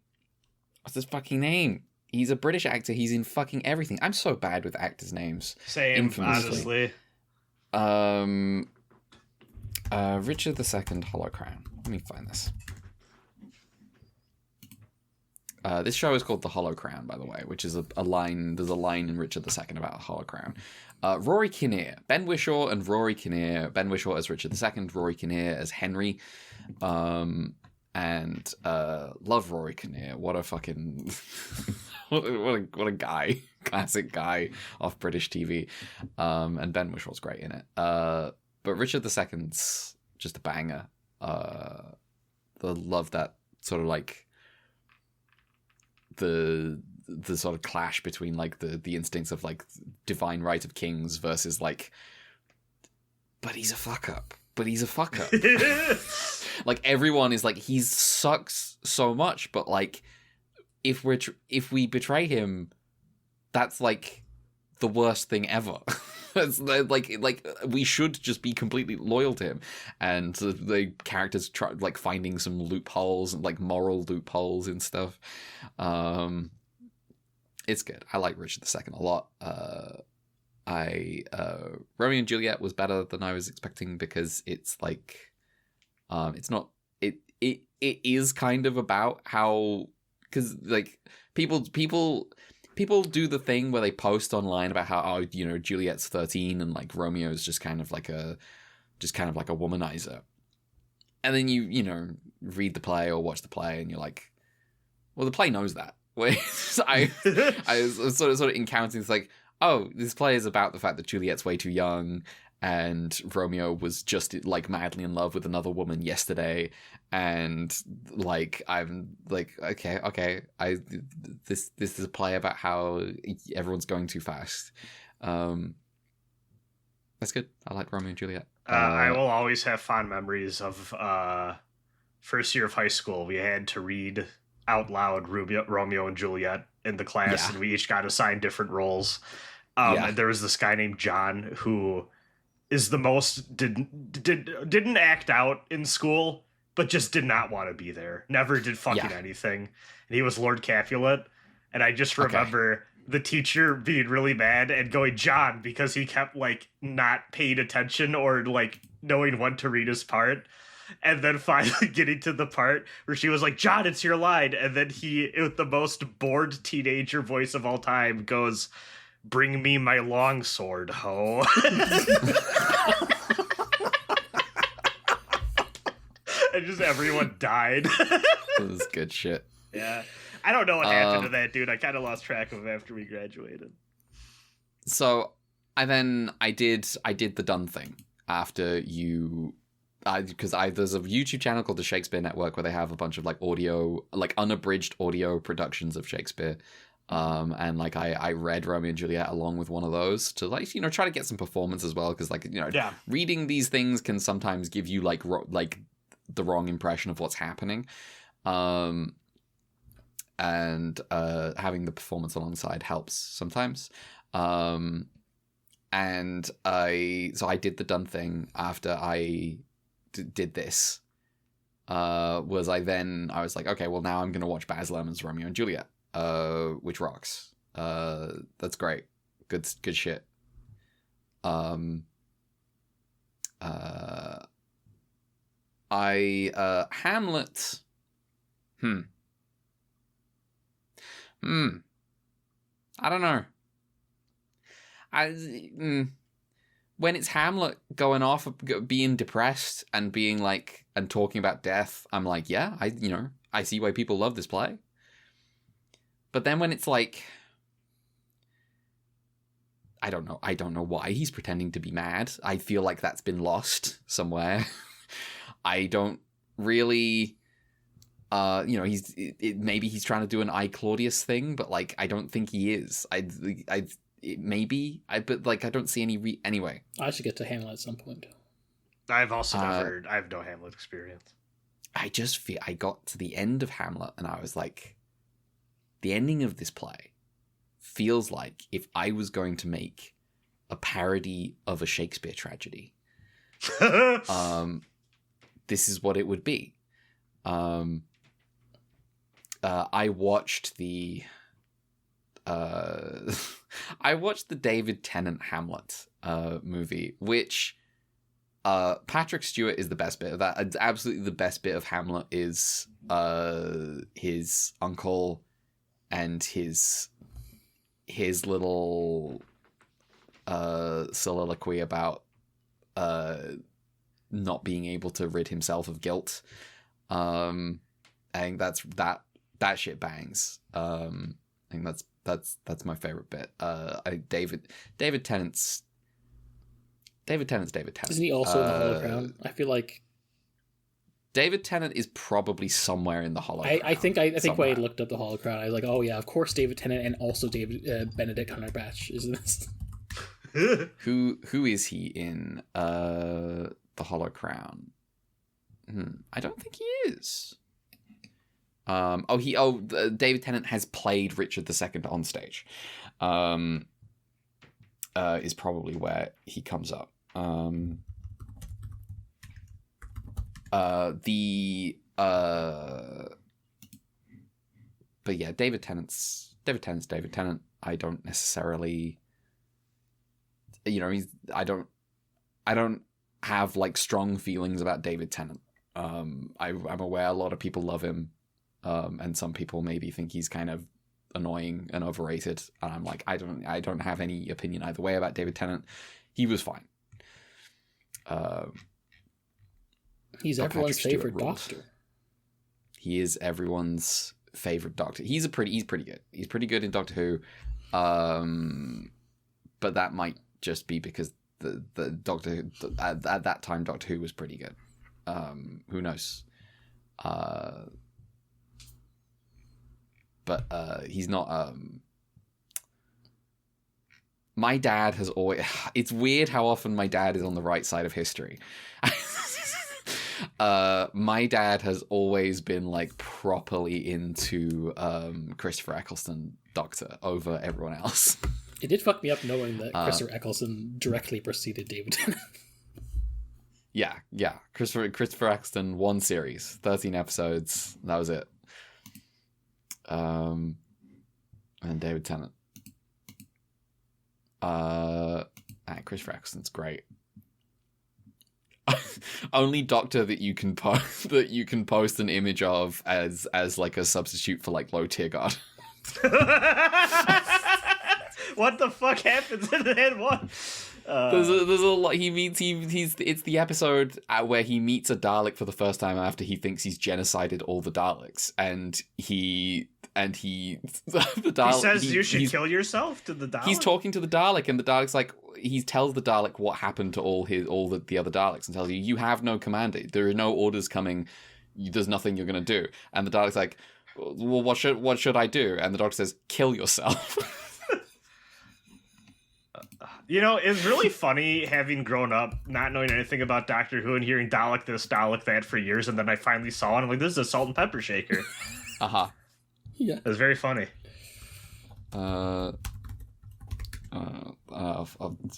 [SPEAKER 1] what's his fucking name? He's a British actor. He's in fucking everything. I'm so bad with actors' names.
[SPEAKER 3] Same,
[SPEAKER 1] infamously.
[SPEAKER 3] honestly.
[SPEAKER 1] Richard II Hollow Crown. Let me find this. This show is called The Hollow Crown, by the way, which is a line. There's a line in Richard II about a hollow crown. Rory Kinnear, Ben Whishaw, and Rory Kinnear. Ben Whishaw as Richard II, Rory Kinnear as Henry. And love Rory Kinnear. What a fucking what a guy, classic guy off British TV. And Ben Wishaw's great in it. But Richard II's just a banger. I love that sort of like the sort of clash between like the instincts of like divine right of kings versus like, but he's a fuck up. Like everyone is like, he sucks so much, but like if we betray him, that's like the worst thing ever. It's like we should just be completely loyal to him, and the characters try like finding some loopholes and like moral loopholes and stuff. It's good. I like Richard II a lot. Romeo and Juliet was better than I was expecting, because it's like it's not it is kind of about how, because like people do the thing where they post online about how Juliet's 13 and like Romeo's just kind of like a womanizer, and then you read the play or watch the play and you're like, well, the play knows that. I was sort of encountering this like, oh, this play is about the fact that Juliet's way too young and Romeo was just like madly in love with another woman yesterday, and like I'm like, okay, this is a play about how everyone's going too fast. That's good. I like Romeo and Juliet.
[SPEAKER 3] I will always have fond memories of first year of high school. We had to read out loud Romeo and Juliet in the class, and we each got assigned different roles. And there was this guy named John who is the most didn't act out in school, but just did not want to be there. Never did fucking anything. And he was Lord Capulet. And I just remember the teacher being really mad and going, John, because he kept like not paying attention or like knowing when to read his part. And then finally getting to the part where she was like, John, it's your line. And then he, with the most bored teenager voice of all time, goes, Bring me my longsword, ho. And just everyone died.
[SPEAKER 2] This is good shit.
[SPEAKER 3] Yeah. I don't know what happened to that dude. I kind of lost track of him after we graduated.
[SPEAKER 2] So I did the done thing after you, because there's a YouTube channel called the Shakespeare Network where they have a bunch of like audio, like unabridged audio productions of Shakespeare. And like I read Romeo and Juliet along with one of those to like, you know, try to get some performance as well. Cause like, you know, reading these things can sometimes give you like the wrong impression of what's happening. And having the performance alongside helps sometimes. And I did the done thing after I did this. I was like, okay, well now I'm going to watch Baz Luhrmann's Romeo and Juliet, which rocks. That's great. Good shit. Hamlet. I don't know. When it's Hamlet going off, being depressed and being like, and talking about death, I'm like, yeah, I see why people love this play. But then when it's like, I don't know why he's pretending to be mad. I feel like that's been lost somewhere. I don't really, maybe he's trying to do an I Claudius thing, but like, I don't think he is. But I don't see any anyway.
[SPEAKER 4] I should get to Hamlet at some point.
[SPEAKER 3] I've also I have no Hamlet experience.
[SPEAKER 2] I just feel I got to the end of Hamlet and I was like, the ending of this play feels like if I was going to make a parody of a Shakespeare tragedy, this is what it would be. I watched the David Tennant Hamlet movie, which Patrick Stewart is the best bit of that. It's absolutely the best bit of Hamlet is his uncle and his little soliloquy about not being able to rid himself of guilt. I think that shit bangs. I think that's my favorite bit. David Tennant's David Tennant.
[SPEAKER 4] Isn't he also in the Hollow Crown? I feel like
[SPEAKER 2] David Tennant is probably somewhere in the Hollow Crown.
[SPEAKER 4] I think when I looked up the Hollow Crown, I was like, oh yeah, of course David Tennant and also Benedict Cumberbatch is in this.
[SPEAKER 2] Who is he in the Hollow Crown? I don't think he is. David Tennant has played Richard II on stage. Is probably where he comes up. But yeah, David Tennant's David Tennant. I don't necessarily, I don't have like strong feelings about David Tennant. I'm aware a lot of people love him, and some people maybe think he's kind of annoying and overrated. And I'm like, I don't have any opinion either way about David Tennant. He was fine.
[SPEAKER 4] He's everyone's favorite doctor.
[SPEAKER 2] He is everyone's favorite doctor. He's pretty good. He's pretty good in Doctor Who. But that might just be because the Doctor at that time Doctor Who was pretty good. Who knows? But he's not. My dad has always. It's weird how often my dad is on the right side of history. My dad has always been like properly into Christopher Eccleston Doctor over everyone else.
[SPEAKER 4] It did fuck me up knowing that Christopher Eccleston directly preceded David Tennant.
[SPEAKER 2] Yeah. Christopher Eccleston, one series, 13 episodes. That was it. And David Tennant. Christopher Eccleston's great. Only Doctor that you can post an image of as like a substitute for like low tier god.
[SPEAKER 3] What the fuck happens in that one?
[SPEAKER 2] There's a lot. It's the episode where he meets a Dalek for the first time after he thinks he's genocided all the Daleks, and the Dalek,
[SPEAKER 3] he says you should kill yourself to the Dalek.
[SPEAKER 2] He's talking to the Dalek, and the Dalek's like, he tells the Dalek what happened to all the other Daleks, and tells you have no command. There are no orders coming. There's nothing you're gonna do. And the Dalek's like, well, what should I do? And the Dalek says, kill yourself.
[SPEAKER 3] You know, it's really funny having grown up, not knowing anything about Doctor Who and hearing Dalek this, Dalek that for years, and then I finally saw it, and I'm like, this is a salt and pepper shaker.
[SPEAKER 2] Uh-huh.
[SPEAKER 4] Yeah.
[SPEAKER 3] It's very funny.
[SPEAKER 2] I'll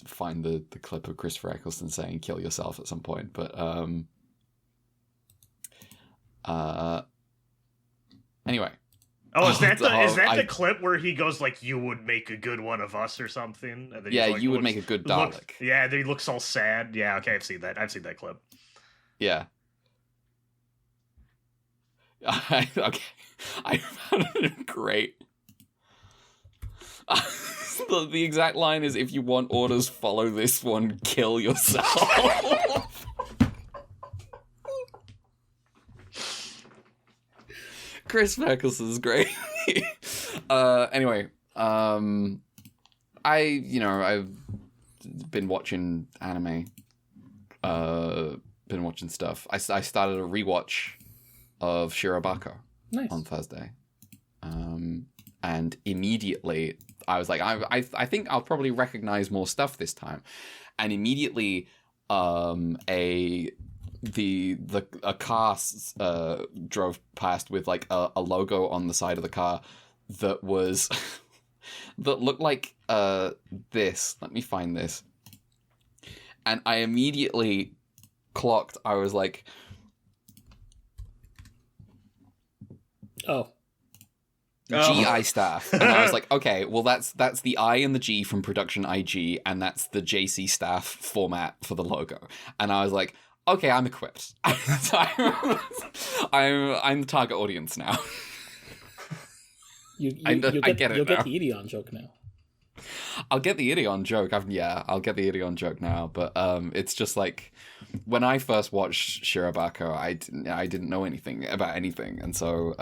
[SPEAKER 2] find the clip of Christopher Eccleston saying kill yourself at some point, but anyway.
[SPEAKER 3] Oh, is that the clip where he goes like, "You would make a good one of us" or something? And then
[SPEAKER 2] yeah, like, you would make a good Dalek.
[SPEAKER 3] Yeah, then he looks all sad. Yeah, okay, I've seen that clip.
[SPEAKER 2] Yeah. Okay, I found it great. The exact line is, "If you want orders, follow this one. Kill yourself." Chris Eccleston's great. Anyway, I've been watching anime, been watching stuff. I started a rewatch of Shirobako on Thursday, and immediately I was like, I think I'll probably recognize more stuff this time, and immediately a car drove past with like a logo on the side of the car that was that looked like this. Let me find this. And I immediately clocked. I was like, GI staff. And I was like, okay, well that's the I and the G from Production IG, and that's the JC staff format for the logo. And I was like, okay, I'm equipped. I'm the target audience now. I get it.
[SPEAKER 4] You'll
[SPEAKER 2] now.
[SPEAKER 4] get the Ideon joke now.
[SPEAKER 2] I'll get the Ideon joke. I'll get the Ideon joke now. But it's just like, when I first watched Shirobako, I didn't know anything about anything, and so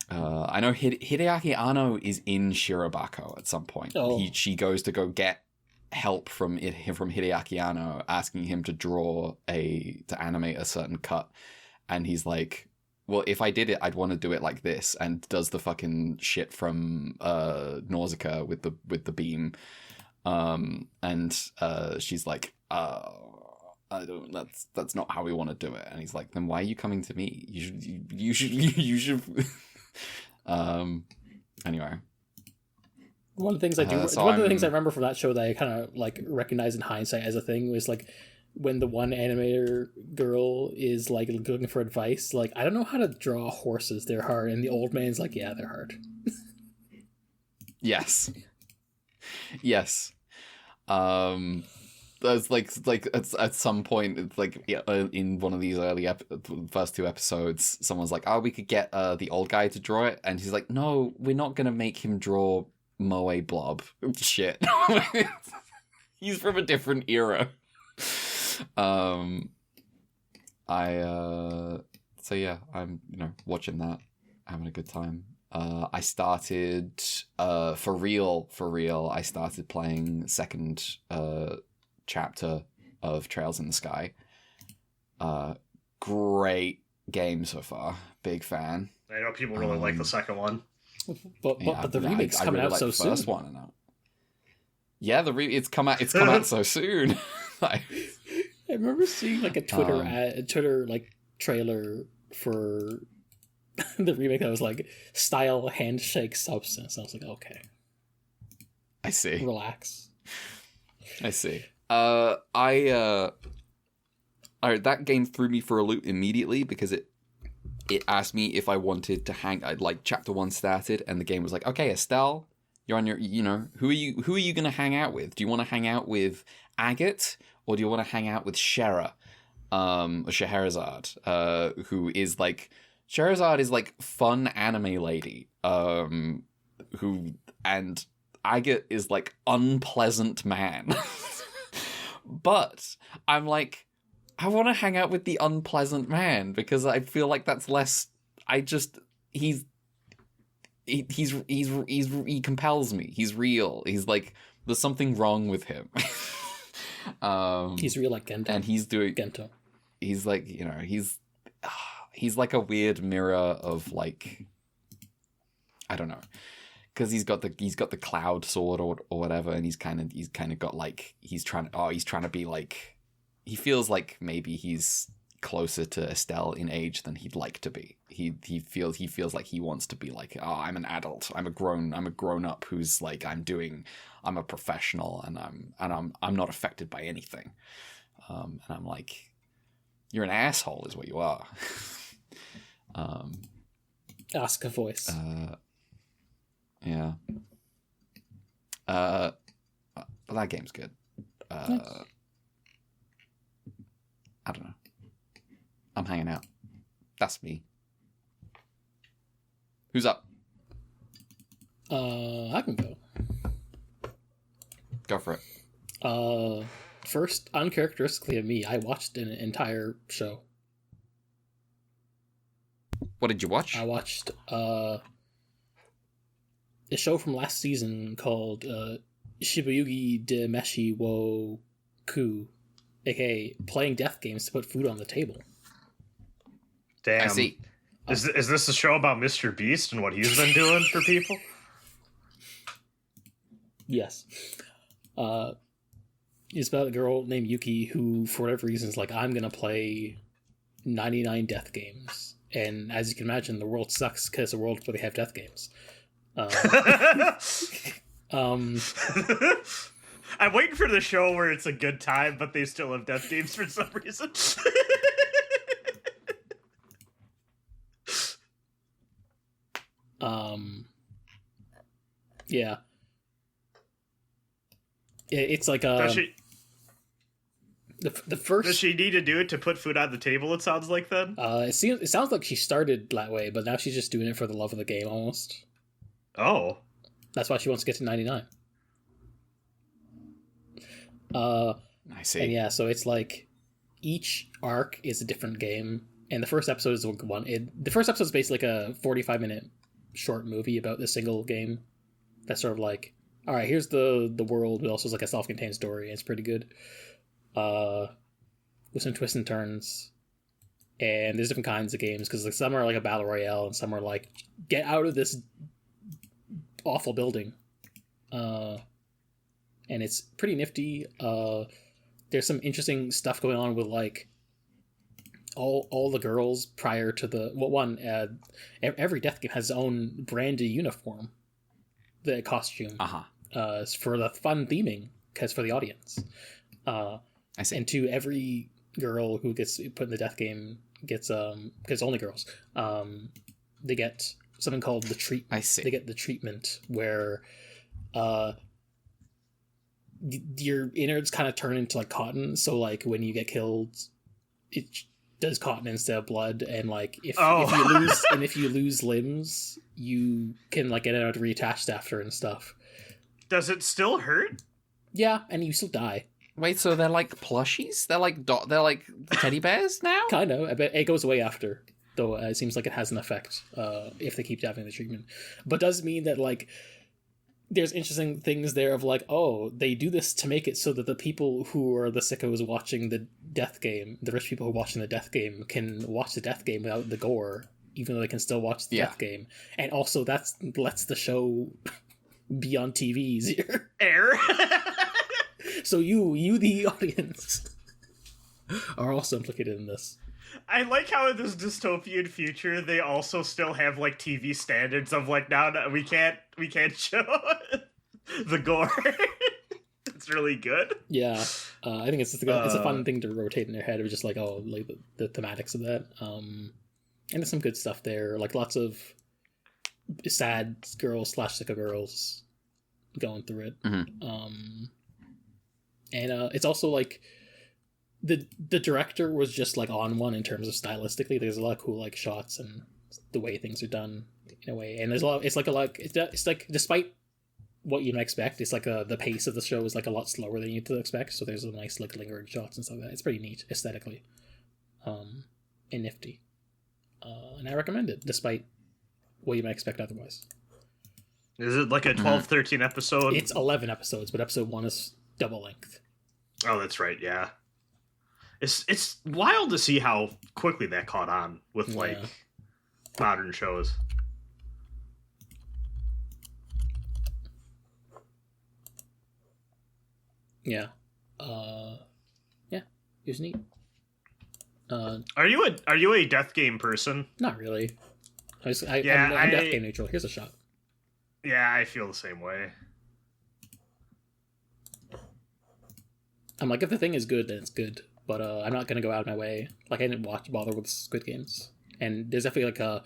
[SPEAKER 2] I know Hideaki Anno is in Shirobako at some point. Oh. She goes to go get help from Hideaki Anno, asking him to animate a certain cut, and he's like, well, if I did it, I'd want to do it like this, and does the fucking shit from Nausicaa with the beam, and she's like, I don't. That's not how we want to do it. And he's like, then why are you coming to me? You should. Anyway.
[SPEAKER 4] One of the things one of the things I remember from that show that I kind of like recognize in hindsight as a thing was like when the one animator girl is like looking for advice, like, I don't know how to draw horses, they're hard, and the old man's like, yeah, they're hard.
[SPEAKER 2] Yes. There's like at some point, it's like in one of these early first two episodes, someone's like, oh, we could get the old guy to draw it, and he's like, no, we're not gonna make him draw Moe Blob. Shit. He's from a different era. So yeah, I'm watching that, having a good time. I started for real I started playing second chapter of Trails in the Sky. Great game so far, big fan.
[SPEAKER 3] I know people really like the second one.
[SPEAKER 4] But the remake's coming out so soon.
[SPEAKER 2] First one, yeah, it's come out so soon.
[SPEAKER 4] I remember seeing like a Twitter like trailer for the remake that was like style handshake substance. I was like, okay,
[SPEAKER 2] I see.
[SPEAKER 4] Relax.
[SPEAKER 2] I see. That game threw me for a loop immediately because it asked me if I wanted to like chapter 1 started, and the game was like, okay, Estelle, you're on your, who are you going to hang out with? Do you want to hang out with Agate, or do you want to hang out with Shera, or Scheherazade, who is like, Scheherazade is like fun anime lady, and Agate is like unpleasant man. But I'm like, I want to hang out with the unpleasant man because I feel like that's less. He compels me. He's real. He's like, there's something wrong with him.
[SPEAKER 4] He's real like Gento.
[SPEAKER 2] And he's doing
[SPEAKER 4] Gento.
[SPEAKER 2] He's like, he's like a weird mirror of like, I don't know. Because he's got the cloud sword or whatever, and he's kind of got like he's trying to be like, he feels like maybe he's closer to Estelle in age than he'd like to be. He feels like he wants to be like, oh, I'm an adult, I'm a grown up who's like, I'm a professional, and I'm not affected by anything. And I'm like, you're an asshole, is what you are.
[SPEAKER 4] Asuka voice.
[SPEAKER 2] Yeah. But that game's good.
[SPEAKER 4] Nice.
[SPEAKER 2] I don't know. I'm hanging out. That's me. Who's up?
[SPEAKER 4] I can go.
[SPEAKER 2] Go for it.
[SPEAKER 4] First, uncharacteristically of me, I watched an entire show.
[SPEAKER 2] What did you watch?
[SPEAKER 4] I watched a show from last season called Shiboyugi de Meshi wo Ku, aka playing death games to put food on the table.
[SPEAKER 3] Damn.
[SPEAKER 2] I see.
[SPEAKER 3] Is this a show about Mr. Beast and what he's been doing for people?
[SPEAKER 4] Yes. It's about a girl named Yuki who, for whatever reason, is like, I'm gonna play 99 death games. And as you can imagine, the world sucks because it's a world where they have death games.
[SPEAKER 3] I'm waiting for the show where it's a good time, but they still have death games for some reason.
[SPEAKER 4] Yeah. It's like a... The first...
[SPEAKER 3] Does she need to do it to put food on the table, it sounds like, then?
[SPEAKER 4] It sounds like she started that way, but now she's just doing it for the love of the game, almost.
[SPEAKER 3] Oh.
[SPEAKER 4] That's why she wants to get to 99.
[SPEAKER 2] I see.
[SPEAKER 4] And yeah, so it's like each arc is a different game, and the first episode is one. The first episode is basically like a 45-minute short movie about this single game. That's sort of like, all right, here's the world, but also is like a self-contained story, and it's pretty good. With some twists and turns. And there's different kinds of games, because like some are like a battle royale, and some are like, get out of this awful building. And it's pretty nifty. There's some interesting stuff going on with like all the girls prior to the every death game has its own branded uniform, the costume. For the fun theming, because for the audience. I see. And to every girl who gets put in the death game gets because only girls they get something called the treat.
[SPEAKER 2] I see.
[SPEAKER 4] They get the treatment where your innards kind of turn into like cotton, so like when you get killed it does cotton instead of blood, and like if you lose limbs you can like get it out reattached after and stuff.
[SPEAKER 3] Does it still hurt?
[SPEAKER 4] Yeah, and you still die.
[SPEAKER 2] Wait, so they're like plushies? They're like teddy bears now?
[SPEAKER 4] Kind of. I bet it goes away after, though. It seems like it has an effect if they keep having the treatment. But does mean that like there's interesting things there of like, oh, they do this to make it so that the people who are the sickos watching the death game, the rich people who are watching the death game, can watch the death game without the gore, even though they can still watch the death game. And also that lets the show be on TV easier.
[SPEAKER 3] Air.
[SPEAKER 4] So you, the audience, are also implicated in this.
[SPEAKER 3] I like how in this dystopian future they also still have like TV standards of like, no, we can't show the gore. It's really good.
[SPEAKER 4] Yeah, I think it's a fun thing to rotate in their head of just like, oh, like the thematics of that. And there's some good stuff there, like lots of sad girls / sicko girls going through it.
[SPEAKER 2] Mm-hmm.
[SPEAKER 4] And it's also like the director was just like on one in terms of stylistically. There's a lot of cool like shots and the way things are done in a way. And there's a lot. It's like despite what you might expect, it's like the pace of the show is like a lot slower than you'd expect. So there's a nice like lingering shots and stuff like that. It's pretty neat aesthetically, and nifty. And I recommend it despite what you might expect otherwise.
[SPEAKER 3] Is it like a 12, 13 episode?
[SPEAKER 4] It's 11 episodes, but episode 1 is double length.
[SPEAKER 3] Oh, that's right. Yeah. It's wild to see how quickly that caught on with like modern shows.
[SPEAKER 4] Yeah. Yeah. It was neat.
[SPEAKER 3] Are you a death game person?
[SPEAKER 4] Not really. I'm death game neutral. Here's a shot.
[SPEAKER 3] Yeah, I feel the same way.
[SPEAKER 4] I'm like, if the thing is good, then it's good. But I'm not gonna go out of my way. Like, I didn't bother with Squid Games. And there's definitely like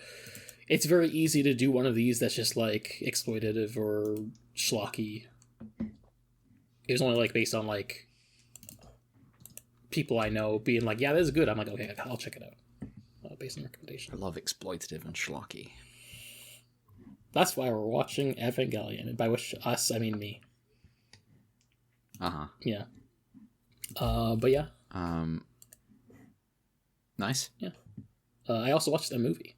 [SPEAKER 4] it's very easy to do one of these that's just like exploitative or schlocky. It was only like based on like people I know being like, yeah, this is good. I'm like, okay, I'll check it out. Based on recommendation.
[SPEAKER 2] I love exploitative and schlocky.
[SPEAKER 4] That's why we're watching Evangelion, and by which us I mean me. Yeah. But yeah.
[SPEAKER 2] Nice.
[SPEAKER 4] Yeah. I also watched a movie.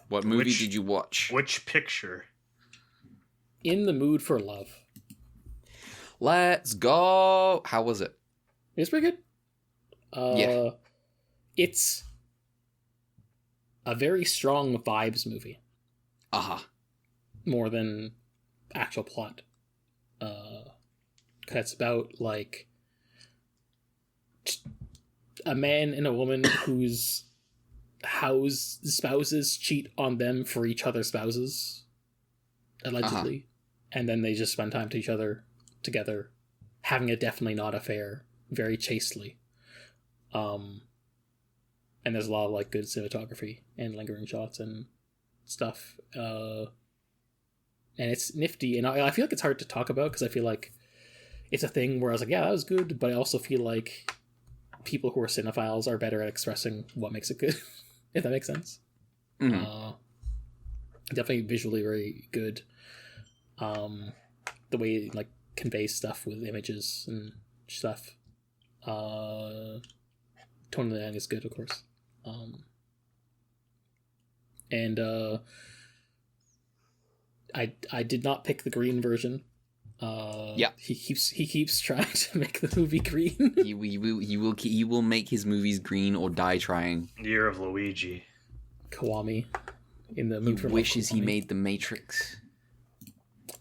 [SPEAKER 2] What movie did you watch?
[SPEAKER 3] Which picture?
[SPEAKER 4] In the Mood for Love.
[SPEAKER 2] Let's go. How was it?
[SPEAKER 4] It's pretty good.
[SPEAKER 2] Yeah.
[SPEAKER 4] It's a very strong vibes movie. More than actual plot. It's about like a man and a woman whose spouses cheat on them for each other's spouses, allegedly, and then they just spend time to each other together, having a definitely not affair, very chastely. And there's a lot of like good cinematography and lingering shots and stuff. And it's nifty, and I feel like it's hard to talk about because I feel like it's a thing where I was like, yeah, that was good, but I also feel like people who are cinephiles are better at expressing what makes it good, if that makes sense. Definitely visually very good. The way it like conveys stuff with images and stuff. Tone of the end is good, of course. And I did not pick the green version. He keeps trying to make the movie green.
[SPEAKER 2] he will make his movies green or die trying.
[SPEAKER 3] Year of Luigi.
[SPEAKER 4] Kawami in the movie.
[SPEAKER 2] He wishes he made The Matrix.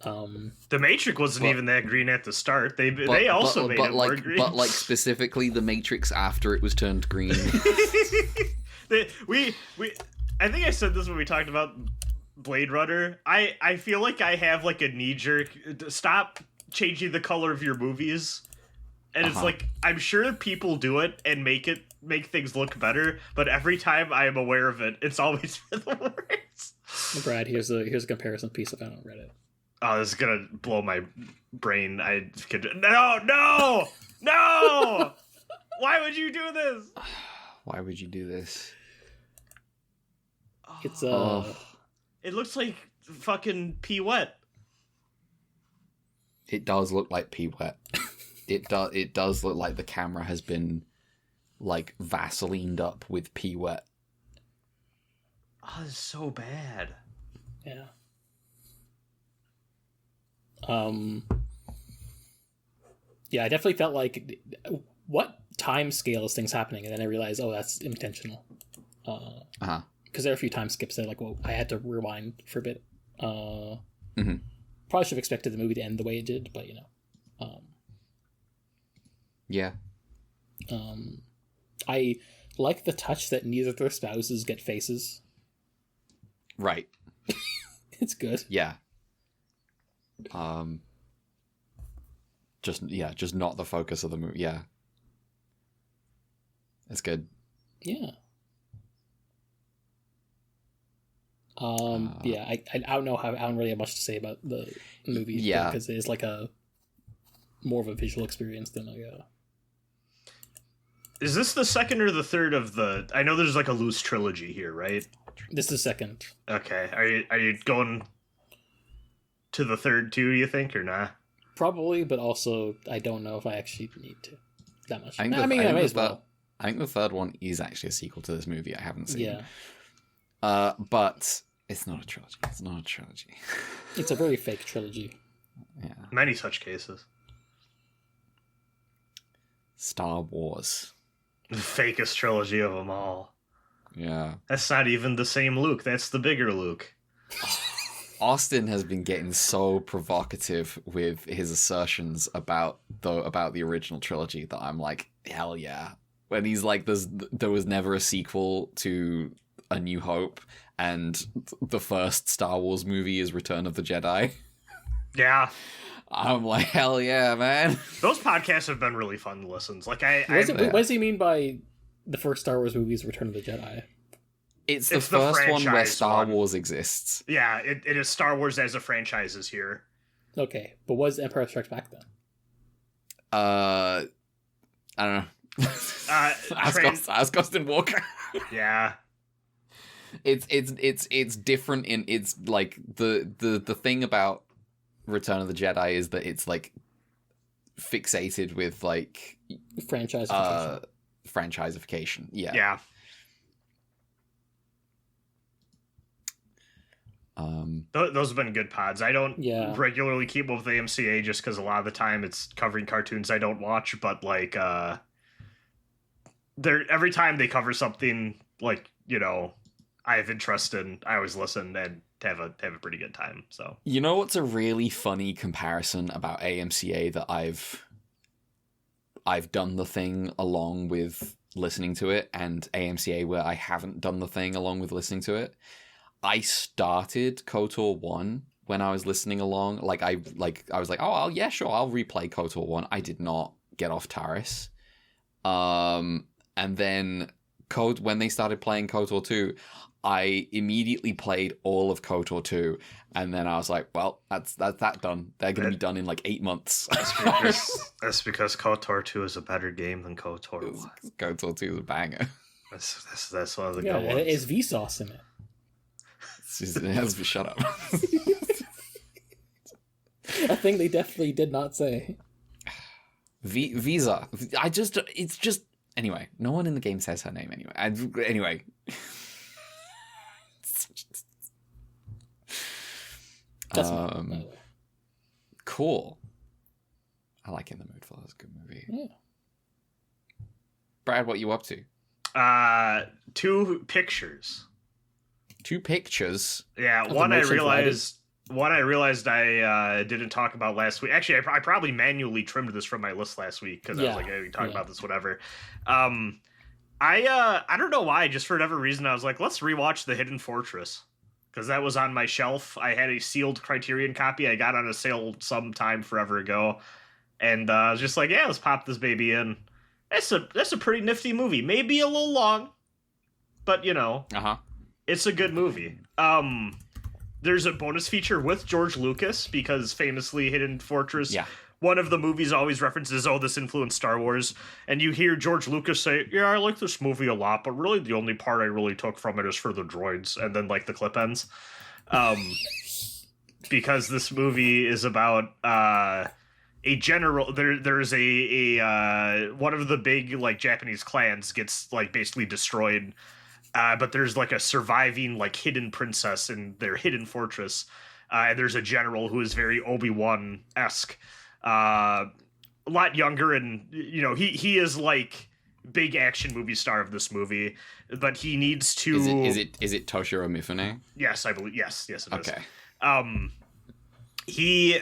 [SPEAKER 3] The Matrix wasn't even that green at the start. They also made it more green.
[SPEAKER 2] But like specifically The Matrix after it was turned green.
[SPEAKER 3] I think I said this when we talked about Blade Runner. I feel like I have like a knee-jerk stop changing the color of your movies. And it's like, I'm sure people do it and make things look better, but every time I am aware of it, it's always for the worse.
[SPEAKER 4] Brad, here's a comparison piece if I don't read it.
[SPEAKER 3] Oh, this is gonna blow my brain. No! Why would you do this?
[SPEAKER 2] Why would you do this?
[SPEAKER 4] It's
[SPEAKER 3] It looks like fucking pee wet.
[SPEAKER 2] It does look like pee wet. It does look like the camera has been like Vaselined up with pee wet.
[SPEAKER 3] Oh, this is so bad.
[SPEAKER 4] Yeah. Yeah, I definitely felt like what time scale is things happening, and then I realized, oh, that's intentional. Because there are a few time skips that, like, well, I had to rewind for a bit. Probably should have expected the movie to end the way it did, but you know.
[SPEAKER 2] Yeah.
[SPEAKER 4] I like the touch that neither of their spouses get faces.
[SPEAKER 2] Right.
[SPEAKER 4] It's good.
[SPEAKER 2] Yeah. Just not the focus of the movie. Yeah. It's good.
[SPEAKER 4] Yeah. Yeah, I don't know how I don't really have much to say about the movie.
[SPEAKER 2] Yeah,
[SPEAKER 4] because it's like a more of a visual experience than a.
[SPEAKER 3] Is this the second or the third of the? I know there's like a loose trilogy here, right?
[SPEAKER 4] This is second.
[SPEAKER 3] Okay. Are you going to the third too, you think, or nah?
[SPEAKER 4] Probably, but also I don't know if I actually need to that much.
[SPEAKER 2] I may as well. I think the third one is actually a sequel to this movie I haven't seen.
[SPEAKER 4] Yeah.
[SPEAKER 2] But it's not a trilogy. It's not a trilogy.
[SPEAKER 4] It's a very fake trilogy.
[SPEAKER 2] Yeah.
[SPEAKER 3] Many such cases.
[SPEAKER 2] Star Wars.
[SPEAKER 3] The fakest trilogy of them all.
[SPEAKER 2] Yeah.
[SPEAKER 3] That's not even the same Luke. That's the bigger Luke.
[SPEAKER 2] Austin has been getting so provocative with his assertions about the original trilogy that I'm like, hell yeah. When he's like, there was never a sequel to A New Hope, and the first Star Wars movie is Return of the Jedi.
[SPEAKER 3] Yeah.
[SPEAKER 2] I'm like, hell yeah, man.
[SPEAKER 3] Those podcasts have been really fun to listen to. Like,
[SPEAKER 4] what does he mean by the first Star Wars movie is Return of the Jedi?
[SPEAKER 2] It's the first one where Star Wars exists.
[SPEAKER 3] Yeah, it is Star Wars as a franchise is here.
[SPEAKER 4] Okay, but was Empire Strikes Back then?
[SPEAKER 2] I don't know. Ask Austin Walker.
[SPEAKER 3] Yeah.
[SPEAKER 2] It's different in it's like the thing about Return of the Jedi is that it's like fixated with like franchisification. Yeah.
[SPEAKER 3] Those have been good pods. I don't regularly keep up with the MCA just because a lot of the time it's covering cartoons I don't watch, but like every time they cover something like, you know, I have interest in, I always listen and have a pretty good time. So
[SPEAKER 2] you know what's a really funny comparison about AMCA that I've done the thing along with listening to it, and AMCA where I haven't done the thing along with listening to it. I started KOTOR 1 when I was listening along. I was like, oh, yeah, sure, I'll replay KOTOR 1. I did not get off Taris. And then when they started playing KOTOR 2, I immediately played all of KOTOR 2, and then I was like, well, that's that done. They're going to be done in like 8 months.
[SPEAKER 3] That's because KOTOR 2 is a better game than KOTOR 1.
[SPEAKER 2] KOTOR 2 is a banger.
[SPEAKER 3] That's one of the good ones.
[SPEAKER 4] It is Vsauce in it.
[SPEAKER 2] Shut up.
[SPEAKER 4] A thing they definitely did not say.
[SPEAKER 2] Visa. It's just anyway. No one in the game says her name anyway. Anyway.
[SPEAKER 4] That's
[SPEAKER 2] cool. I like In the Mood for. That's a good movie.
[SPEAKER 4] Yeah.
[SPEAKER 2] Brad, what you up to?
[SPEAKER 3] 2 pictures.
[SPEAKER 2] 2 pictures.
[SPEAKER 3] Yeah, one I realized I didn't talk about last week. Actually, I probably manually trimmed this from my list last week because I was like, hey, we talk about this, whatever. I don't know why, just for whatever reason, I was like, let's rewatch The Hidden Fortress. Because that was on my shelf. I had a sealed Criterion copy I got on a sale sometime forever ago. And I was just like, yeah, let's pop this baby in. That's a pretty nifty movie. Maybe a little long, but, you know.
[SPEAKER 2] Uh-huh.
[SPEAKER 3] It's a good movie. There's a bonus feature with George Lucas because famously Hidden Fortress, one of the movies always references, oh, this influenced Star Wars. And you hear George Lucas say, yeah, I like this movie a lot, but really the only part I really took from it is for the droids. And then like the clip ends. Because this movie is about a general, there's a one of the big like Japanese clans gets like basically destroyed. But there's like a surviving like hidden princess in their hidden fortress. And there's a general who is very Obi-Wan-esque. A lot younger, and you know, he is like big action movie star of this movie, but he needs to
[SPEAKER 2] Is it Toshiro Mifune?
[SPEAKER 3] Yes, I believe yes it is.
[SPEAKER 2] Okay.
[SPEAKER 3] He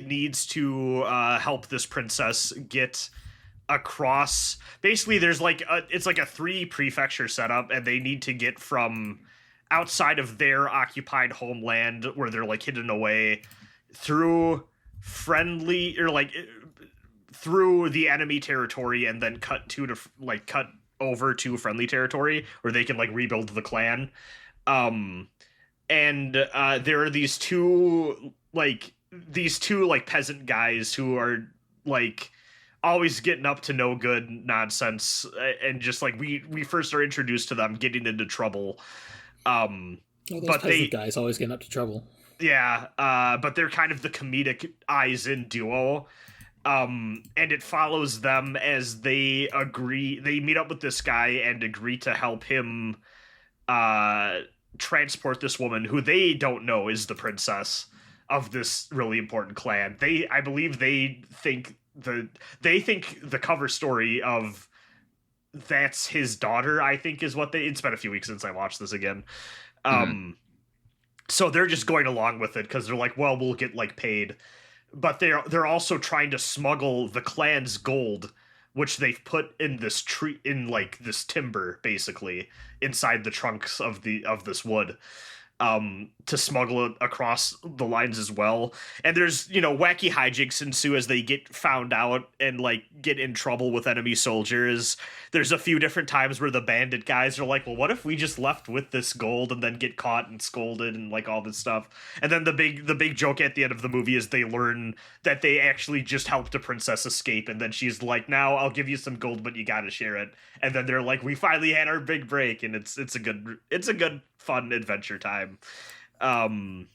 [SPEAKER 3] needs to help this princess get across. Basically there's like it's like a 3 prefecture setup, and they need to get from outside of their occupied homeland where they're like hidden away through friendly or like through the enemy territory, and then cut over to friendly territory where they can like rebuild the clan. And there are these two peasant guys who are like always getting up to no good nonsense, and just like we first are introduced to them getting into trouble.
[SPEAKER 4] Those peasant guys always getting up to trouble.
[SPEAKER 3] Yeah, but they're kind of the comedic eyes in duo. And it follows them as they meet up with this guy and agree to help him transport this woman who they don't know is the princess of this really important clan. I believe they think the cover story of that's his daughter, I think is what it's been a few weeks since I watched this again. So they're just going along with it because they're like, well, we'll get like paid. But they're also trying to smuggle the clan's gold, which they've put in this tree, in like this timber, basically inside the trunks of this wood, to smuggle it across the lines as well. And there's, wacky hijinks ensue as they get found out and like get in trouble with enemy soldiers. There's a few different times where the bandit guys are like, well, what if we just left with this gold and then get caught and scolded and like all this stuff. And then the big joke at the end of the movie is they learn that they actually just helped a princess escape, and then she's like, now I'll give you some gold, but you gotta share it. And then they're like, we finally had our big break, and it's a good fun adventure time. I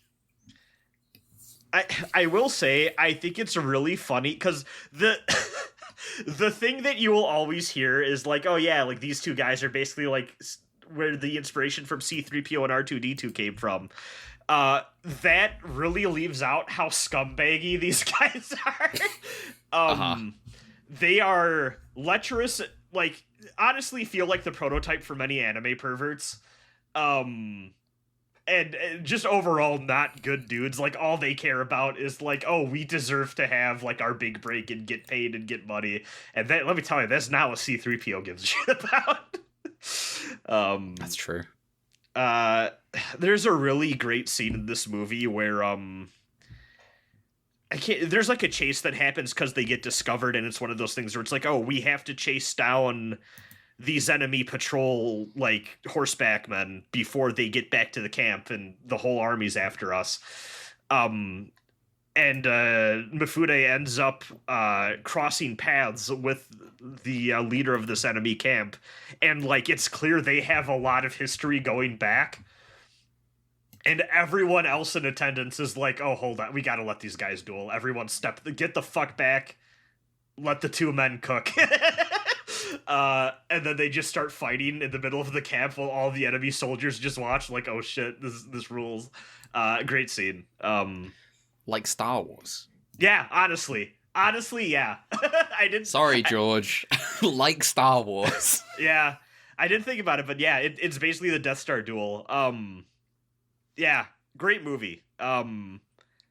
[SPEAKER 3] will say, I think it's really funny because the thing that you will always hear is like, oh yeah, like these two guys are basically like where the inspiration from C-3PO and R2-D2 came from. That really leaves out how scumbaggy these guys are. They are lecherous, like honestly feel like the prototype for many anime perverts. And just overall not good dudes. Like all they care about is like, oh, we deserve to have like our big break and get paid and get money. And that, let me tell you, that's not what C-3PO gives a shit about.
[SPEAKER 2] That's true.
[SPEAKER 3] There's a really great scene in this movie where there's like a chase that happens because they get discovered, and it's one of those things where it's like, oh, we have to chase down these enemy patrol like horseback men before they get back to the camp, and the whole army's after us. And Mifune ends up crossing paths with the leader of this enemy camp, and like it's clear they have a lot of history going back. And everyone else in attendance is like, oh, hold on, we gotta let these guys duel. Everyone get the fuck back. Let the two men cook. And then they just start fighting in the middle of the camp while all the enemy soldiers just watch like, oh shit, this rules. Great scene.
[SPEAKER 2] Like Star Wars.
[SPEAKER 3] Yeah, honestly, yeah. I didn't.
[SPEAKER 2] Sorry, George. Like Star Wars.
[SPEAKER 3] Yeah, I didn't think about it, but yeah, it's basically the Death Star duel. Yeah, great movie.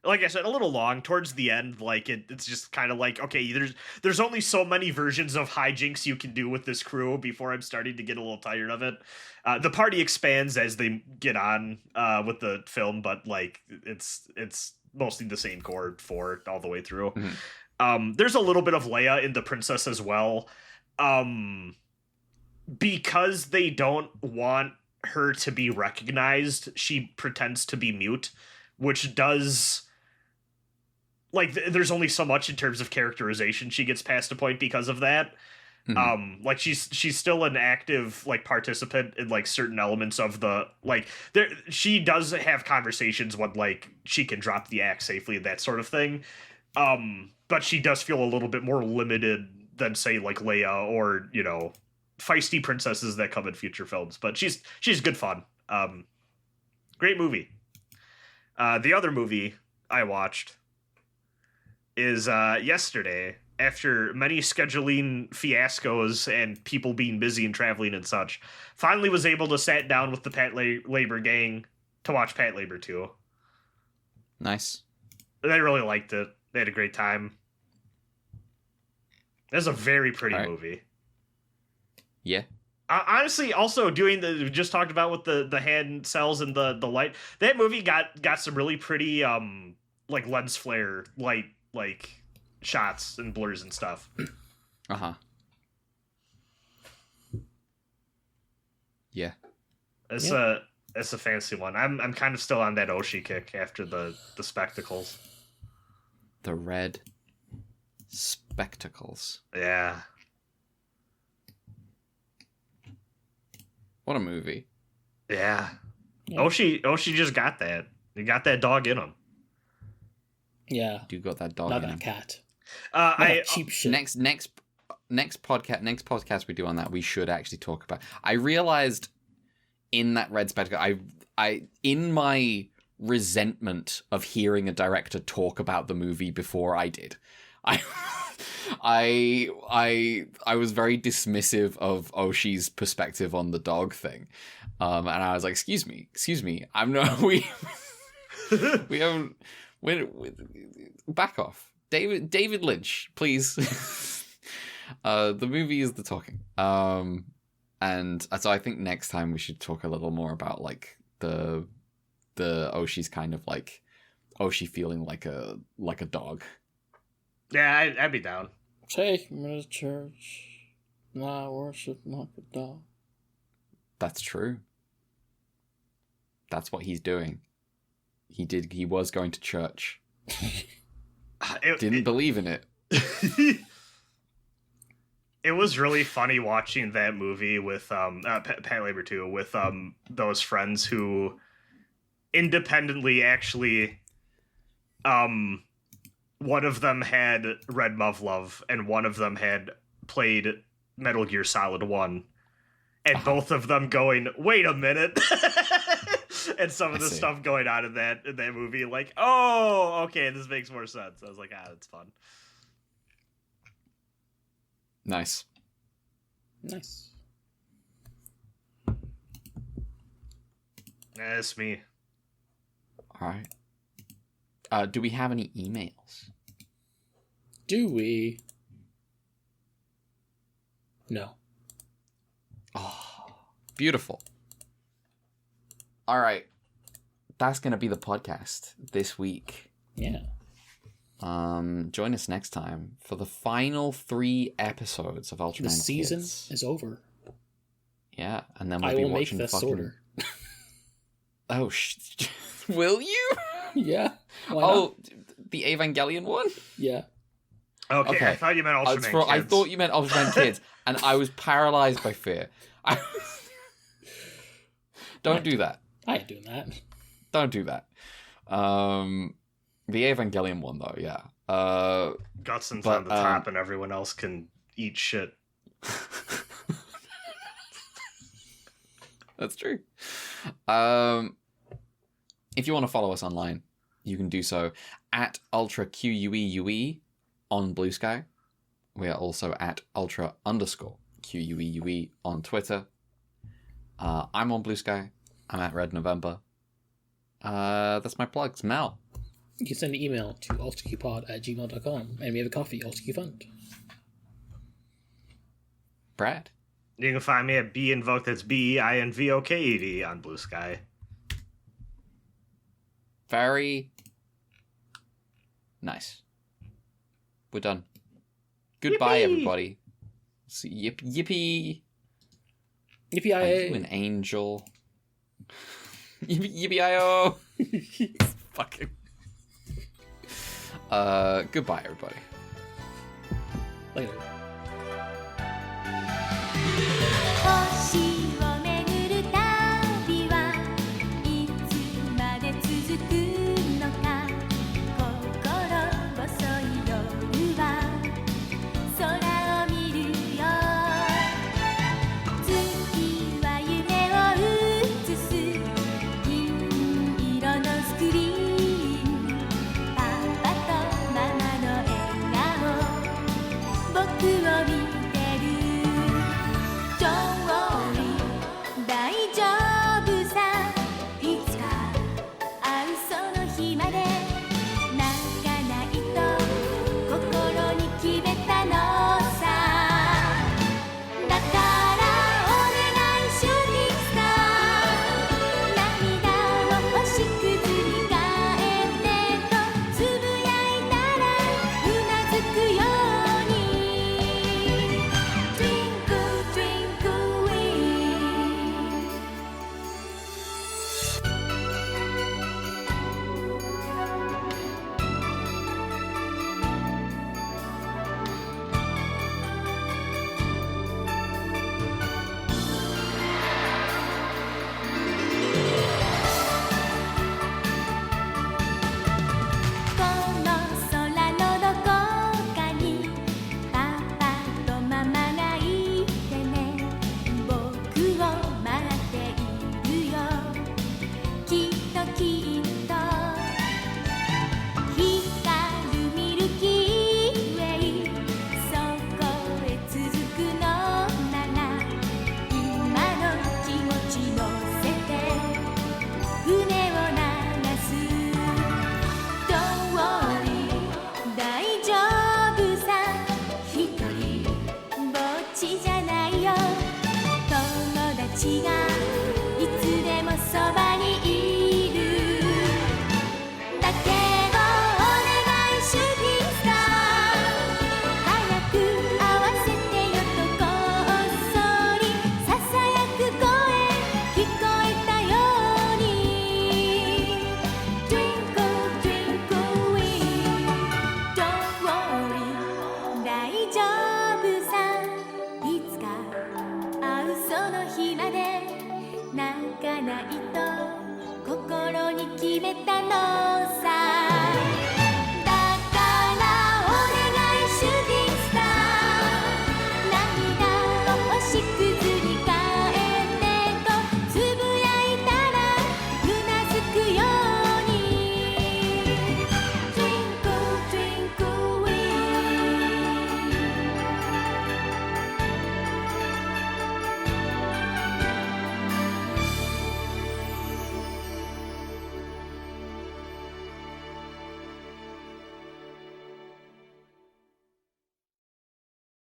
[SPEAKER 3] Like I said, a little long towards the end. Like it's just kind of like, okay, there's only so many versions of hijinks you can do with this crew before I'm starting to get a little tired of it. The party expands as they get on with the film, but like it's mostly the same core for all the way through. Mm-hmm. There's a little bit of Leia in the princess as well, because they don't want her to be recognized. She pretends to be mute, which does. Like, there's only so much in terms of characterization she gets past a point because of that. Mm-hmm. Like, she's still an active, like, participant in, like, certain elements of the, like, she does have conversations when, like, she can drop the axe safely and that sort of thing. But she does feel a little bit more limited than, say, like, Leia or, feisty princesses that come in future films. But she's good fun. Great movie. The other movie I watched is yesterday, after many scheduling fiascos and people being busy and traveling and such, finally was able to sit down with the Patlabor gang to watch Patlabor 2.
[SPEAKER 2] Nice.
[SPEAKER 3] They really liked it. They had a great time. That's a very pretty movie.
[SPEAKER 2] Yeah.
[SPEAKER 3] Honestly, also doing we just talked about with the hand cells and the light, that movie got some really pretty like lens flare light like shots and blurs and stuff.
[SPEAKER 2] Yeah.
[SPEAKER 3] It's a fancy one. I'm kind of still on that Oshi kick after the spectacles.
[SPEAKER 2] The red spectacles. spectacles.
[SPEAKER 3] Yeah.
[SPEAKER 2] What a movie.
[SPEAKER 3] Yeah. Oshi just got that. He got that dog in him.
[SPEAKER 4] Yeah.
[SPEAKER 2] You got that dog
[SPEAKER 4] Not
[SPEAKER 2] in
[SPEAKER 4] that
[SPEAKER 2] him.
[SPEAKER 4] cat.
[SPEAKER 3] Not
[SPEAKER 4] that cheap shit.
[SPEAKER 2] Next podcast we do on that, we should actually talk about. I realized in that red spectacle, I in my resentment of hearing a director talk about the movie before I did, I was very dismissive of Oshi's perspective on the dog thing, and I was like, excuse me, I'm not we haven't back off, David Lynch, please. The movie is the talking, and so I think next time we should talk a little more about like the Oshi's kind of like Oshi feeling like a dog.
[SPEAKER 3] Yeah, I'd be down.
[SPEAKER 4] Take me to church, and I worship like a dog.
[SPEAKER 2] That's true. That's what he's doing. He was going to church. Didn't believe in it.
[SPEAKER 3] It was really funny watching that movie with Patlabor 2 with those friends who independently actually one of them had read Muv-Luv and one of them had played Metal Gear Solid 1, and both of them going, wait a minute. And some of the stuff going on in that movie, like, oh, okay, this makes more sense. I was like, that's fun.
[SPEAKER 2] Nice.
[SPEAKER 3] That's me.
[SPEAKER 2] All right. Do we have any emails?
[SPEAKER 4] Do we? No.
[SPEAKER 2] Oh, beautiful. All right. That's going to be the podcast this week.
[SPEAKER 4] Yeah.
[SPEAKER 2] Join us next time for the final 3 episodes of Ultraman Kids.
[SPEAKER 4] The season is over.
[SPEAKER 2] Yeah, and then we'll
[SPEAKER 4] I
[SPEAKER 2] be
[SPEAKER 4] will make
[SPEAKER 2] watching
[SPEAKER 4] this
[SPEAKER 2] fucking...
[SPEAKER 4] order.
[SPEAKER 2] Oh, will you?
[SPEAKER 4] Yeah. Why not?
[SPEAKER 2] The Evangelion one?
[SPEAKER 4] Yeah.
[SPEAKER 3] Okay, I thought you meant Ultraman Kids.
[SPEAKER 2] I thought you meant Ultraman Kids, and I was paralyzed by fear. Don't do that.
[SPEAKER 4] I ain't doing that.
[SPEAKER 2] Don't do that. The Evangelion one, though, yeah.
[SPEAKER 3] Gutson's on the top, and everyone else can eat shit.
[SPEAKER 2] That's true. If you want to follow us online, you can do so at UltraQUEUE on Blue Sky. We are also at Ultra_QUEUE on Twitter. I'm on Blue Sky. I'm at Red November. That's my plugs. Mel.
[SPEAKER 4] You can send an email to ultraqpod@gmail.com, and we have a coffee, UltraQ Fund.
[SPEAKER 2] Brad.
[SPEAKER 3] You can find me at BInvoke, that's BEINVOKED on Blue Sky.
[SPEAKER 2] Very nice. We're done. Goodbye, everybody. Yippee.
[SPEAKER 4] Yippee-i-a.
[SPEAKER 2] You an angel. Yippee-i-o. Fucking. Goodbye, everybody.
[SPEAKER 4] Later.
[SPEAKER 6] 星を巡る旅はいつまで続くのか心細い夜は空を見るよ月は夢を映す銀色のスクリーンパパとママの笑顔僕をきっときっと光るミルキーウェイそこへ続くのなら今の気持ち乗せて船を流す Don't worry 大丈夫さ一人ぼっちじゃないよ友達がいつでもそばにいるだけどお願いシューティングスター早く合わせてよとこっそりささやく声聞こえたように Twinkle twinkle wing Don't worry 大丈夫さいつか会うその日まで泣かないと心に決めたの